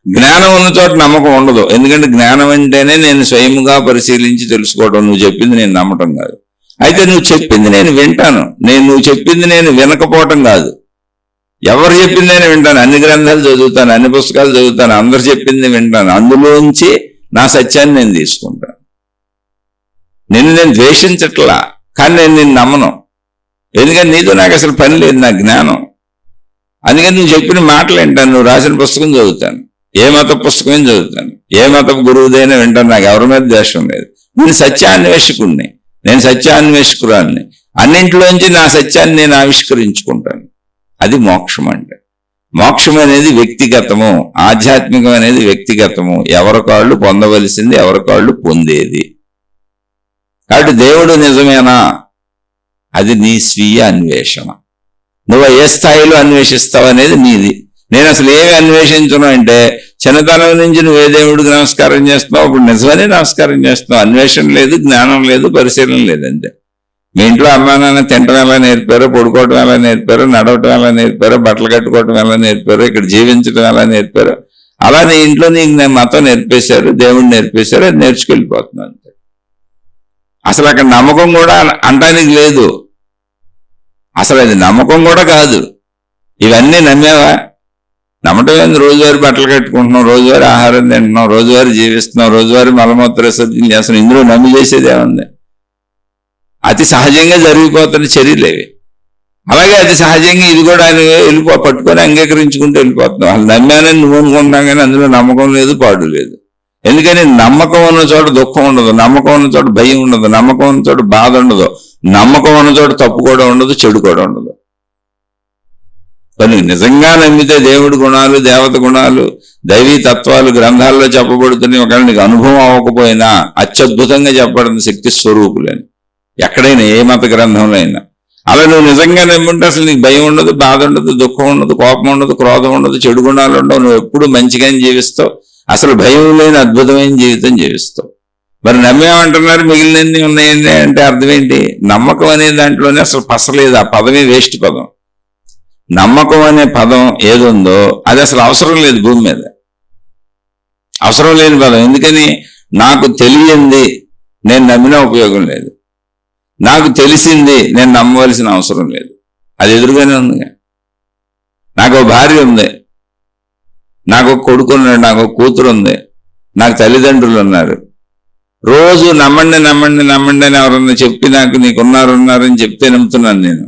జ్ఞానం ఉన్న చోట నమ్మకం ఉండదు. ఎందుకంటే జ్ఞానం అంటేనే నేను స్వయముగా పరిశీలించి తెలుసుకోవడం, నువ్వు చెప్పింది నేను నమ్మటం కాదు. అయితే నువ్వు చెప్పింది నేను వింటాను, నువ్వు చెప్పింది నేను వినకపోవటం కాదు. ఎవరు చెప్పింది నేను వింటాను, అన్ని గ్రంథాలు చదువుతాను, అన్ని పుస్తకాలు చదువుతాను, అందరు చెప్పింది వింటాను. అందులోంచి నా సత్యాన్ని నేను తీసుకుంటాను. నేను ద్వేషించట్లా, కానీ నేను నిన్ను నమ్మను. ఎందుకంటే నీతో నాకు అసలు పని లేదు, నా జ్ఞానం. అందుకని నువ్వు చెప్పిన మాటలు వింటాను, నువ్వు రాసిన పుస్తకం చదువుతాను, ఏ మత పుస్తకం చదువుతాను, ఏ మత గురువుదైనా వింటాను. నాకు ఎవరి మీద ద్వేషం లేదు. నేను సత్యాన్వేషకుడిని, నేను సత్యాన్వేషకురాన్ని. అన్నింటిలోంచి నా సత్యాన్ని నేను ఆవిష్కరించుకుంటాను. అది మోక్షం అంటే. మోక్షం అనేది వ్యక్తిగతము, ఆధ్యాత్మికం అనేది వ్యక్తిగతము. ఎవరికాళ్ళు పొందవలసింది, ఎవరికాళ్ళు పొందేది. కాబట్టి దేవుడు నిజమేనా, అది నీ స్వీయ అన్వేషణ. నువ్వు ఏ స్థాయిలో అన్వేషిస్తావు అనేది నీది. నేను అసలు ఏమి అన్వేషించను అంటే, చిన్నతనం నుంచి నువ్వే దేవుడికి నమస్కారం చేస్తున్నావు, అప్పుడు నిజమనే నమస్కారం చేస్తున్నావు. అన్వేషణ లేదు, జ్ఞానం లేదు, పరిశీలన లేదంటే. మీ ఇంట్లో అమ్మా నాన్న తినటం ఎలా నేర్పారో, పడుకోవటం ఎలా నేర్పారో, నడవటం ఎలా నేర్పారో, బట్టలు కట్టుకోవటం ఎలా నేర్పారో, ఇక్కడ జీవించడం ఎలా నేర్పారో, అలా నీ ఇంట్లో నీకు నేను మతం నేర్పేశారు, దేవుడు నేర్పేశారు, అది నేర్చుకెళ్ళిపోతున్నాను అంతే. అసలు అక్కడ నమ్మకం కూడా అంటానికి లేదు. అసలు అది నమ్మకం కూడా కాదు. ఇవన్నీ నమ్మేవా? నమ్మటం ఏంది? రోజువారీ బట్టలు కట్టుకుంటున్నాం, రోజువారీ ఆహారం తింటున్నాం, రోజువారీ జీవిస్తున్నాం, రోజువారీ మలమూత్ర విసర్జన చేస్తున్నాం. ఇందులో నమ్మి చేసేది ఏముంది? అతి సహజంగా జరిగిపోతున్న చర్యలేవి. అలాగే అతి సహజంగా ఇది కూడా ఆయన పట్టుకొని అంగీకరించుకుంటూ వెళ్ళిపోతున్నాం. వాళ్ళు నమ్మానని నువ్వు అనుకుంటాం, కానీ అందులో నమ్మకం లేదు, పాడు లేదు. ఎందుకని నమ్మకం ఉన్న చోట దుఃఖం ఉండదు, నమ్మకం ఉన్న చోట భయం ఉండదు, నమ్మకం ఉన్న చోట బాధ ఉండదు, నమ్మకం ఉన్న చోట తప్పు కూడా ఉండదు, చెడు కూడా ఉండదు. కానీ నిజంగా నమ్మితే దేవుడి గుణాలు, దేవత గుణాలు, దైవీ తత్వాలు గ్రంథాల్లో చెప్పబడుతున్నాయి. ఒకవేళ నీకు అనుభవం అవ్వకపోయినా అత్యద్భుతంగా చెప్పబడిన శక్తి స్వరూపులని ఎక్కడైనా, ఏ మత గ్రంథంలో అయినా. అలా నువ్వు నిజంగా నమ్ముంటే అసలు నీకు భయం ఉండదు, బాధ ఉండదు, దుఃఖం ఉండదు, కోపం ఉండదు, క్రోధం ఉండదు, చెడు గుణాలు ఉండవు. నువ్వు ఎప్పుడు మంచిగానే జీవిస్తావు, అసలు భయం లేని అద్భుతమైన జీవితం జీవిస్తావు. మరి నమ్మేమంటున్నారు మిగిలినన్ని ఉన్నాయండి అంటే అర్థం ఏంటి? నమ్మకం అనే దాంట్లోనే అసలు పసలేదు. ఆ పదమే వేస్ట్ పదం. నమ్మకం అనే పదం ఏదుందో అది అసలు అవసరం లేదు భూమి మీద, అవసరం లేని పదం. ఎందుకని? నాకు తెలియంది నేను నమ్మినా ఉపయోగం లేదు, నాకు తెలిసింది నేను నమ్మవలసిన అవసరం లేదు. అది ఎదురుగానే ఉంది. నాకు భార్య ఉంది, నాకు కొడుకు ఉన్నాడు, నాకు కూతురు ఉంది, నాకు తల్లిదండ్రులు ఉన్నారు. రోజు నమ్మండి నమ్మండి నమ్మండి అని ఎవరన్నా చెప్పి నాకు నీకున్నారని చెప్తే నమ్ముతున్నాను నేను.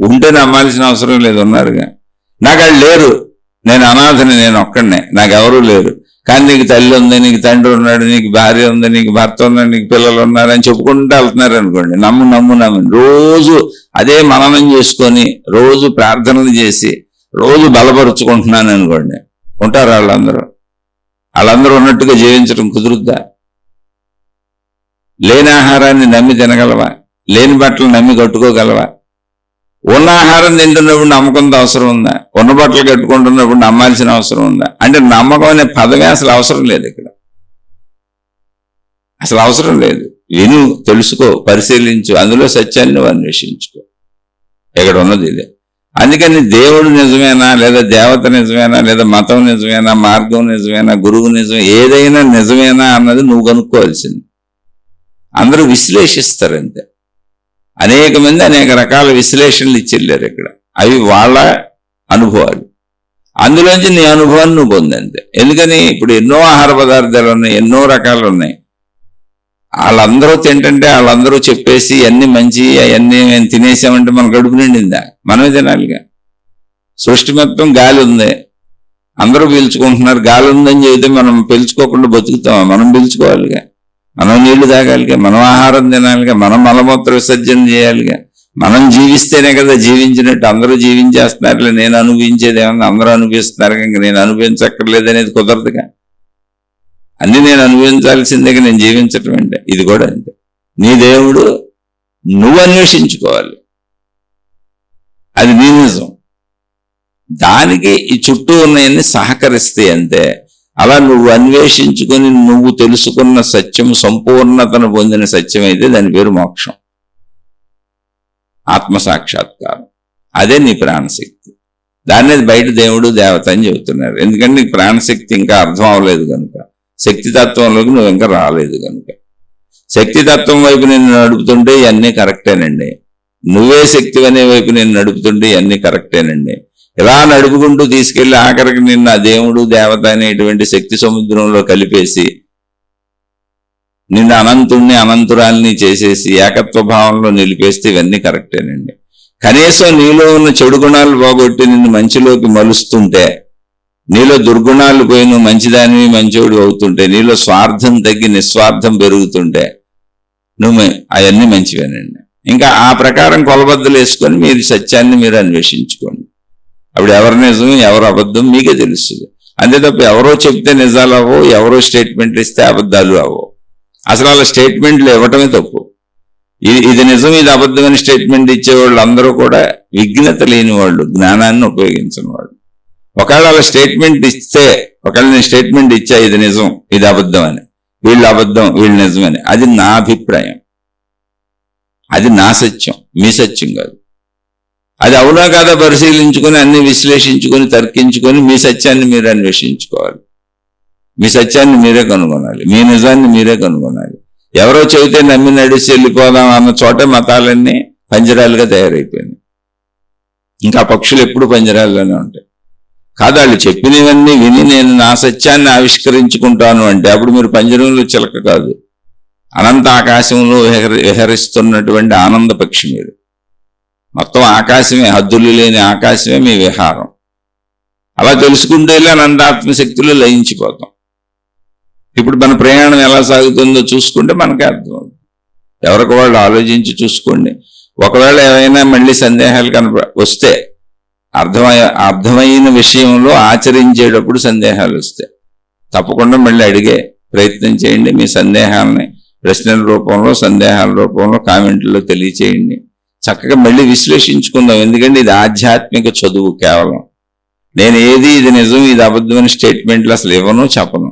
ఉంటే నమ్మాల్సిన అవసరం లేదు, ఉన్నారుగా. నాకు వాళ్ళు లేరు, నేను అనాథని, నేను ఒక్కడనే, నాకెవరూ లేరు, కానీ నీకు తల్లి ఉంది, నీకు తండ్రి ఉన్నాడు, నీకు భార్య ఉంది, నీకు భర్త ఉన్నాడు, నీకు పిల్లలు ఉన్నారు అని చెప్పుకుంటూ వెళ్తున్నారు అనుకోండి. నమ్ము నమ్ము నమ్ము రోజు అదే మననం చేసుకొని రోజు ప్రార్థనలు చేసి రోజు బలపరుచుకుంటున్నాను అనుకోండి, ఉంటారు వాళ్ళందరూ. వాళ్ళందరూ ఉన్నట్టుగా జీవించడం కుదురుద్దా? లేని ఆహారాన్ని నమ్మి తినగలవా? లేని బట్టలు నమ్మి కట్టుకోగలవా? ఉన్న ఆహారం తింటున్నప్పుడు నమ్మకంతో అవసరం ఉందా? ఉన్న బట్టలు కట్టుకుంటున్నప్పుడు నమ్మాల్సిన అవసరం ఉందా? అంటే నమ్మకం అనే పదమే అసలు అవసరం లేదు ఇక్కడ, అసలు అవసరం లేదు. విను, తెలుసుకో, పరిశీలించు, అందులో సత్యాన్ని నువ్వు అన్వేషించుకో. ఇక్కడ ఉన్నది ఇదే. అందుకని దేవుడు నిజమేనా, లేదా దేవత నిజమేనా, లేదా మతం నిజమేనా, మార్గం నిజమేనా, గురువు నిజమే, ఏదైనా నిజమేనా అన్నది నువ్వు కనుక్కోవాల్సింది. అందరూ విశ్లేషిస్తారంతే. అనేక మంది అనేక రకాల విశ్లేషణలు ఇచ్చెళ్ళారు ఇక్కడ, అవి వాళ్ళ అనుభవాలు. అందులోంచి నీ అనుభవాన్ని నువ్వు పొందంతే. ఎందుకని ఇప్పుడు ఎన్నో ఆహార పదార్థాలు ఉన్నాయి, ఎన్నో రకాలు ఉన్నాయి. వాళ్ళందరూ తింటుంటే వాళ్ళందరూ చెప్పేసి అన్ని మంచి అవన్నీ మేము తినేసామంటే మన కడుపు నిండిందా? మనమే తినాలిగా. సృష్టి మొత్తం గాలి ఉంది, అందరూ పీల్చుకుంటున్నారు. గాలి ఉందని చెబితే మనం పీల్చుకోకుండా బతుకుతామా? మనం పీల్చుకోవాలిగా, మనం నీళ్లు తాగాలిగా, మనం ఆహారం తినాలిగా, మనం మలమూత్ర విసర్జన చేయాలిగా. మనం జీవిస్తేనే కదా జీవించినట్టు. అందరూ జీవించేస్తున్నారు, నేను అనుభవించేది ఏమన్నా అందరూ అనుభవిస్తున్నారు, ఇంకా నేను అనుభవించక్కర్లేదు అనేది కుదరదుగా. అన్ని నేను అనుభవించాల్సిందే, నేను జీవించటం అంటే ఇది కూడా అంతే. నీ దేవుడు నువ్వు అన్వేషించుకోవాలి, అది నీ నిజం. దానికి ఈ చుట్టూ ఉన్నవన్నీ సహకరిస్తాయి అంతే. అలా నువ్వు అన్వేషించుకొని నువ్వు తెలుసుకున్న సత్యం, సంపూర్ణతను పొందిన సత్యం అయితే దాని పేరు మోక్షం, ఆత్మసాక్షాత్కారం. అదే నీ ప్రాణశక్తి. దాన్ని బయట దేవుడు దేవత అని చెబుతున్నారు. ఎందుకంటే నీకు ప్రాణశక్తి ఇంకా అర్థం అవ్వలేదు కనుక, శక్తితత్వంలోకి నువ్వు ఇంకా రాలేదు కనుక. శక్తితత్వం వైపు నేను నడుపుతుంటే ఇవన్నీ కరెక్టేనండి, నువ్వే శక్తి అనే వైపు నేను నడుపుతుంటే ఇవన్నీ కరెక్టేనండి. ఇలా నడుపుకుంటూ తీసుకెళ్లి ఆఖరికి నిన్న దేవుడు దేవత అనేటువంటి శక్తి సముద్రంలో కలిపేసి నిన్ను అనంతుణ్ణి అనంతురాల్ని చేసేసి ఏకత్వ భావంలో నిలిపేస్తే ఇవన్నీ కరెక్టేనండి. కనీసం నీలో ఉన్న చెడు గుణాలు పోగొట్టి నిన్ను మంచిలోకి మలుస్తుంటే, నీలో దుర్గుణాలు పోయి నువ్వు మంచిదానివి మంచోడు అవుతుంటే, నీలో స్వార్థం తగ్గి నిస్వార్థం పెరుగుతుంటే నువ్వు అవన్నీ మంచివేనండి. ఇంకా ఆ ప్రకారం కొలబద్దలు వేసుకొని మీరు సత్యాన్ని మీరు అన్వేషించుకోండి. అప్పుడు ఎవరు నిజం ఎవరు అబద్ధం మీకే తెలుస్తుంది. అంతే తప్ప ఎవరో చెప్తే నిజాలు అవ్వో, ఎవరో స్టేట్మెంట్లు ఇస్తే అబద్ధాలు అవ్వో. అసలు అలా స్టేట్మెంట్లు ఇవ్వటమే తప్పు. ఇది నిజం ఇది అబద్ధమైన స్టేట్మెంట్ ఇచ్చేవాళ్ళు అందరూ కూడా విఘ్నత లేని వాళ్ళు, జ్ఞానాన్ని ఉపయోగించని వాళ్ళు. ఒకవేళ అలా స్టేట్మెంట్ ఇస్తే, ఒకవేళ నేను స్టేట్మెంట్ ఇచ్చా ఇది నిజం ఇది అబద్ధం అని, వీళ్ళు అబద్ధం వీళ్ళు నిజమని, అది నా అభిప్రాయం, అది నా సత్యం, మీ సత్యం కాదు. అది అవునా కాదా పరిశీలించుకొని అన్ని విశ్లేషించుకొని తర్కించుకొని మీ సత్యాన్ని మీరు అన్వేషించుకోవాలి. మీ సత్యాన్ని మీరే కనుగొనాలి, మీ నిజాన్ని మీరే కనుగొనాలి. ఎవరో చెబితే నమ్మి నడిచి వెళ్ళిపోదాం అన్న చోటే మతాలన్నీ పంజరాలుగా తయారైపోయినాయి. ఇంకా పక్షులు ఎప్పుడు పంజరాల్లోనే ఉంటాయి. కాదు, వాళ్ళు చెప్పినవన్నీ విని నేను నా సత్యాన్ని ఆవిష్కరించుకుంటాను అంటే అప్పుడు మీరు పంజరంలో చిలక కాదు, అనంత ఆకాశంలో విహరిస్తున్నటువంటి ఆనంద పక్షి. మీరు మొత్తం ఆకాశమే, హద్దులు లేని ఆకాశమే మీ విహారం. అలా తెలుసుకుంటే వెళ్ళి అనంతాత్మశక్తిలో లయించిపోతాం. ఇప్పుడు మన ప్రయాణం ఎలా సాగుతుందో చూసుకుంటే మనకే అర్థమవుతుంది. ఎవరికి వాళ్ళు ఆలోచించి చూసుకోండి. ఒకవేళ ఏమైనా మళ్ళీ సందేహాలు వస్తే, అర్థమైన విషయంలో ఆచరించేటప్పుడు సందేహాలు వస్తే తప్పకుండా మళ్ళీ అడిగే ప్రయత్నం చేయండి. మీ సందేహాలని ప్రశ్నల రూపంలో, సందేహాల రూపంలో కామెంట్లో తెలియచేయండి. చక్కగా మళ్ళీ విశ్లేషించుకుందాం. ఎందుకంటే ఇది ఆధ్యాత్మిక చదువు. కేవలం నేను ఏది ఇది నిజం ఇది అబద్ధమైన స్టేట్మెంట్లు అసలు ఇవ్వను, చెప్పను.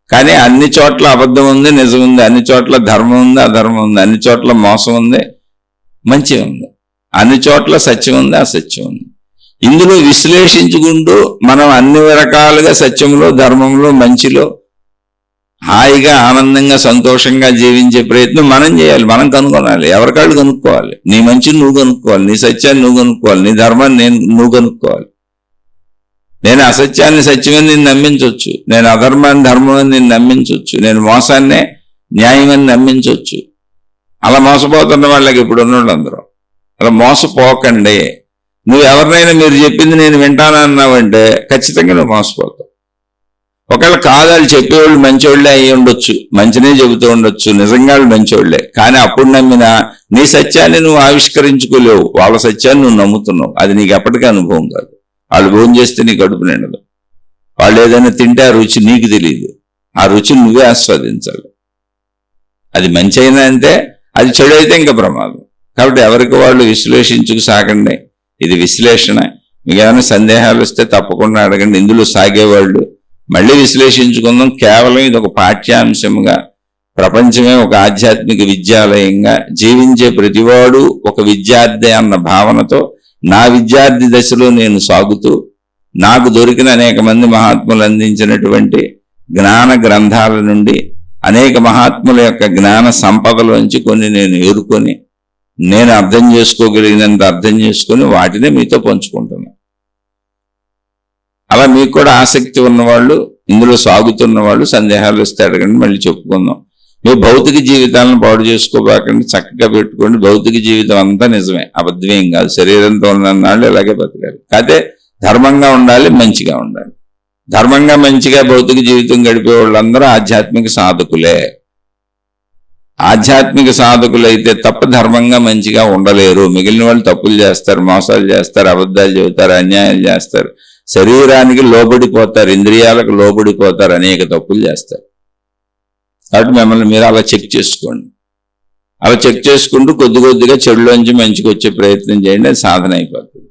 కానీ అన్ని చోట్ల అబద్ధం ఉంది, నిజం ఉంది, అన్ని చోట్ల ధర్మం ఉంది, అధర్మం ఉంది, అన్ని చోట్ల మోసం ఉంది, మంచి ఉంది, అన్ని చోట్ల సత్యం ఉంది, అసత్యం ఉంది. ఇందులో విశ్లేషించుకుంటూ మనం అన్ని రకాలుగా సత్యంలో, ధర్మంలో, మంచిలో హాయిగా ఆనందంగా సంతోషంగా జీవించే ప్రయత్నం మనం చేయాలి. మనం కనుగొనాలి, ఎవరికాళ్ళు కనుక్కోవాలి. నీ మంచిని నువ్వు కనుక్కోవాలి, నీ సత్యాన్ని నువ్వు కనుక్కోవాలి, నీ ధర్మాన్ని నువ్వు కనుక్కోవాలి. నేను అసత్యాన్ని సత్యమని నేను నమ్మించవచ్చు, నేను అధర్మాన్ని ధర్మమని నేను నమ్మించవచ్చు, నేను మోసాన్నే న్యాయమని నమ్మించవచ్చు. అలా మోసపోతున్న వాళ్ళకి ఇప్పుడు ఉన్నోళ్ళు అందరూ అలా మోసపోకండి. నువ్వు ఎవరినైనా మీరు చెప్పింది నేను వింటానన్నావంటే ఖచ్చితంగా నువ్వు మోసపోతావు. ఒకవేళ కాదు వాళ్ళు చెప్పేవాళ్ళు మంచివాళ్ళే అయ్యి ఉండొచ్చు, మంచినే చెబుతూ ఉండొచ్చు, నిజంగా వాళ్ళు మంచివాళ్లే, కానీ అప్పుడు నమ్మినా నీ సత్యాన్ని నువ్వు ఆవిష్కరించుకోలేవు, వాళ్ళ సత్యాన్ని నువ్వు నమ్ముతున్నావు. అది నీకు ఎప్పటికీ అనుభవం కాదు. వాళ్ళు భోజనం చేస్తే నీ కడుపు నిండదు. వాళ్ళు ఏదైనా తింటే ఆ రుచి నీకు తెలియదు, ఆ రుచిని నువ్వే ఆస్వాదించాలి. అది మంచి అయినా అంతే, అది చెడు అయితే ఇంకా ప్రమాదం. కాబట్టి ఎవరికి వాళ్ళు విశ్లేషించుకు సాగండి. ఇది విశ్లేషణ. మీకు ఏమైనా సందేహాలు వస్తే తప్పకుండా అడగండి. ఇందులో సాగేవాళ్ళు మళ్ళీ విశ్లేషించుకుందాం. కేవలం ఇది ఒక పాఠ్యాంశంగా, ప్రపంచమే ఒక ఆధ్యాత్మిక విద్యాలయంగా, జీవించే ప్రతివాడు ఒక విద్యార్థి అన్న భావనతో నా విద్యార్థి దశలో నేను సాగుతూ నాకు దొరికిన అనేక మంది మహాత్ములు అందించినటువంటి జ్ఞాన గ్రంథాల నుండి అనేక మహాత్ముల యొక్క జ్ఞాన సంపదలోంచి కొన్ని నేను ఏరుకొని నేను అర్థం చేసుకోగలిగినంత అర్థం చేసుకొని వాటినే మీతో పంచుకుంటున్నాను. అలా మీకు కూడా ఆసక్తి ఉన్నవాళ్ళు, ఇందులో సాగుతున్న వాళ్ళు సందేహాలు వస్తే అడగండి, మళ్ళీ చెప్పుకుందాం. మీ భౌతిక జీవితాలను పాడు చేసుకోబాకండి, చక్కగా పెట్టుకోండి. భౌతిక జీవితం అంతా నిజమే, అబద్ధమేం కాదు. శరీరంతో ఉన్నన్నాళ్ళు ఇలాగే బతకాలి. కాదే ధర్మంగా ఉండాలి, మంచిగా ఉండాలి. ధర్మంగా మంచిగా భౌతిక జీవితం గడిపే వాళ్ళందరూ ఆధ్యాత్మిక సాధకులే. ఆధ్యాత్మిక సాధకులైతే తప్ప ధర్మంగా మంచిగా ఉండలేరు. మిగిలిన వాళ్ళు తప్పులు చేస్తారు, మోసాలు చేస్తారు, అబద్ధాలు చెబుతారు, అన్యాయాలు చేస్తారు, శరీరానికి లోబడిపోతారు, ఇంద్రియాలకు లోబడిపోతారు, అనేక తప్పులు చేస్తారు. కాబట్టి మిమ్మల్ని మీరు అలా చెక్ చేసుకోండి. అలా చెక్ చేసుకుంటూ కొద్ది కొద్దిగా చెడులోంచి మంచికి వచ్చే ప్రయత్నం చేయండి. అది సాధన అయిపోతుంది.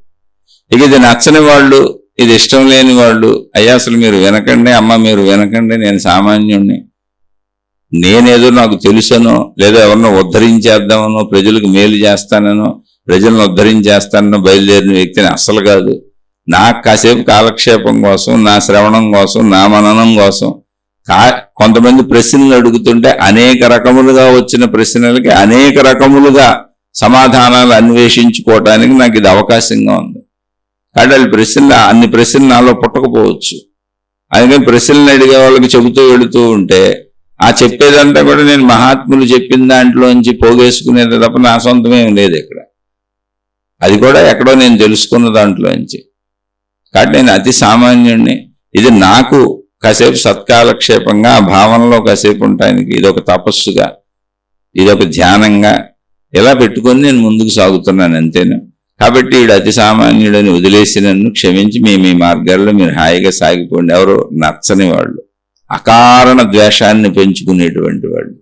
ఇక ఇది నచ్చని వాళ్ళు, ఇది ఇష్టం లేని వాళ్ళు, అయ్యా అసలు మీరు వినకండి, అమ్మ మీరు వినకండి, నేను సామాన్యుణ్ణి, నేనేదో నాకు తెలుసనో లేదో ఎవరినో ఉద్ధరించేద్దామనో, ప్రజలకు మేలు చేస్తానో, ప్రజలను ఉద్ధరించేస్తానో బయలుదేరిన వ్యక్తిని అస్సలు కాదు. నాకు కాసేపు కాలక్షేపం కోసం, నా శ్రవణం కోసం, నా మననం కోసం కొంతమంది ప్రశ్నలు అడుగుతుంటే అనేక రకములుగా వచ్చిన ప్రశ్నలకి అనేక రకములుగా సమాధానాలు అన్వేషించుకోవటానికి నాకు ఇది అవకాశంగా ఉంది. కాబట్టి వాళ్ళు అన్ని ప్రశ్నలు నాలో పుట్టకపోవచ్చు. అందుకని ప్రశ్నలు అడిగే వాళ్ళకి చెబుతూ వెళుతూ ఉంటే ఆ చెప్పేదంతా కూడా నేను మహాత్ములు చెప్పిన దాంట్లోంచి పోగేసుకునేది తప్ప నా సొంతమేం లేదు ఇక్కడ. అది కూడా ఎక్కడో నేను తెలుసుకున్న దాంట్లోంచి. కాబట్టి నేను అతి సామాన్యుణ్ణి. ఇది నాకు కాసేపు సత్కాలక్షేపంగా ఆ భావనలో కాసేపు ఉండటానికి ఇదొక తపస్సుగా, ఇదొక ధ్యానంగా ఇలా పెట్టుకొని నేను ముందుకు సాగుతున్నాను అంతేను. కాబట్టి వీడు అతి సామాన్యుడని వదిలేసి నన్ను క్షమించి మీ మార్గాల్లో మీరు హాయిగా సాగిపోండి. ఎవరు నచ్చని వాళ్ళు, అకారణ ద్వేషాన్ని పెంచుకునేటువంటి వాళ్ళు,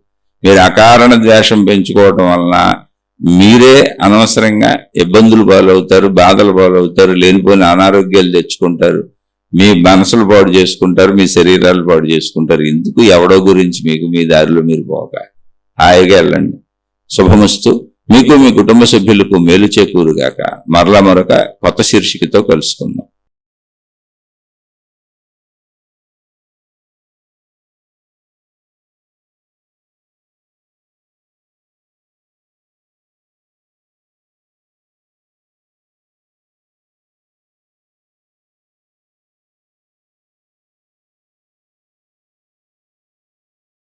మీరు అకారణ ద్వేషం పెంచుకోవటం వలన మీరే అనవసరంగా ఇబ్బందులు పాలవుతారు, బాధలు పాలవుతారు, లేనిపోయిన అనారోగ్యాలు తెచ్చుకుంటారు, మీ మనసులు పాడు చేసుకుంటారు, మీ శరీరాలు పాడు చేసుకుంటారు. ఎందుకు ఎవడో గురించి మీకు మీ దారిలో మీరు పోక హాయిగా వెళ్ళండి. శుభమస్తు. మీకు మీ కుటుంబ సభ్యులకు మేలు చేకూరుగాక. మరలా మరొక కొత్త శీర్షికతో కలుసుకుందాం.